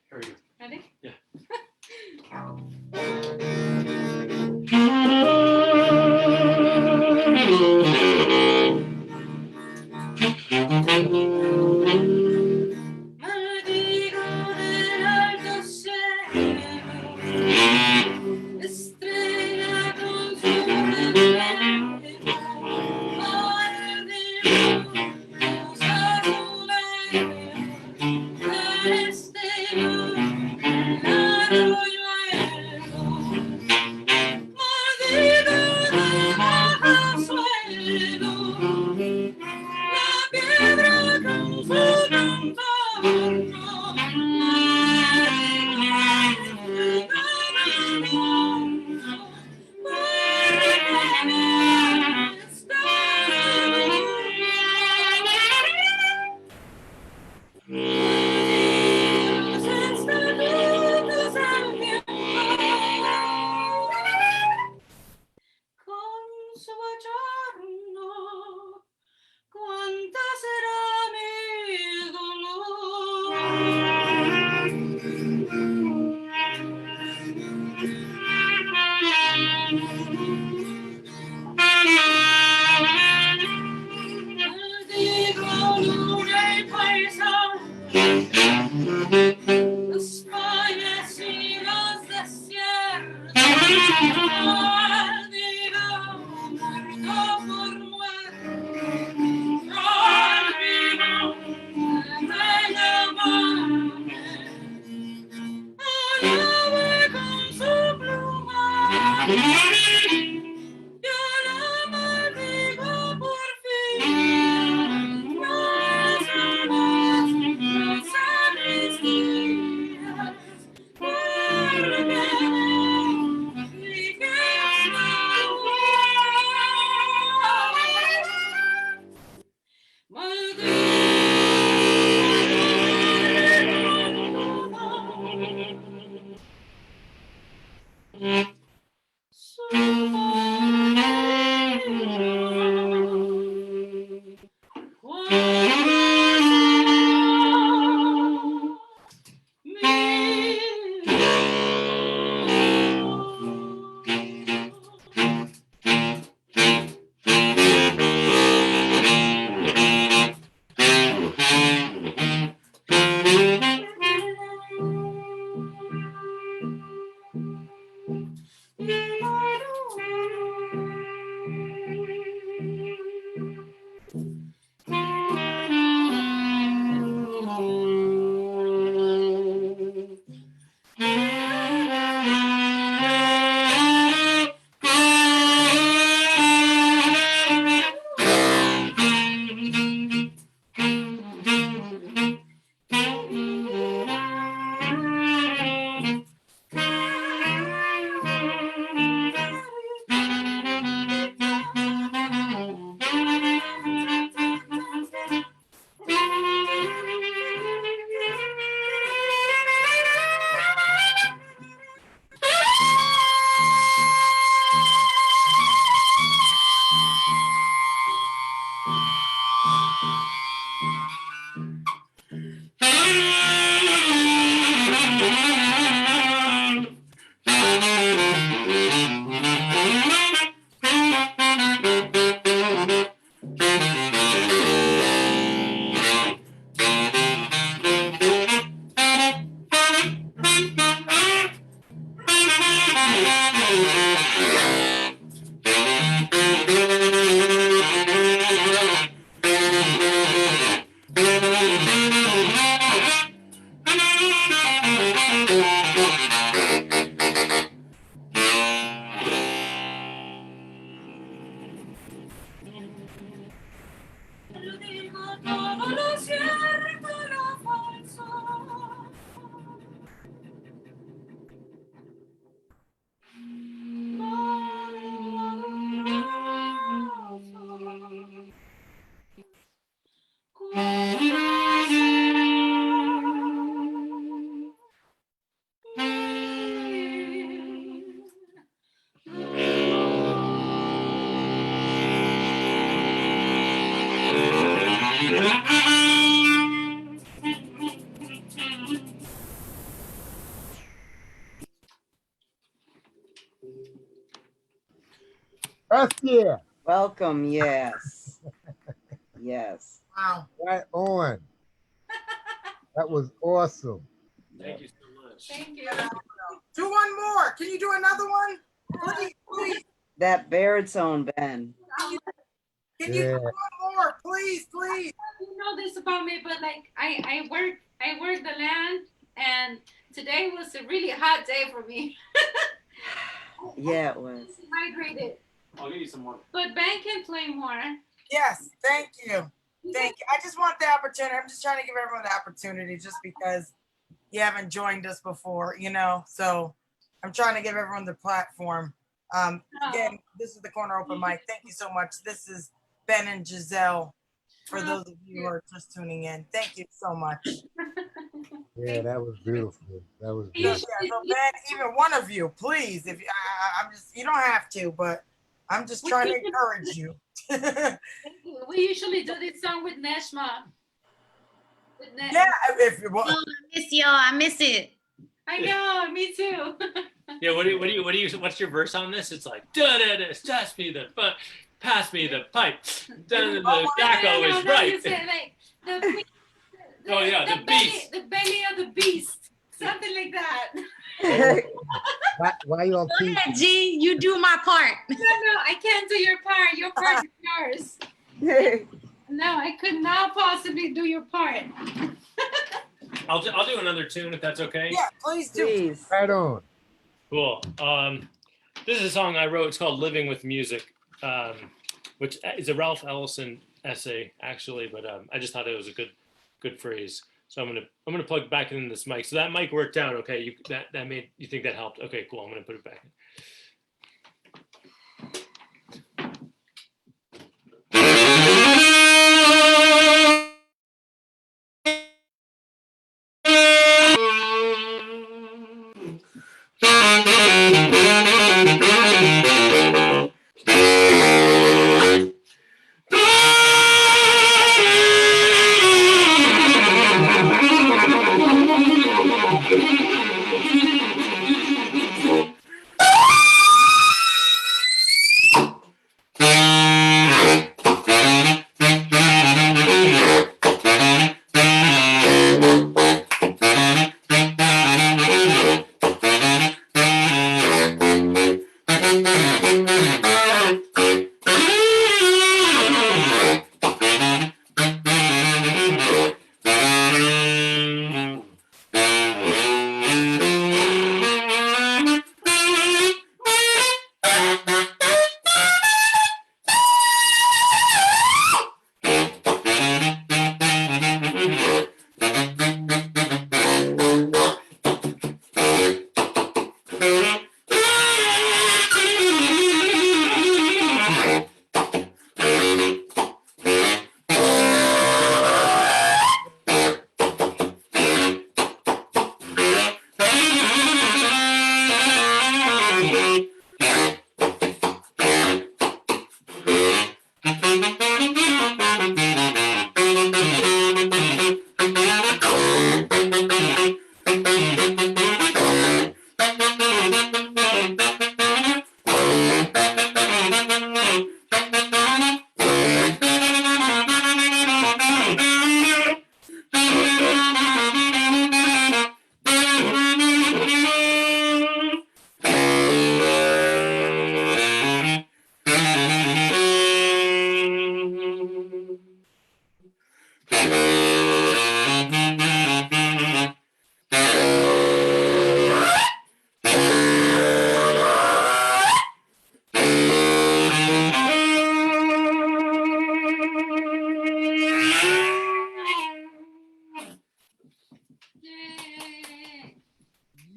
here we go. Ready? Yeah. Maldigo del alto cielo, estrella con su reflejo, maldigo azulejos, del estero, del arroyuelo, maldigo del bajo suelo, la piedra con su contorno. Con su giorno, quanta sarà mi dicono nei paesani, los fallecidos desiertos, maldigo muerto por muerto, olvido de llamarme, alabe con su plumaje. Yo la maldigo por fin, más jamás las amnistías, porque vi que Yeah. Welcome. Yes. Yes. Wow. Right on. That was awesome. Thank you so much. Thank you. Do one more. Can you do another one? Please, please. That baritone, Ben. Can you do one more? Please, please. You know this about me, but like I work the land, and today was a really hot day for me. Yeah, it was. Hydrated. I'll give you some more. But Ben can play more. Yes, thank you. Thank you. I just want the opportunity. I'm just trying to give everyone the opportunity just because you haven't joined us before, you know. So I'm trying to give everyone the platform. Again, this is the Corner Open Mic. Thank you so much. This is Ben and Giselle. For those of you who are just tuning in, thank you so much. Yeah, that was beautiful. That was Yeah, beautiful. so Ben, even one of you, please. If you, I'm just, you don't have to, but I'm just trying to encourage you. We usually do this song with Neshma. Yeah, if you want. Oh, I miss y'all. I miss it. I know, me too. Yeah, what's your verse on this? It's like, da da da, pass me the pass me the pipe. The tobacco is right. You say like the Oh yeah, the beast. The belly of the beast. Something like that. Why y'all Go keep? ahead, G. You do my part. No, I can't do your part. Your part is yours. No, I could not possibly do your part. I'll do another tune if that's okay. Yeah, please do. Please. Right on. Cool. This is a song I wrote. It's called "Living with Music," which is a Ralph Ellison essay, actually. But I just thought it was a good phrase. So I'm gonna plug back in this mic. So that mic worked out. Okay, that made you think that helped. Okay, cool. I'm gonna put it back in.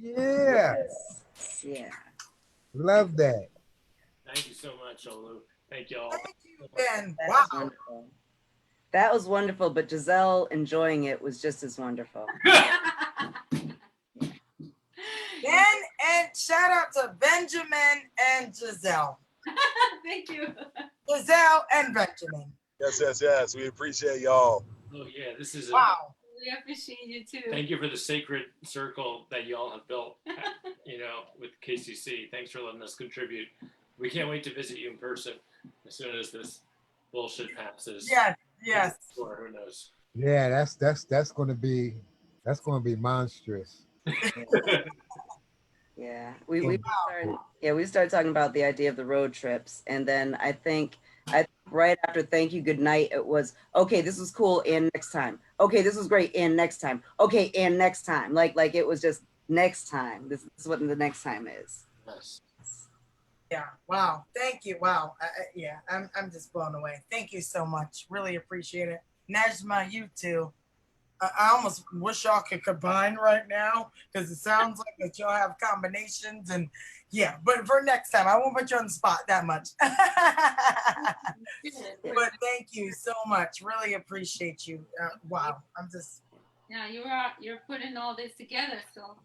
Yeah. Yeah. Love that. Thank you so much, Olu. Thank you all. Thank you, Ben. That Wow. was wonderful. That was wonderful, but Giselle enjoying it was just as wonderful. Ben, and shout out to Benjamin and Giselle. Thank you. Giselle and Benjamin. Yes. We appreciate y'all. Oh yeah, this is Wow. We appreciate you too. Thank you for the sacred circle that you all have built, with KCC. Thanks for letting us contribute. we can't wait to visit you in person as soon as this bullshit passes. Yes, yes. Or who knows? Yeah, that's gonna be monstrous. Yeah, we started talking about the idea of the road trips, and then I think right after thank you good night it was okay, this was cool, and next time, okay, this was great, and next time, okay, and next time, like it was just next time, this is what the next time is. Nice. Yeah, wow, thank you. Wow, yeah, I'm just blown away. Thank you so much, really appreciate it. Najma, you too. I almost wish y'all could combine right now because it sounds like that y'all have combinations, and yeah, but for next time, I won't put you on the spot that much. But thank you so much. Really appreciate you. Wow, I'm just. Yeah, you're putting all this together, so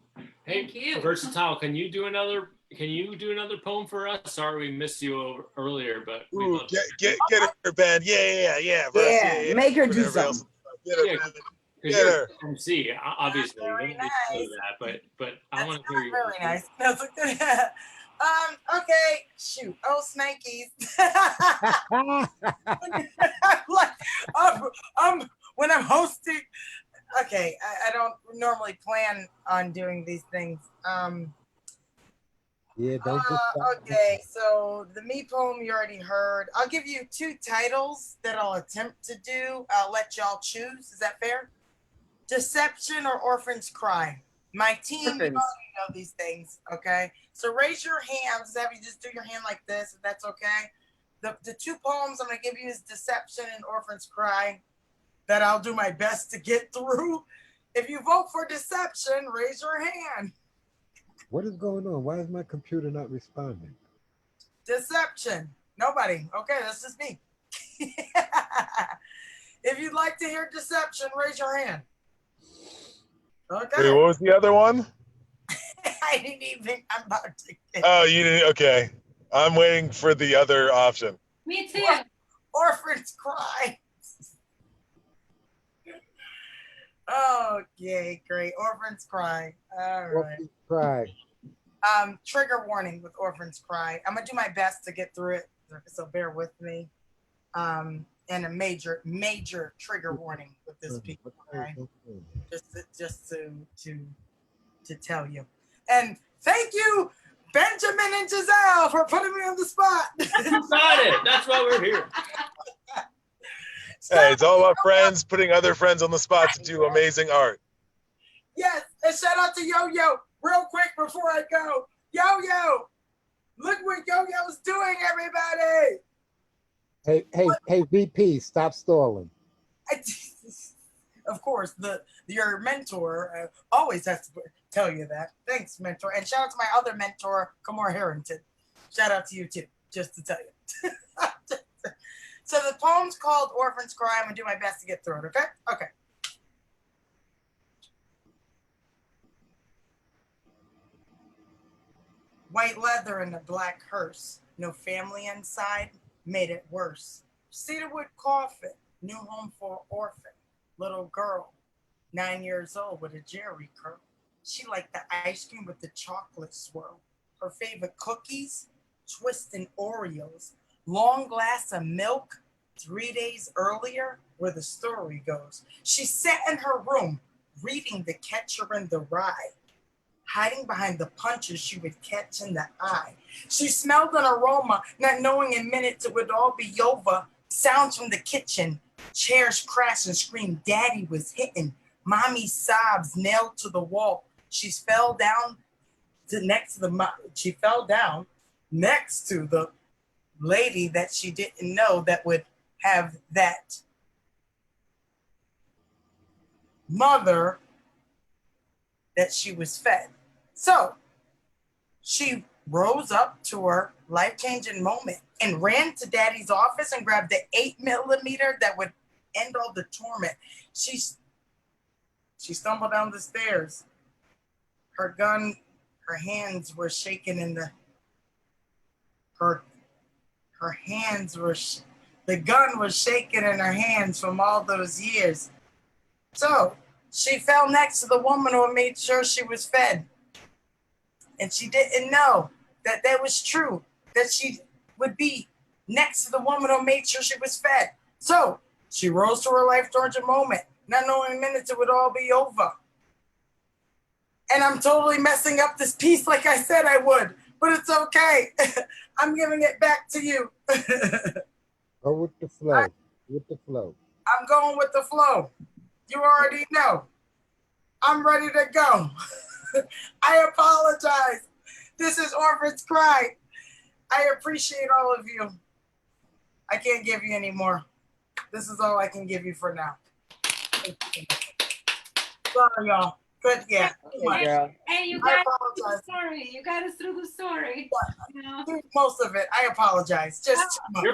Hey, thank you. Versatile, can you do another poem for us? Sorry we missed you earlier, but Ooh, get her, Ben. Yeah. Russ, yeah. Make her do Whatever else. something. Get her, Yeah, Ben. because Get you're her. MC, obviously. Very We don't need to know that, but I want to hear you. Very nice. That's good. Okay. Shoot. Oh, Snakies. When I'm hosting. Okay, I don't normally plan on doing these things. Yeah, don't just Okay, so the me poem you already heard. I'll give you 2 titles that I'll attempt to do. I'll let y'all choose. Is that fair? Deception or Orphans Cry. My team, you already know these things, okay? So raise your hands. Have you just do your hand like this, if that's okay? The 2 poems I'm going to give you is Deception and Orphans Cry that I'll do my best to get through. If you vote for Deception, raise your hand. What is going on? Why is my computer not responding? Deception. Nobody. Okay, that's just me. If you'd like to hear Deception, raise your hand. Okay. Wait, what was the other one? I didn't even. I'm about to. Oh, you didn't. Okay, I'm waiting for the other option. Me too. Orphans Cry. Okay, great. Orphans Cry. All right. Orphans Cry. Trigger warning with Orphans Cry. I'm gonna do my best to get through it, so bear with me. And a major trigger warning with this piece. Okay? Just to tell you. And thank you, Benjamin and Giselle, for putting me on the spot. You got it. That's why we're here. Hey, it's all about friends putting other friends on the spot to do amazing art. Yes, and shout out to Yo-Yo real quick before I go. Yo-Yo, look what Yo-Yo's doing, everybody. Hey, VP, stop stalling. Of course, your mentor always has to tell you that. Thanks, mentor. And shout out to my other mentor, Kamora Harrington. Shout out to you too, just to tell you. So the poem's called Orphans Cry. I'm going to do my best to get through it, okay? Okay. White leather in a black hearse. No family inside. Made it worse. Cedarwood coffin. New home for an orphan. Little girl. 9 years old with a jerry curl. She liked the ice cream with the chocolate swirl. Her favorite cookies. Twisting Oreos. Long glass of milk 3 days earlier, where the story goes. She sat in her room, reading The Catcher in the Rye, hiding behind the punches she would catch in the eye. She smelled an aroma, not knowing in minutes it would all be over. Sounds from the kitchen, chairs crash and scream, Daddy was hitting. Mommy sobs nailed to the wall. She fell down next to the lady that she didn't know that would have that mother that she was fed. So she rose up to her life-changing moment and ran to Daddy's office and grabbed the 8mm that would end all the torment. She stumbled down the stairs. Her gun, her hands were shaking in the the gun was shaking in her hands from all those years. So she fell next to the woman who made sure she was fed. And she didn't know that was true. that she would be next to the woman who made sure she was fed. So she rose to her life-changing moment, not knowing in minutes it would all be over. And I'm totally messing up this piece like I said I would, but it's okay. I'm giving it back to you. Go with the flow. With the flow. I'm going with the flow. You already know. I'm ready to go. I apologize. This is Orphan's Cry. I appreciate all of you. I can't give you any more. This is all I can give you for now. Sorry, y'all. Good, yeah. Hey, you got us through the story. You got us through the story. You know? Most of it. I apologize. Just too much.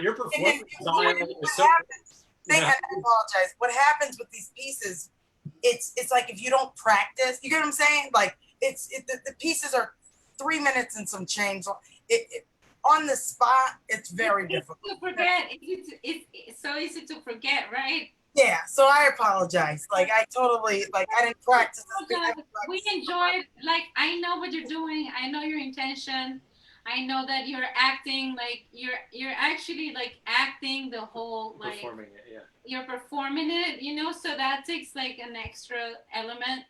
Your performance style is so. I apologize. What happens with these pieces, it's like if you don't practice, you get what I'm saying? Like the pieces are 3 minutes and some change. On the spot, it's very difficult. To forget, it's so easy to forget, right? Yeah, so I apologize. Like I totally I didn't practice. We enjoyed. Like I know what you're doing. I know your intention. I know that you're acting like you're actually like acting the whole like Performing it, yeah. You're performing it, you know. So that takes like an extra element.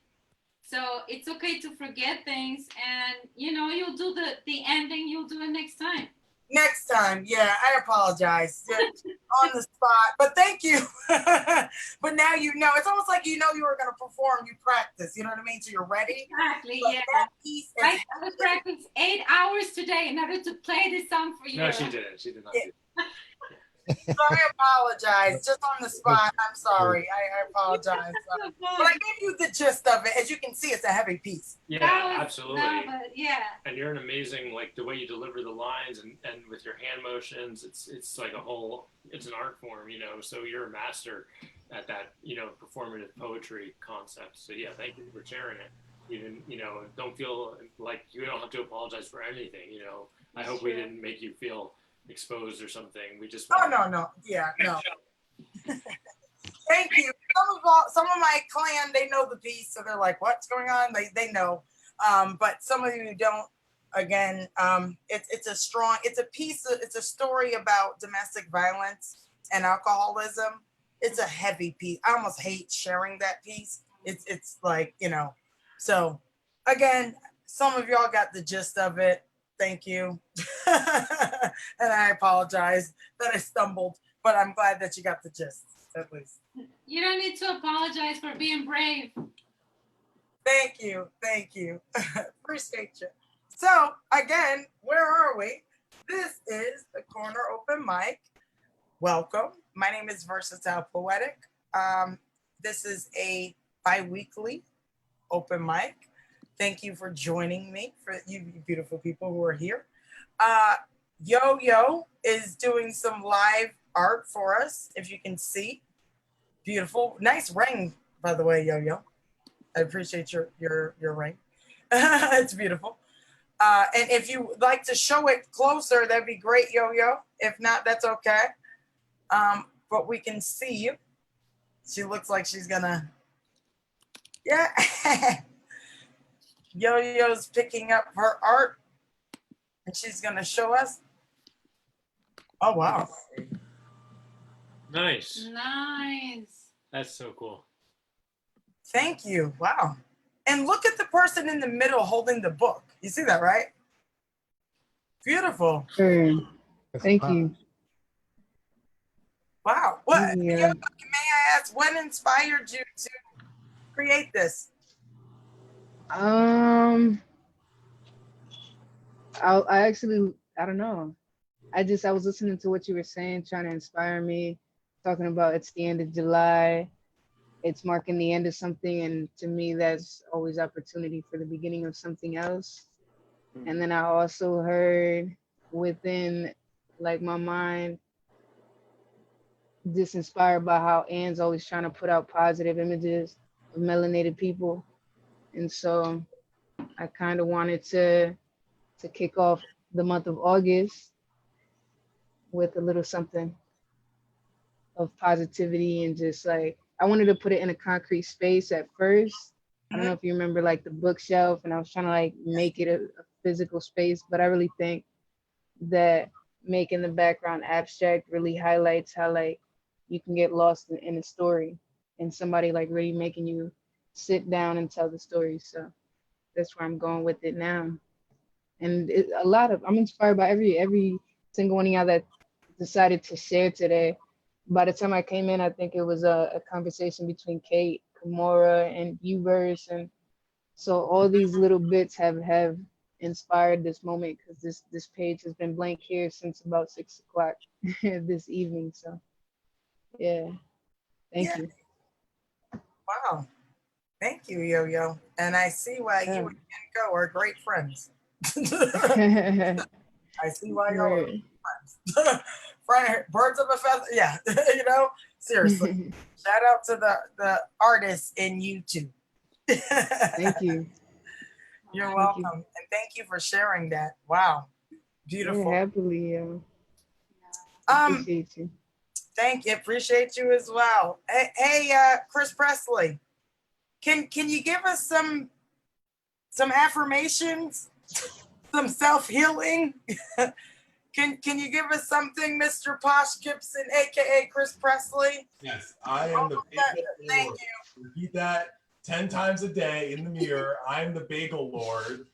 So it's okay to forget things, and you know you'll do the ending. You'll do it next time. Next time, yeah, I apologize. On the spot, but thank you. But now you know. It's almost like you know you were going to perform. You practice, you know what I mean? So you're ready. Exactly, but yeah. I practiced 8 hours today in order to play this song for you. No, she didn't. She did not. Yeah. So I apologize. Just on the spot, I'm sorry. I apologize. But I gave you the gist of it. As you can see, it's a heavy piece. Yeah, absolutely. No, but yeah. And you're an amazing, like the way you deliver the lines and with your hand motions, it's like a whole, it's an art form, you know. So you're a master at that, you know, performative poetry concept. So yeah, thank you for sharing it. Even, you know, don't feel like you don't have to apologize for anything, you know. I hope we didn't make you feel exposed or something. We just no. Yeah, no. Thank you. Some of my clan, they know the piece, so they're like, what's going on? They know. But some of you don't. Again, it's a piece, it's a story about domestic violence and alcoholism. It's a heavy piece. I almost hate sharing that piece. It's like, you know. So again, some of y'all got the gist of it. Thank you. And I apologize that I stumbled, but I'm glad that you got the gist, at least. You don't need to apologize for being brave. Thank you. Thank you. Appreciate you. So, again, where are we? This is the Corner Open Mic. Welcome. My name is Versatile Poetic. This is a bi-weekly open mic. Thank you for joining me, for you beautiful people who are here. Yo-Yo is doing some live art for us, if you can see. Beautiful. Nice ring, by the way, Yo-Yo. I appreciate your ring. It's beautiful. And if you would like to show it closer, that'd be great, Yo-Yo. If not, that's okay. But we can see you. She looks like she's gonna, yeah. Yo-Yo's picking up her art and she's gonna show us. Oh, wow. Nice. Nice. That's so cool. Thank you. Wow. And look at the person in the middle holding the book. You see that, right? Beautiful. Thank you. Wow. What, Yeah. may I ask, what inspired you to create this? I actually, I don't know. I was listening to what you were saying, trying to inspire me, talking about it's the end of July. It's marking the end of something. And to me, that's always opportunity for the beginning of something else. And then I also heard within like my mind, just inspired by how Anne's always trying to put out positive images of melanated people. And so I kind of wanted to kick off the month of August with a little something of positivity, and just like, I wanted to put it in a concrete space at first. I don't know if you remember like the bookshelf, and I was trying to like make it a physical space, but I really think that making the background abstract really highlights how like you can get lost in a story and somebody like really making you sit down and tell the story. So that's where I'm going with it now. And I'm inspired by every single one of y'all that decided to share today. By the time I came in, I think it was a conversation between Kate, Kamora, and Uverse, and so all these little bits have inspired this moment because this page has been blank here since about 6 o'clock this evening. So yeah, thank you. Wow. Thank you, Yo-Yo. And I see why you and Go are great friends. I see why you're friends. Birds of a feather. Yeah, you know, seriously. Shout out to the artists in YouTube. Thank you. You're welcome. And thank you for sharing that. Wow. Beautiful. Yeah, happily. Appreciate you. Thank you. Appreciate you as well. Hey, Chris Presley. Can you give us some affirmations, some self-healing? Can you give us something, Mr. Posh Gibson, aka Chris Presley? Yes, I am the bagel Thank lord. you. Repeat that 10 times a day in the mirror. I'm the bagel lord.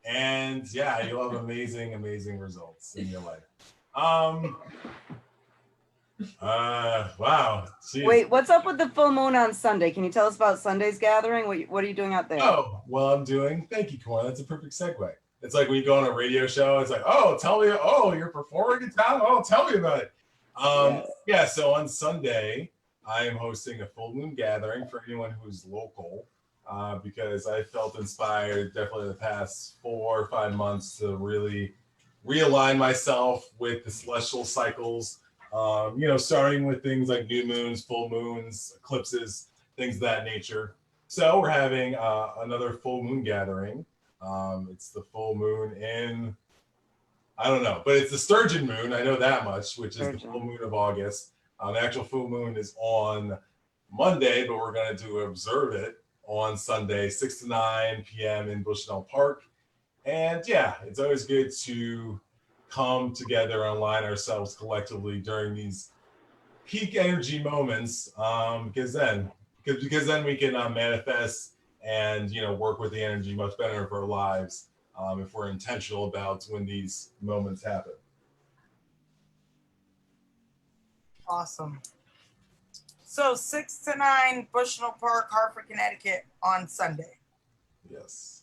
And yeah, you'll have amazing, amazing results in your life. Wow. Jeez. Wait, what's up with the full moon on Sunday? Can you tell us about Sunday's gathering? What are you doing out there? Oh, well, thank you, Kamora. That's a perfect segue. It's like when you go on a radio show, it's like, you're performing in town? Oh, tell me about it. Yeah, so on Sunday, I am hosting a full moon gathering for anyone who's local because I felt inspired definitely the past 4 or 5 months to really realign myself with the celestial cycles, starting with things like new moons, full moons, eclipses, things of that nature. So we're having another full moon gathering. It's the full moon in, I don't know, but it's the sturgeon moon. I know that much, which is the full moon of August. The actual full moon is on Monday, but we're going to observe it on Sunday, 6 to 9 p.m. in Bushnell Park. And yeah, it's always good to come together and align ourselves collectively during these peak energy moments, because then we can manifest and work with the energy much better for our lives if we're intentional about when these moments happen. Awesome. So 6 to 9 Bushnell Park, Hartford, Connecticut on Sunday. Yes.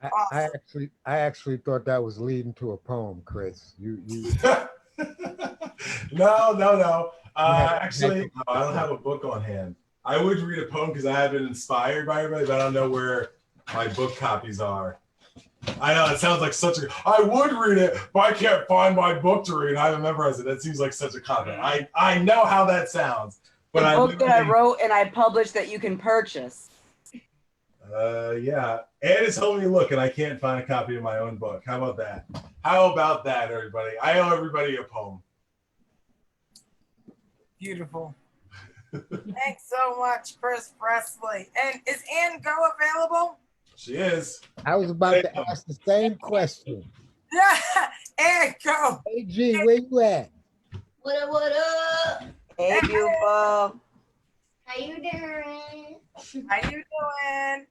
Awesome. I actually thought that was leading to a poem, Chris. You No. Actually, no, I don't have a book on hand. I would read a poem because I have been inspired by everybody, but I don't know where my book copies are. I know it sounds like I would read it, but I can't find my book to read. I haven't memorized it. That seems like such a comment. I know how that sounds. But the book that I wrote and I published that you can purchase. Yeah. Ed is helping me look, and I can't find a copy of my own book. How about that? How about that, everybody? I owe everybody a poem. Beautiful. Thanks so much, Chris Presley. And is Ann Go available? She is. I was about to ask the same question. Yeah, Ann Go. Hey, G, where you at? What up? Hey, beautiful. How you doing? How you doing?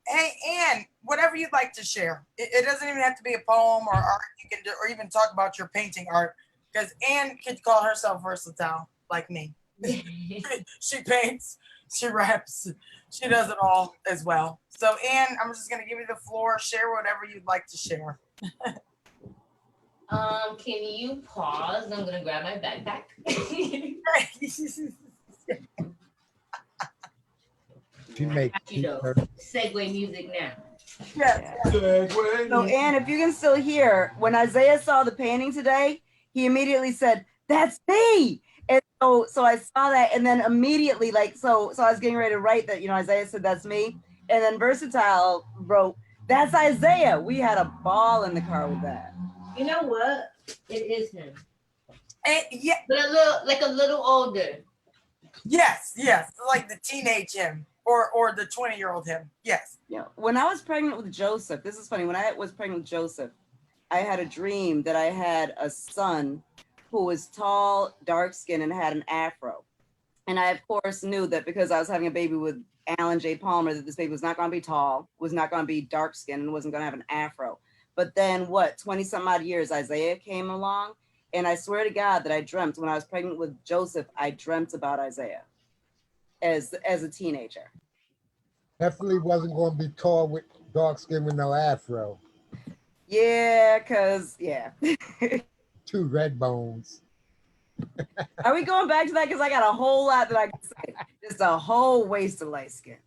Hey, Ann, whatever you'd like to share. It doesn't even have to be a poem or art. You can do, or even talk about your painting art, because Ann could call herself versatile, like me. She paints, she raps, she does it all as well. So, Ann, I'm just gonna give you the floor. Share whatever you'd like to share. Can you pause? I'm gonna grab my backpack. She makes segue music now. Yeah. So, Ann, if you can still hear, when Isaiah saw the painting today, he immediately said, "That's me." And so I saw that, and then immediately, so I was getting ready to write that, Isaiah said, "That's me," and then Versatile wrote, "That's Isaiah." We had a ball in the car with that. You know what? It is him. Yeah, but a little older. Yes, like the teenage him or the 20-year-old him. Yes. Yeah. When I was pregnant with Joseph, this is funny. When I was pregnant with Joseph, I had a dream that I had a son who was tall, dark skinned, and had an afro. And I, of course, knew that because I was having a baby with Alan J. Palmer, that this baby was not going to be tall, was not going to be dark skinned, and wasn't going to have an afro. But then, 20 some odd years, Isaiah came along. And I swear to God that I dreamt when I was pregnant with Joseph, I dreamt about Isaiah as a teenager. Definitely wasn't going to be tall with dark skin with no afro. Yeah, because, yeah. 2 red bones. Are we going back to that? Because I got a whole lot that I can say. Just a whole waste of light skin.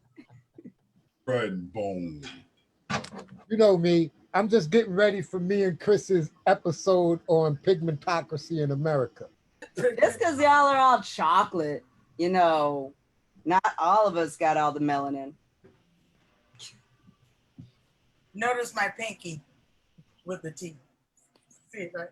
Red bone. You know me, I'm just getting ready for me and Chris's episode on pigmentocracy in America. Just because y'all are all chocolate, you know, not all of us got all the melanin. Notice my pinky with the T. See it, right?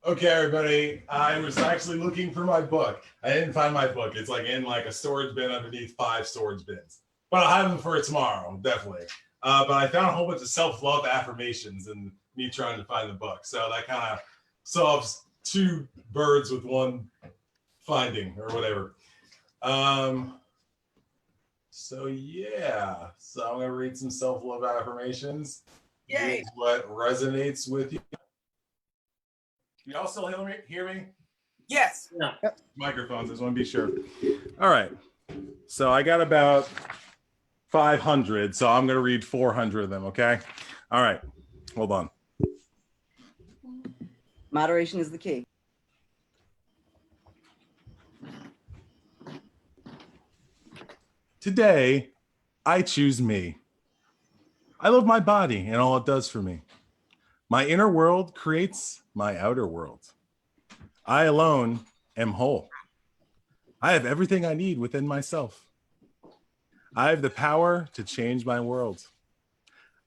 Okay, everybody. I was actually looking for my book. I didn't find my book. It's like in like a storage bin underneath 5 storage bins. But I'll have them for tomorrow, definitely. But I found a whole bunch of self-love affirmations and me trying to find the book. So that kind of solves 2 birds with 1 finding or whatever. So yeah. So I'm gonna read some self-love affirmations. Yay. Here's what resonates with you. Can y'all still hear me? Yes. Yeah. Microphones, I just want to be sure. All right. So I got about 500, so I'm going to read 400 of them, okay? All right. Hold on. Moderation is the key. Today, I choose me. I love my body and all it does for me. My inner world creates my outer world. I alone am whole. I have everything I need within myself. I have the power to change my world.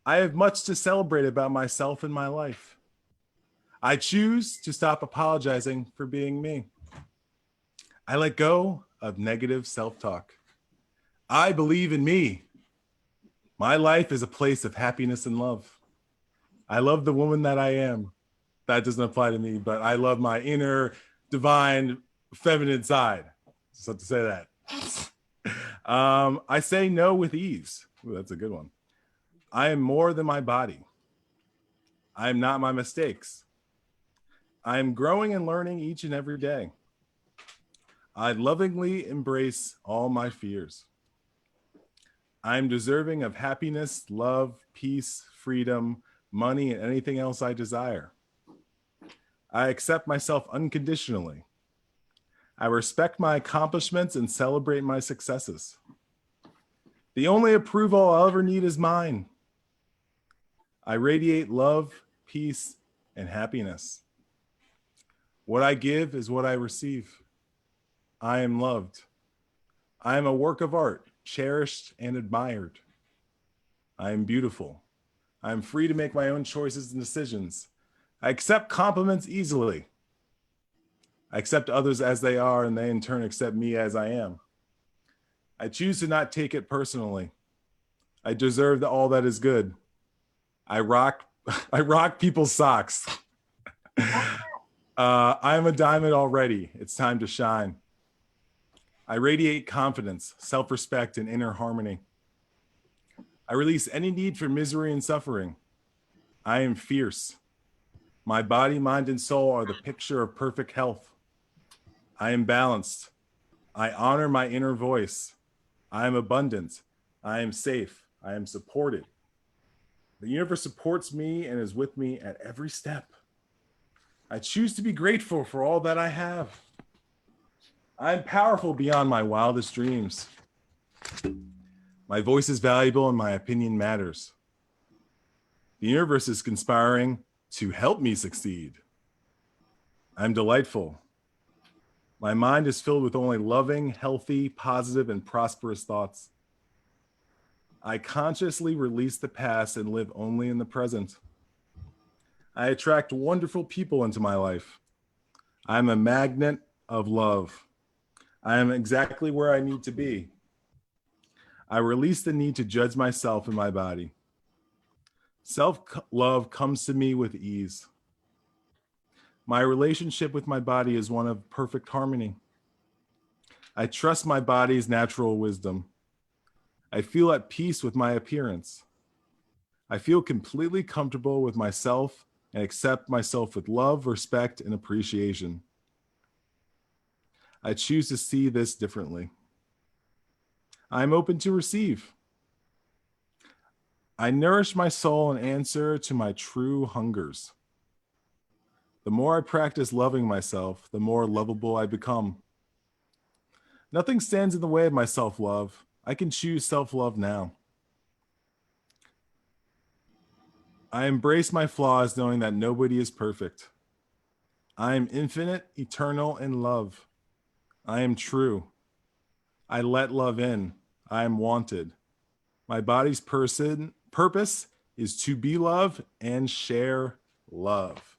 I have much to celebrate about myself and my life. I choose to stop apologizing for being me. I let go of negative self-talk. I believe in me. My life is a place of happiness and love. I love the woman that I am. That doesn't apply to me, but I love my inner divine feminine side. Just have to say that. I say no with ease. Ooh, that's a good one. I am more than my body. I am not my mistakes. I am growing and learning each and every day. I lovingly embrace all my fears. I am deserving of happiness, love, peace, freedom, money, and anything else I desire. I accept myself unconditionally. I respect my accomplishments and celebrate my successes. The only approval I'll ever need is mine. I radiate love, peace, and happiness. What I give is what I receive. I am loved. I am a work of art, cherished and admired. I am beautiful. I am free to make my own choices and decisions. I accept compliments easily. I accept others as they are, and they in turn accept me as I am. I choose to not take it personally. I deserve all that is good. I rock people's socks. I am a diamond already. It's time to shine. I radiate confidence, self-respect, and inner harmony. I release any need for misery and suffering. I am fierce. My body, mind, and soul are the picture of perfect health. I am balanced. I honor my inner voice. I am abundant. I am safe. I am supported. The universe supports me and is with me at every step. I choose to be grateful for all that I have. I am powerful beyond my wildest dreams. My voice is valuable and my opinion matters. The universe is conspiring to help me succeed. I'm delightful. My mind is filled with only loving, healthy, positive, and prosperous thoughts. I consciously release the past and live only in the present. I attract wonderful people into my life. I'm a magnet of love. I am exactly where I need to be. I release the need to judge myself and my body. Self-love comes to me with ease. My relationship with my body is one of perfect harmony. I trust my body's natural wisdom. I feel at peace with my appearance. I feel completely comfortable with myself and accept myself with love, respect, and appreciation. I choose to see this differently. I am open to receive. I nourish my soul and answer to my true hungers. The more I practice loving myself, the more lovable I become. Nothing stands in the way of my self-love. I can choose self-love now. I embrace my flaws knowing that nobody is perfect. I am infinite, eternal, and love. I am true. I let love in. I am wanted. My body's purpose is to be loved and share love.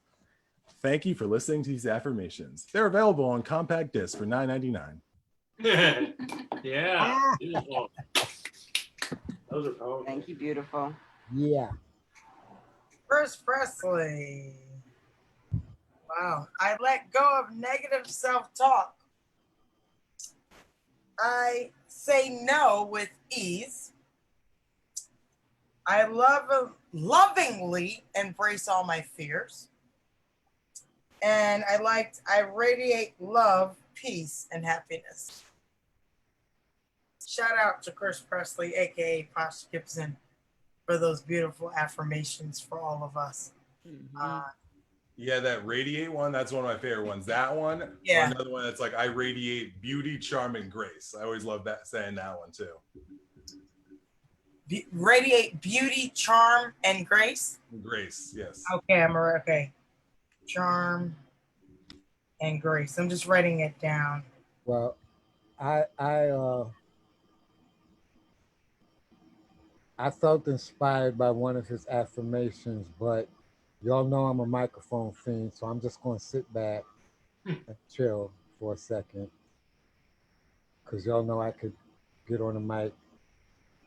Thank you for listening to these affirmations. They're available on compact disc for $9.99. Yeah, beautiful. Those are powerful. Thank you, beautiful. Yeah. Chris Presley. Wow. I let go of negative self-talk. I say no with ease. I lovingly embrace all my fears. And I radiate love, peace, and happiness. Shout out to Chris Presley, aka Posh Gibson, for those beautiful affirmations for all of us. Yeah, that radiate one, that's one of my favorite ones. That one, Yeah. Another one that's like, I radiate beauty, charm, and grace. I always love that, saying that one too. Radiate beauty, charm, and grace. Grace, yes. Okay, Kamora. Okay, charm and grace. I'm just writing it down. Well, I felt inspired by one of his affirmations, but y'all know I'm a microphone fiend, so I'm just going to sit back and chill for a second, because y'all know I could get on the mic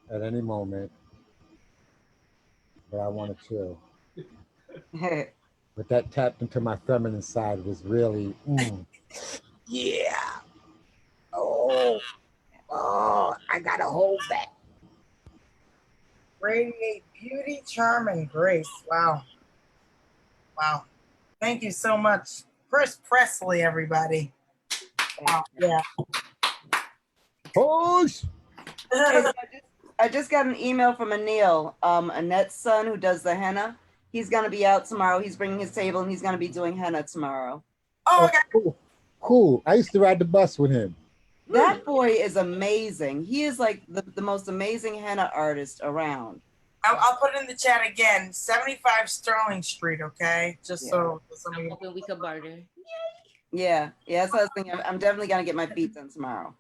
at any moment, but I want to chill. But that tapped into my feminine side was really, yeah. Oh, I got to hold back. Radiate beauty, charm, and grace. Wow. Wow. Thank you so much. Chris Presley, everybody. Wow. Yeah. Push. I just got an email from Anil, Annette's son, who does the henna. He's going to be out tomorrow. He's bringing his table and he's going to be doing henna tomorrow. Oh, okay. Cool. I used to ride the bus with him. That boy is amazing. He is like the most amazing henna artist around. I'll put it in the chat again. 75 Sterling Street, okay? Just so I'm hoping we could barter. Yeah, that's what I was thinking. I'm definitely going to get my feet done tomorrow.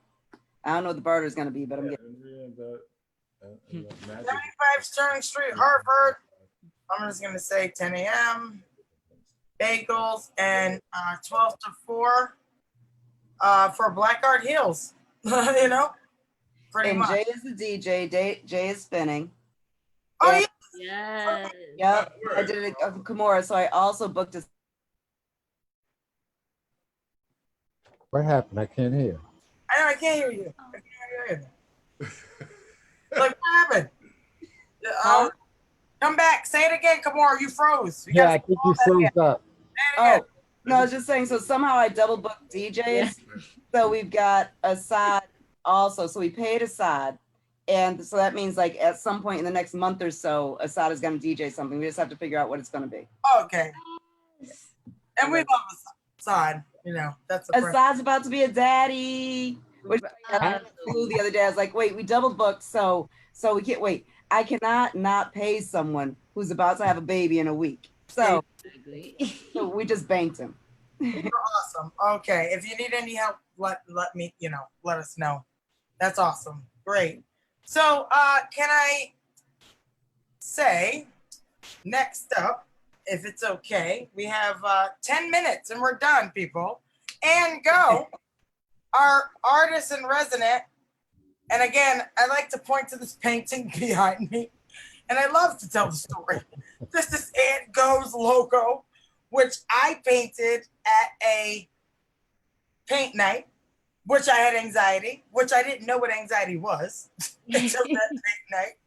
I don't know what the barter is going to be, but I'm getting 75 Sterling Street, Harvard. I'm just going to say 10 a.m. Bagels and 12 to 4 for Black Art Heels. You know? Pretty and much. Jay is the DJ. Jay is spinning. Oh, and, Yes. Yep. I did it of Kamora, so I also booked a. What happened? I can't hear. I know, I can't hear you. I can't hear you. Like, what happened? Come back. Say it again, Kamora. You froze. Yeah, I think you froze up. Oh, no, I was just saying, so somehow I double booked DJs. So we've got Assad also. So we paid Assad. And so that means like at some point in the next month or so, Assad is going to DJ something. We just have to figure out what it's going to be. Okay. And we love Assad. You know, that's the Assad's about to be a daddy. Which I flew the other day. I was like, wait, we double booked. So we can't wait. I cannot not pay someone who's about to have a baby in a week. So we just banked him. You're awesome. Okay. If you need any help, let me, let us know. That's awesome. Great. So can I say next up, if it's okay, we have 10 minutes and we're done, people. And go. Our artist in resident. And again, I like to point to this painting behind me. And I love to tell the story. This is And Go's logo, which I painted at a paint night, which I had anxiety, which I didn't know what anxiety was until that paint night.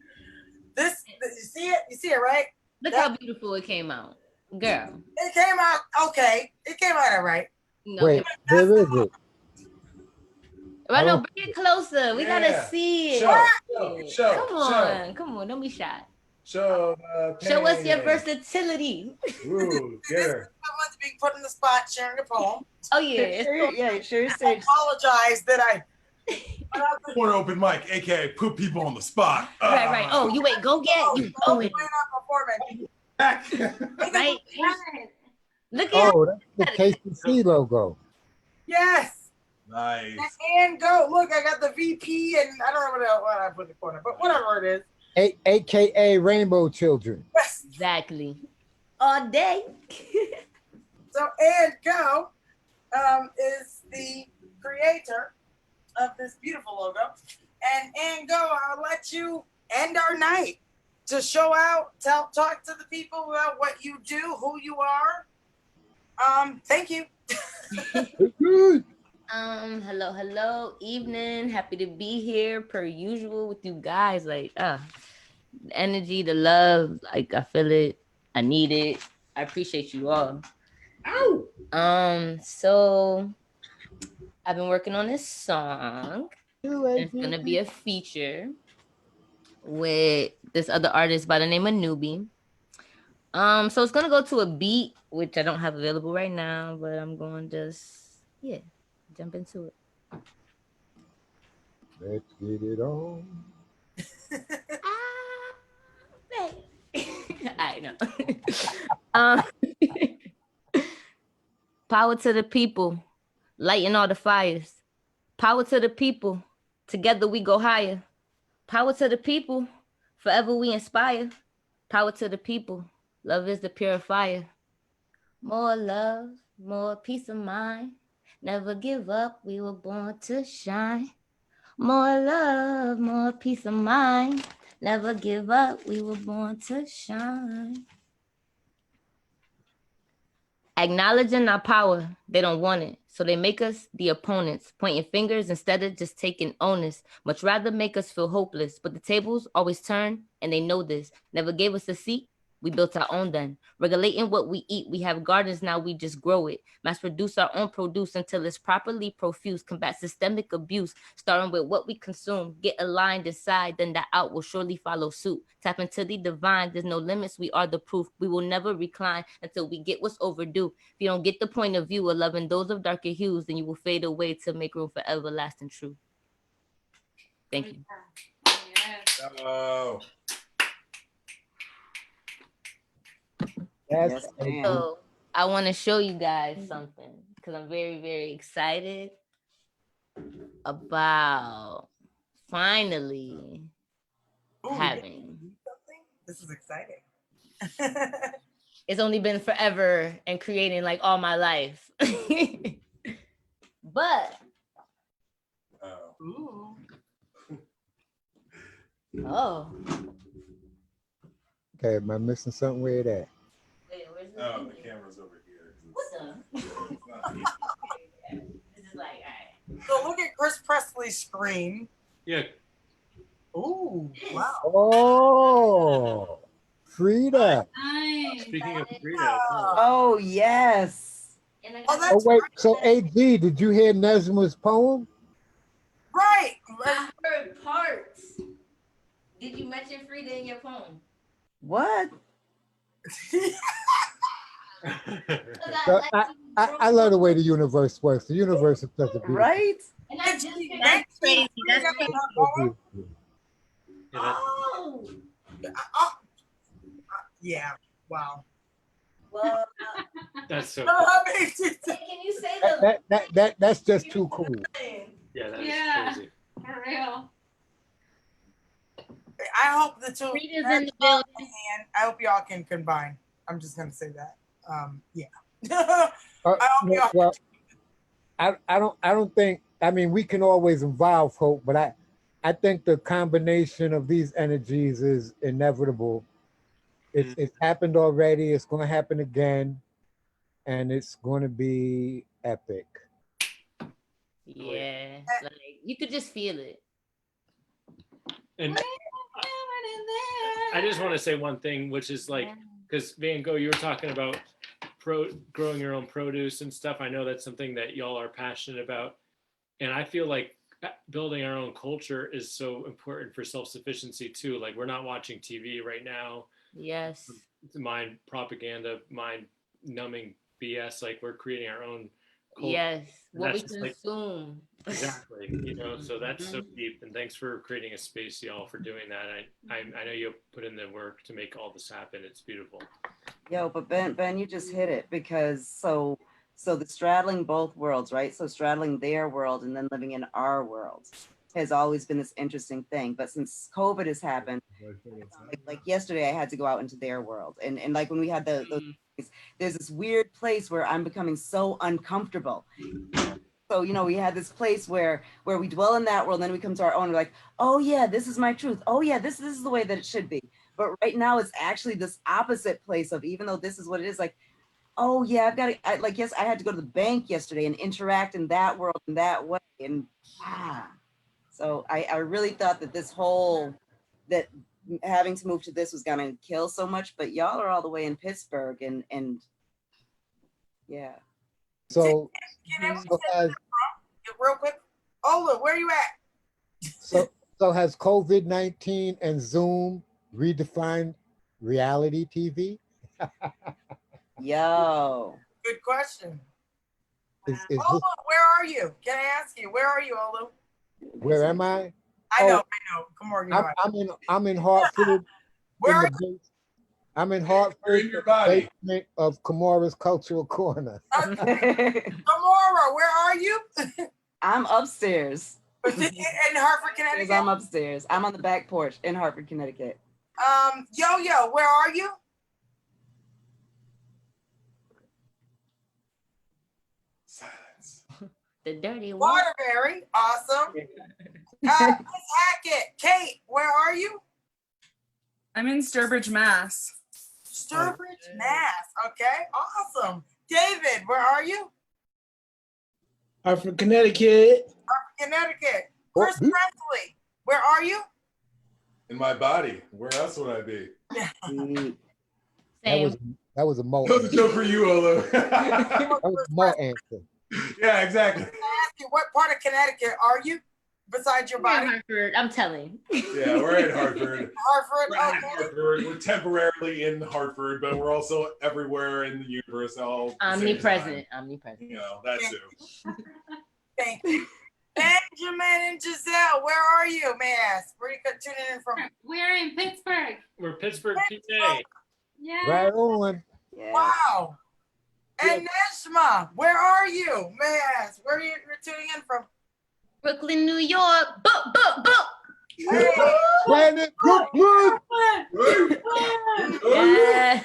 This, you see it? You see it, right? Look how beautiful it came out, girl. It came out okay. It came out all right. No, Wait, where is it? I know, bring it closer. We gotta Yeah. see it. Show, Come on, don't be shy. Show us your versatility. Ooh, get her. Someone's being put in the spot sharing a poem. Oh yeah, sure. I apologize that I. One open mic, aka put people on the spot. Right. Oh, you wait, go get you. Going. Right. Look at. Oh, that's the KCC logo. Yes. Nice. And Go. Look, I got the VP, and I don't know what I put in the corner, but whatever it is. AKA Rainbow Children. Yes. Exactly. All day. So And Go is the creator of this beautiful logo. And Go, I'll let you end our night to show out, talk to the people about what you do, who you are. Thank you. Hello, evening. Happy to be here per usual with you guys. Like, the energy, the love, like I feel it. I need it. I appreciate you all. Ow! So I've been working on this song. It's gonna be a feature with this other artist by the name of Newbie. So it's gonna go to a beat, which I don't have available right now, but I'm going to just jump into it. Let's get it on. I know. Power to the people, lighting all the fires. Power to the people, together we go higher. Power to the people, forever we inspire. Power to the people, love is the purifier. More love, more peace of mind. Never give up, we were born to shine. More love, more peace of mind. Never give up, we were born to shine. Acknowledging our power, they don't want it. So they make us the opponents, pointing fingers instead of just taking onus. Much rather make us feel hopeless. But the tables always turn, and they know this. Never gave us a seat. We built our own then. Regulating what we eat. We have gardens now, we just grow it. Mass produce our own produce until it's properly profused. Combat systemic abuse, starting with what we consume. Get aligned inside, then the out will surely follow suit. Tap into the divine, there's no limits, we are the proof. We will never recline until we get what's overdue. If you don't get the point of view of loving those of darker hues, then you will fade away to make room for everlasting truth. Thank you. Oh. Yes, so I want to show you guys something because I'm very, very excited about finally having. This is exciting. It's only been forever and creating like all my life. But okay, am I missing something? Where that? Oh, the camera's over here. This is like, all right. So look at Chris Presley's screen. Yeah. Ooh, wow. Oh, Frida. Nice. Speaking of Frida. Oh, yes. Oh, wait, so AG, did you hear Nesma's poem? Right. I heard parts. Did you mention Frida in your poem? What? So I love the way the universe works. The universe is such a beautiful. Right? And I just That's crazy. That's crazy. Oh. Yeah. Wow. Well, That's so. can you say the? That's just too cool. Yeah, that is Yeah. crazy. For real. I hope the two. Frida's in the building. And I hope y'all can combine. I'm just gonna say that. Yeah. Well, I don't think. I mean, we can always involve hope, but I think the combination of these energies is inevitable. It's happened already. It's going to happen again, and it's going to be epic. Yeah, like you could just feel it. And I just want to say one thing, which is like, because Van Gogh, you were talking about growing your own produce and stuff. I know that's something that y'all are passionate about, and I feel like building our own culture is so important for self-sufficiency too. Like we're not watching TV right now. Yes. Mind propaganda, mind numbing BS. Like we're creating our own culture. Yes. What we Like, consume. exactly. So that's so deep. And thanks for creating a space, y'all, for doing that. I know you put in the work to make all this happen. It's beautiful. Yo, but Ben, you just hit it because so the straddling both worlds, right? So straddling their world and then living in our world has always been this interesting thing. But since COVID has happened, like yesterday, I had to go out into their world, and like when we had those, there's this weird place where I'm becoming so uncomfortable. So we had this place where we dwell in that world, and then we come to our own. We're like, oh yeah, this is my truth. Oh yeah, this is the way that it should be. But right now, it's actually this opposite place of, even though this is what it is, like, oh yeah, I've got to, yes, I had to go to the bank yesterday and interact in that world in that way, and so I really thought that that having to move to this was gonna kill so much, but y'all are all the way in Pittsburgh, and yeah. So, real quick, Ola, where you at? So has COVID-19 and Zoom redefined reality TV? Yo. Good question. Is Ola, where are you? Can I ask you, where are you, Ola? where am I? I know. Kamora, I'm in Hartford. Where are you? I'm in Hartford, in the basement of Kamora's Cultural Corner. Kamora, where are you? I'm upstairs. In Hartford, Connecticut? I'm upstairs. I'm on the back porch in Hartford, Connecticut. Yo, where are you? Silence. The dirty Waterbury, awesome. Miss Hackett, Kate, where are you? I'm in Sturbridge, Mass. Sturbridge, Mass. Okay, awesome. David, where are you? Hartford, Connecticut. Connecticut. Chris Presley, where are you? In my body. Where else would I be? That was a Mo. That was a joke for you, Olo. That was a Mo answer. Yeah, exactly. Can I ask you, what part of Connecticut are you besides your body? Hartford, I'm telling. Yeah, we're in Hartford. Hartford, We're in Hartford. We're temporarily in Hartford, but we're also everywhere in the universe. All omnipresent. You know, that too. Thank you. Benjamin and Giselle, where are you, may I ask? Where are you tuning in from? We're in Pittsburgh. We're Pittsburgh, PA. Yeah. Right on. Yeah. Wow. And Neshma, where are you, may I ask? Where are you tuning in from? Brooklyn, New York. Book. Hey. Planet Brooklyn. Yeah.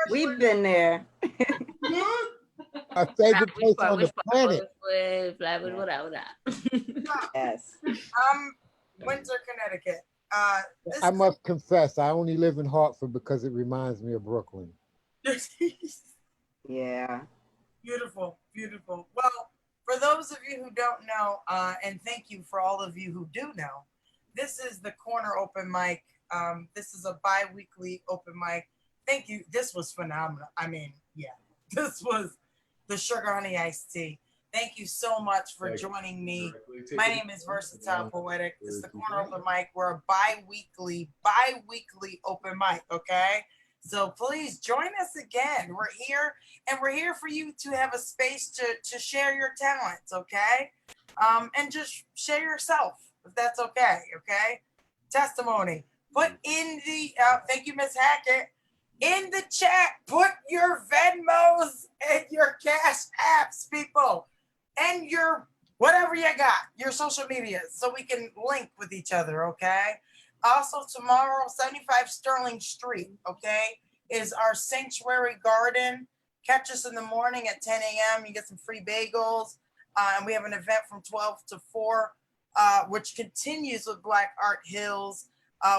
We've been there. My favorite place on the planet. Yes. Windsor, Connecticut. I must confess, I only live in Hartford because it reminds me of Brooklyn. Yeah. Beautiful, beautiful. Well, for those of you who don't know, and thank you for all of you who do know, this is the Corner Open Mic. This is a bi-weekly open mic. Thank you. This was phenomenal. I mean, yeah, this was the Sugar Honey Iced Tea. Thank you so much for joining me. My name is Versatile Poetic. This is the Corner Open Mic. We're a bi-weekly open mic, okay? So please join us again. We're here, and we're here for you to have a space to share your talents, okay? And just share yourself, if that's okay, okay? Testimony. Put in the, thank you, Miss Hackett. In the chat, put your Venmos and your Cash Apps, people, and your whatever you got, your social media, so we can link with each other, okay? Also, tomorrow, 75 Sterling Street, okay, is our Sanctuary Garden. Catch us in the morning at 10 a.m. You get some free bagels, and we have an event from 12 to 4, which continues with Black Art Hills.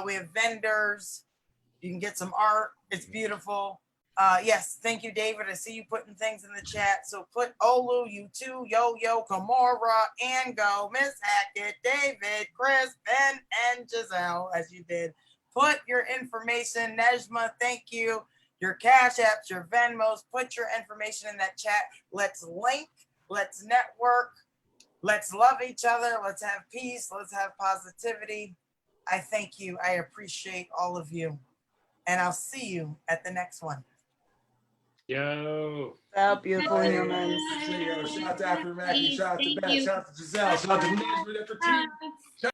We have vendors. You can get some art. It's beautiful. Yes, thank you, David. I see you putting things in the chat. So put Olu, you too, Yo, Kamora, and Go, Miss Hackett, David, Chris, Ben, and Giselle, as you did. Put your information. Nejma, thank you. Your Cash Apps, your Venmos. Put your information in that chat. Let's link. Let's network. Let's love each other. Let's have peace. Let's have positivity. I thank you. I appreciate all of you. And I'll see you at the next one. Yo. What's up, beautiful humans? Shout out to Afro Yaqui, shout out to Beth, shout out to Giselle, shout out to Nesbitt for tea.